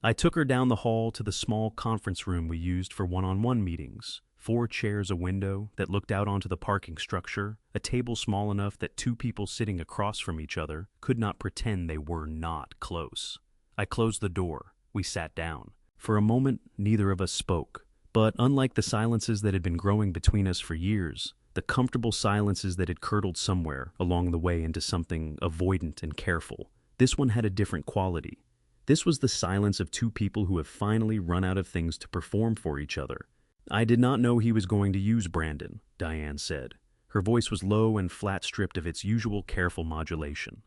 I took her down the hall to the small conference room we used for one-on-one meetings. 4 chairs, a window that looked out onto the parking structure, a table small enough that 2 people sitting across from each other could not pretend they were not close. I closed the door. We sat down. For a moment, neither of us spoke. But unlike the silences that had been growing between us for years, the comfortable silences that had curdled somewhere along the way into something avoidant and careful, this one had a different quality. This was the silence of 2 people who have finally run out of things to perform for each other. "I did not know he was going to use Brandon," Diane said. Her voice was low and flat, stripped of its usual careful modulation.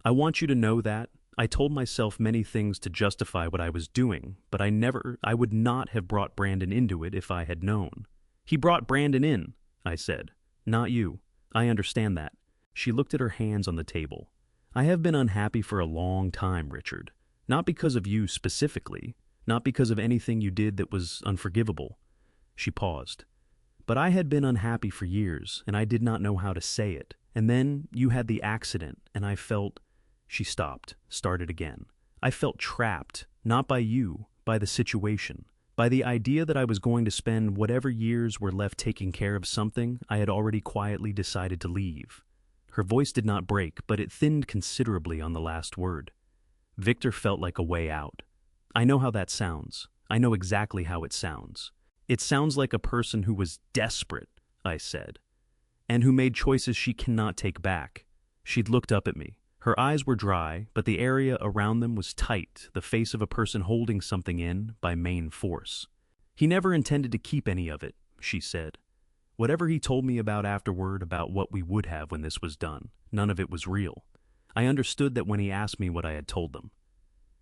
"I want you to know that. I told myself many things to justify what I was doing, but I would not have brought Brandon into it if I had known." "He brought Brandon in," I said. "Not you. I understand that." She looked at her hands on the table. "I have been unhappy for a long time, Richard. Not because of you specifically, not because of anything you did that was unforgivable." She paused. "But I had been unhappy for years, and I did not know how to say it. And then you had the accident, and I felt—" She stopped, started again. "I felt trapped, not by you, by the situation, by the idea that I was going to spend whatever years were left taking care of something I had already quietly decided to leave." Her voice did not break, but it thinned considerably on the last word. Victor felt like a way out. I know how that sounds. I know exactly how it sounds. "It sounds like a person who was desperate," I said, "and who made choices she cannot take back." She'd looked up at me. Her eyes were dry, but the area around them was tight, the face of a person holding something in by main force. "He never intended to keep any of it," she said. "Whatever he told me about afterward about what we would have when this was done, none of it was real. I understood that when he asked me what I had told them."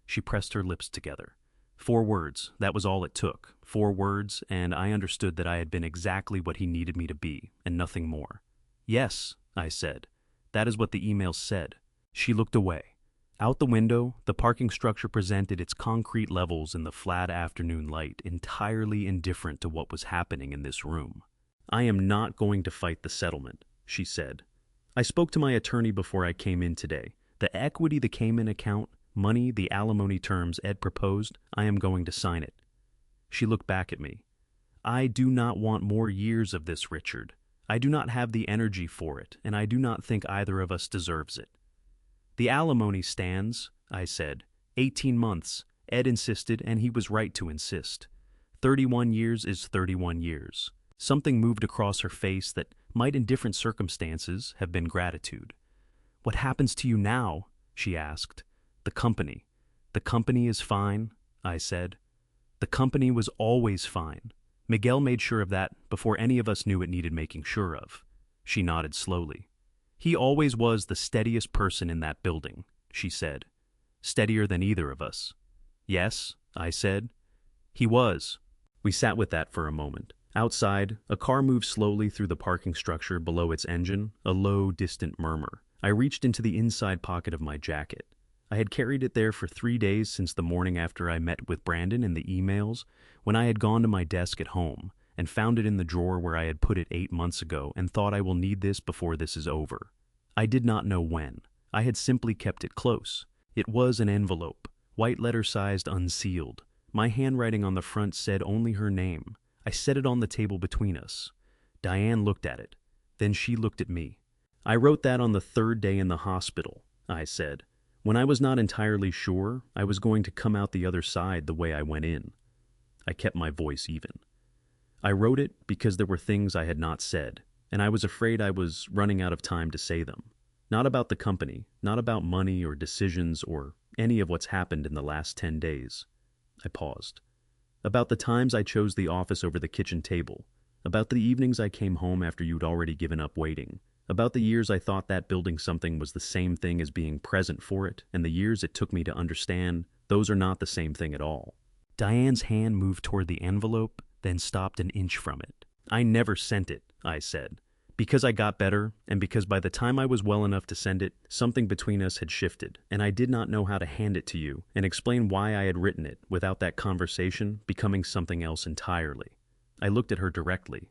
She pressed her lips together. 4 words, that was all it took. 4 words, and I understood that I had been exactly what he needed me to be, and nothing more. "Yes," I said. "That is what the email said." She looked away. Out the window, the parking structure presented its concrete levels in the flat afternoon light, entirely indifferent to what was happening in this room. "I am not going to fight the settlement," she said. "I spoke to my attorney before I came in today. The equity, the Cayman account, money, the alimony terms Ed proposed, I am going to sign it." She looked back at me. "I do not want more years of this, Richard. I do not have the energy for it, and I do not think either of us deserves it." "The alimony stands," I said. 18 months. Ed insisted, and he was right to insist. 31 years is 31 years. Something moved across her face that might in different circumstances have been gratitude. "What happens to you now?" she asked. "The company. The company is fine," I said. "The company was always fine. Miguel made sure of that before any of us knew it needed making sure of." She nodded slowly. "He always was the steadiest person in that building," she said. "Steadier than either of us." Yes, I said. He was. We sat with that for a moment. Outside, a car moved slowly through the parking structure below its engine, a low, distant murmur. I reached into the inside pocket of my jacket. I had carried it there for 3 days since the morning after I met with Brandon in the emails, when I had gone to my desk at home and found it in the drawer where I had put it 8 months ago and thought I will need this before this is over. I did not know when. I had simply kept it close. It was an envelope, white letter-sized, unsealed. My handwriting on the front said only her name. I set it on the table between us. Diane looked at it. Then she looked at me. I wrote that on the 3rd day in the hospital, I said. When I was not entirely sure I was going to come out the other side the way I went in. I kept my voice even. I wrote it because there were things I had not said, and I was afraid I was running out of time to say them. Not about the company, not about money or decisions or any of what's happened in the last 10 days. I paused. About the times I chose the office over the kitchen table. About the evenings I came home after you'd already given up waiting. About the years I thought that building something was the same thing as being present for it, and the years it took me to understand those are not the same thing at all. Diane's hand moved toward the envelope, then stopped an inch from it. I never sent it, I said. Because I got better, and because by the time I was well enough to send it, something between us had shifted, and I did not know how to hand it to you and explain why I had written it without that conversation becoming something else entirely. I looked at her directly.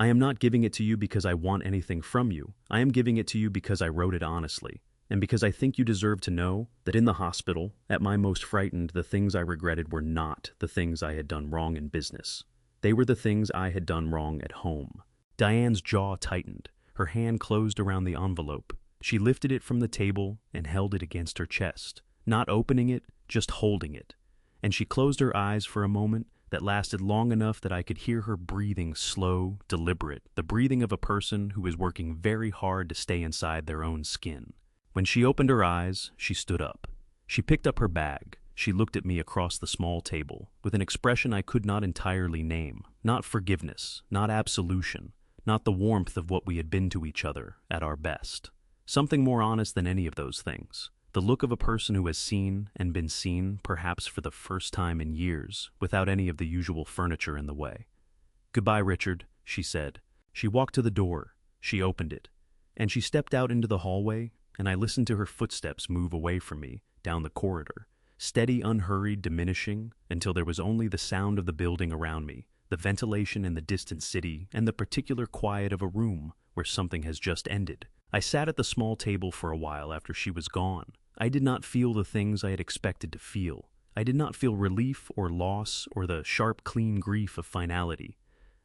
I am not giving it to you because I want anything from you. I am giving it to you because I wrote it honestly, and because I think you deserve to know that in the hospital, at my most frightened, the things I regretted were not the things I had done wrong in business. They were the things I had done wrong at home. Diane's jaw tightened. Her hand closed around the envelope. She lifted it from the table and held it against her chest, not opening it, just holding it. And she closed her eyes for a moment that lasted long enough that I could hear her breathing slow, deliberate, the breathing of a person who is working very hard to stay inside their own skin. When she opened her eyes, she stood up. She picked up her bag. She looked at me across the small table with an expression I could not entirely name, not forgiveness, not absolution, not the warmth of what we had been to each other at our best. Something more honest than any of those things. The look of a person who has seen and been seen, perhaps for the first time in years, without any of the usual furniture in the way. "Goodbye, Richard," she said. She walked to the door. She opened it. And she stepped out into the hallway, and I listened to her footsteps move away from me, down the corridor, steady, unhurried, diminishing, until there was only the sound of the building around me, the ventilation in the distant city, and the particular quiet of a room where something has just ended. I sat at the small table for a while after she was gone. I did not feel the things I had expected to feel. I did not feel relief or loss or the sharp, clean grief of finality.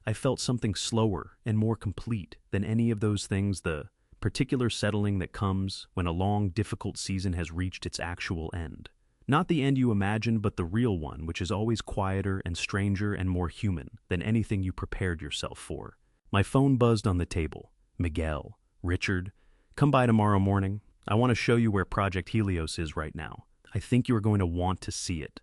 I felt something slower and more complete than any of those things, the particular settling that comes when a long, difficult season has reached its actual end. Not the end you imagine, but the real one, which is always quieter and stranger and more human than anything you prepared yourself for. My phone buzzed on the table. Miguel, Richard, come by tomorrow morning. I want to show you where Project Helios is right now. I think you are going to want to see it.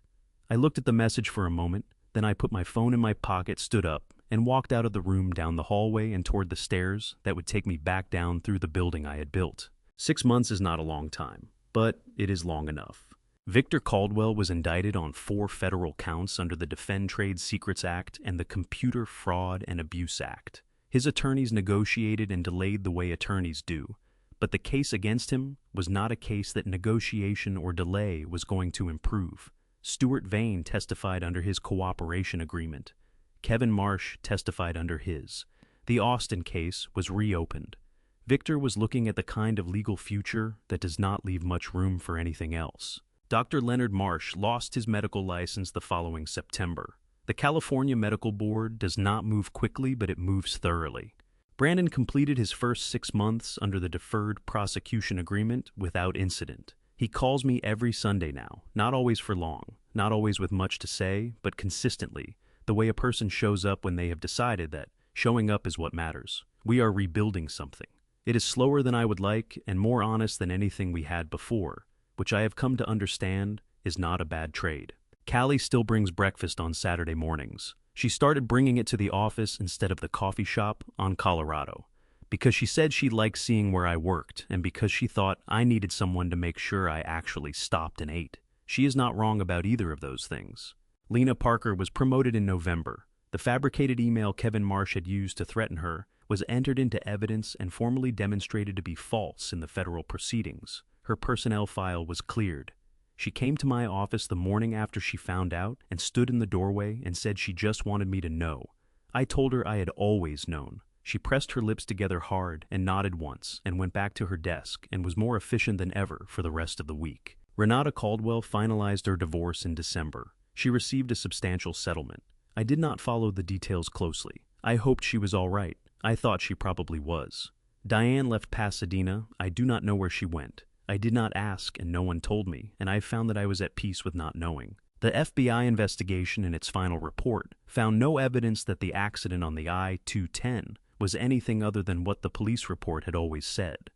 I looked at the message for a moment, then I put my phone in my pocket, stood up, and walked out of the room, down the hallway and toward the stairs that would take me back down through the building I had built. 6 months is not a long time, but it is long enough. Victor Caldwell was indicted on 4 federal counts under the Defend Trade Secrets Act and the Computer Fraud and Abuse Act. His attorneys negotiated and delayed the way attorneys do, but the case against him was not a case that negotiation or delay was going to improve. Stuart Vane testified under his cooperation agreement. Kevin Marsh testified under his. The Austin case was reopened. Victor was looking at the kind of legal future that does not leave much room for anything else. Dr. Leonard Marsh lost his medical license the following September. The California Medical Board does not move quickly, but it moves thoroughly. Brandon completed his first 6 months under the Deferred Prosecution Agreement without incident. He calls me every Sunday now, not always for long, not always with much to say, but consistently, the way a person shows up when they have decided that showing up is what matters. We are rebuilding something. It is slower than I would like and more honest than anything we had before, which I have come to understand is not a bad trade. Callie still brings breakfast on Saturday mornings. She started bringing it to the office instead of the coffee shop on Colorado, because she said she liked seeing where I worked and because she thought I needed someone to make sure I actually stopped and ate. She is not wrong about either of those things. Lena Parker was promoted in November. The fabricated email Kevin Marsh had used to threaten her was entered into evidence and formally demonstrated to be false in the federal proceedings. Her personnel file was cleared. She came to my office the morning after she found out and stood in the doorway and said she just wanted me to know. I told her I had always known. She pressed her lips together hard and nodded once and went back to her desk and was more efficient than ever for the rest of the week. Renata Caldwell finalized her divorce in December. She received a substantial settlement. I did not follow the details closely. I hoped she was all right. I thought she probably was. Diane left Pasadena. I do not know where she went. I did not ask and no one told me, and I found that I was at peace with not knowing. The FBI investigation in its final report found no evidence that the accident on the I-210 was anything other than what the police report had always said.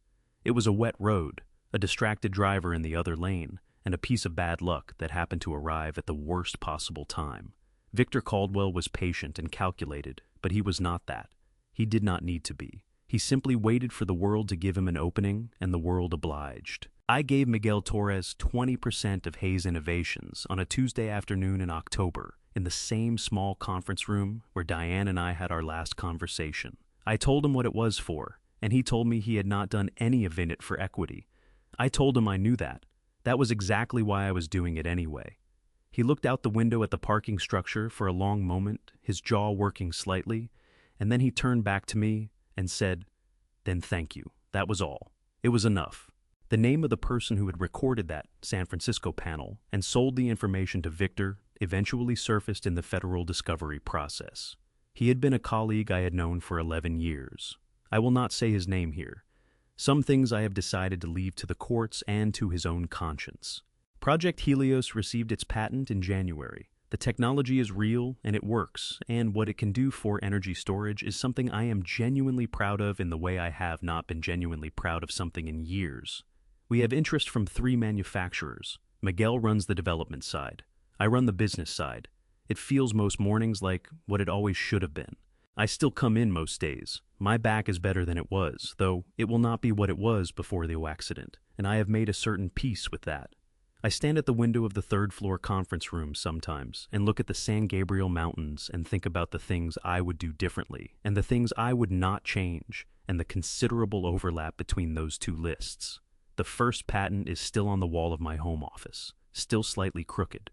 It was a wet road, a distracted driver in the other lane, and a piece of bad luck that happened to arrive at the worst possible time. Victor Caldwell was patient and calculated, but he was not that. He did not need to be. He simply waited for the world to give him an opening, and the world obliged. I gave Miguel Torres 20% of Hayes Innovations on a Tuesday afternoon in October, in the same small conference room where Diane and I had our last conversation. I told him what it was for, and he told me he had not done any of it for equity. I told him I knew that. That was exactly why I was doing it anyway. He looked out the window at the parking structure for a long moment, his jaw working slightly, and then he turned back to me and said, "Then thank you. That was all. It was enough." The name of the person who had recorded that San Francisco panel and sold the information to Victor eventually surfaced in the federal discovery process. He had been a colleague I had known for 11 years. I will not say his name here. Some things I have decided to leave to the courts and to his own conscience. Project Helios received its patent in January. The technology is real and it works, and what it can do for energy storage is something I am genuinely proud of in the way I have not been genuinely proud of something in years. We have interest from 3 manufacturers. Miguel runs the development side. I run the business side. It feels most mornings like what it always should have been. I still come in most days. My back is better than it was, though it will not be what it was before the accident, and I have made a certain peace with that. I stand at the window of the 3rd floor conference room sometimes and look at the San Gabriel Mountains and think about the things I would do differently and the things I would not change and the considerable overlap between those 2 lists. The first patent is still on the wall of my home office, still slightly crooked.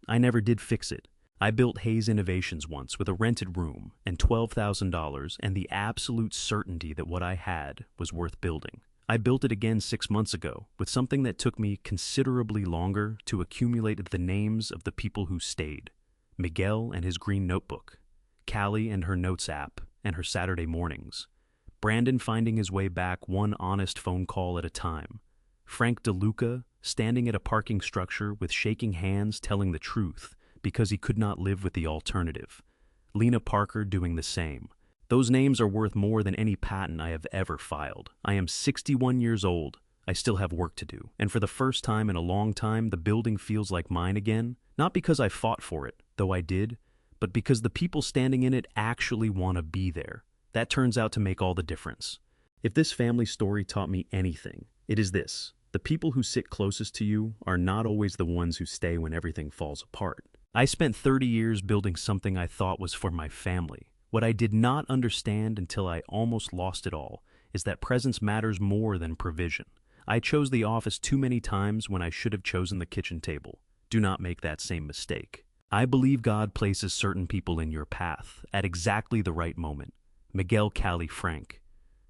I never did fix it. I built Hayes Innovations once with a rented room and $12,000 and the absolute certainty that what I had was worth building. I built it again 6 months ago with something that took me considerably longer to accumulate the names of the people who stayed. Miguel and his green notebook, Callie and her notes app and her Saturday mornings, Brandon finding his way back one honest phone call at a time, Frank DeLuca standing at a parking structure with shaking hands telling the truth because he could not live with the alternative, Lena Parker doing the same. Those names are worth more than any patent I have ever filed. I am 61 years old. I still have work to do. And for the first time in a long time, the building feels like mine again. Not because I fought for it, though I did, but because the people standing in it actually want to be there. That turns out to make all the difference. If this family story taught me anything, it is this. The people who sit closest to you are not always the ones who stay when everything falls apart. I spent 30 years building something I thought was for my family. What I did not understand until I almost lost it all is that presence matters more than provision. I chose the office too many times when I should have chosen the kitchen table. Do not make that same mistake. I believe God places certain people in your path at exactly the right moment. Miguel, Callie, Frank.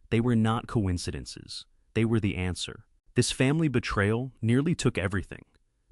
They were not coincidences. They were the answer. This family betrayal nearly took everything,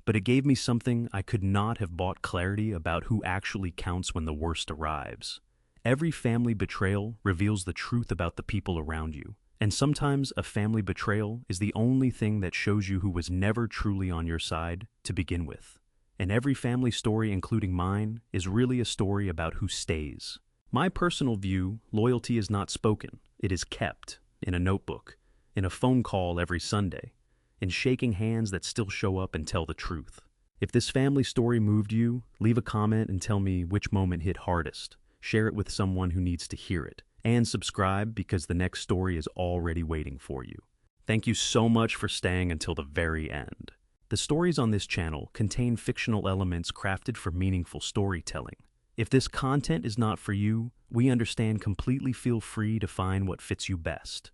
but it gave me something I could not have bought: clarity about who actually counts when the worst arrives. Every family betrayal reveals the truth about the people around you, and sometimes a family betrayal is the only thing that shows you who was never truly on your side to begin with. And every family story, including mine, is really a story about who stays. My personal view, loyalty is not spoken. It is kept in a notebook, in a phone call every Sunday, in shaking hands that still show up and tell the truth. If this family story moved you, leave a comment and tell me which moment hit hardest. Share it with someone who needs to hear it. And subscribe because the next story is already waiting for you. Thank you so much for staying until the very end. The stories on this channel contain fictional elements crafted for meaningful storytelling. If this content is not for you, we understand completely. Feel free to find what fits you best.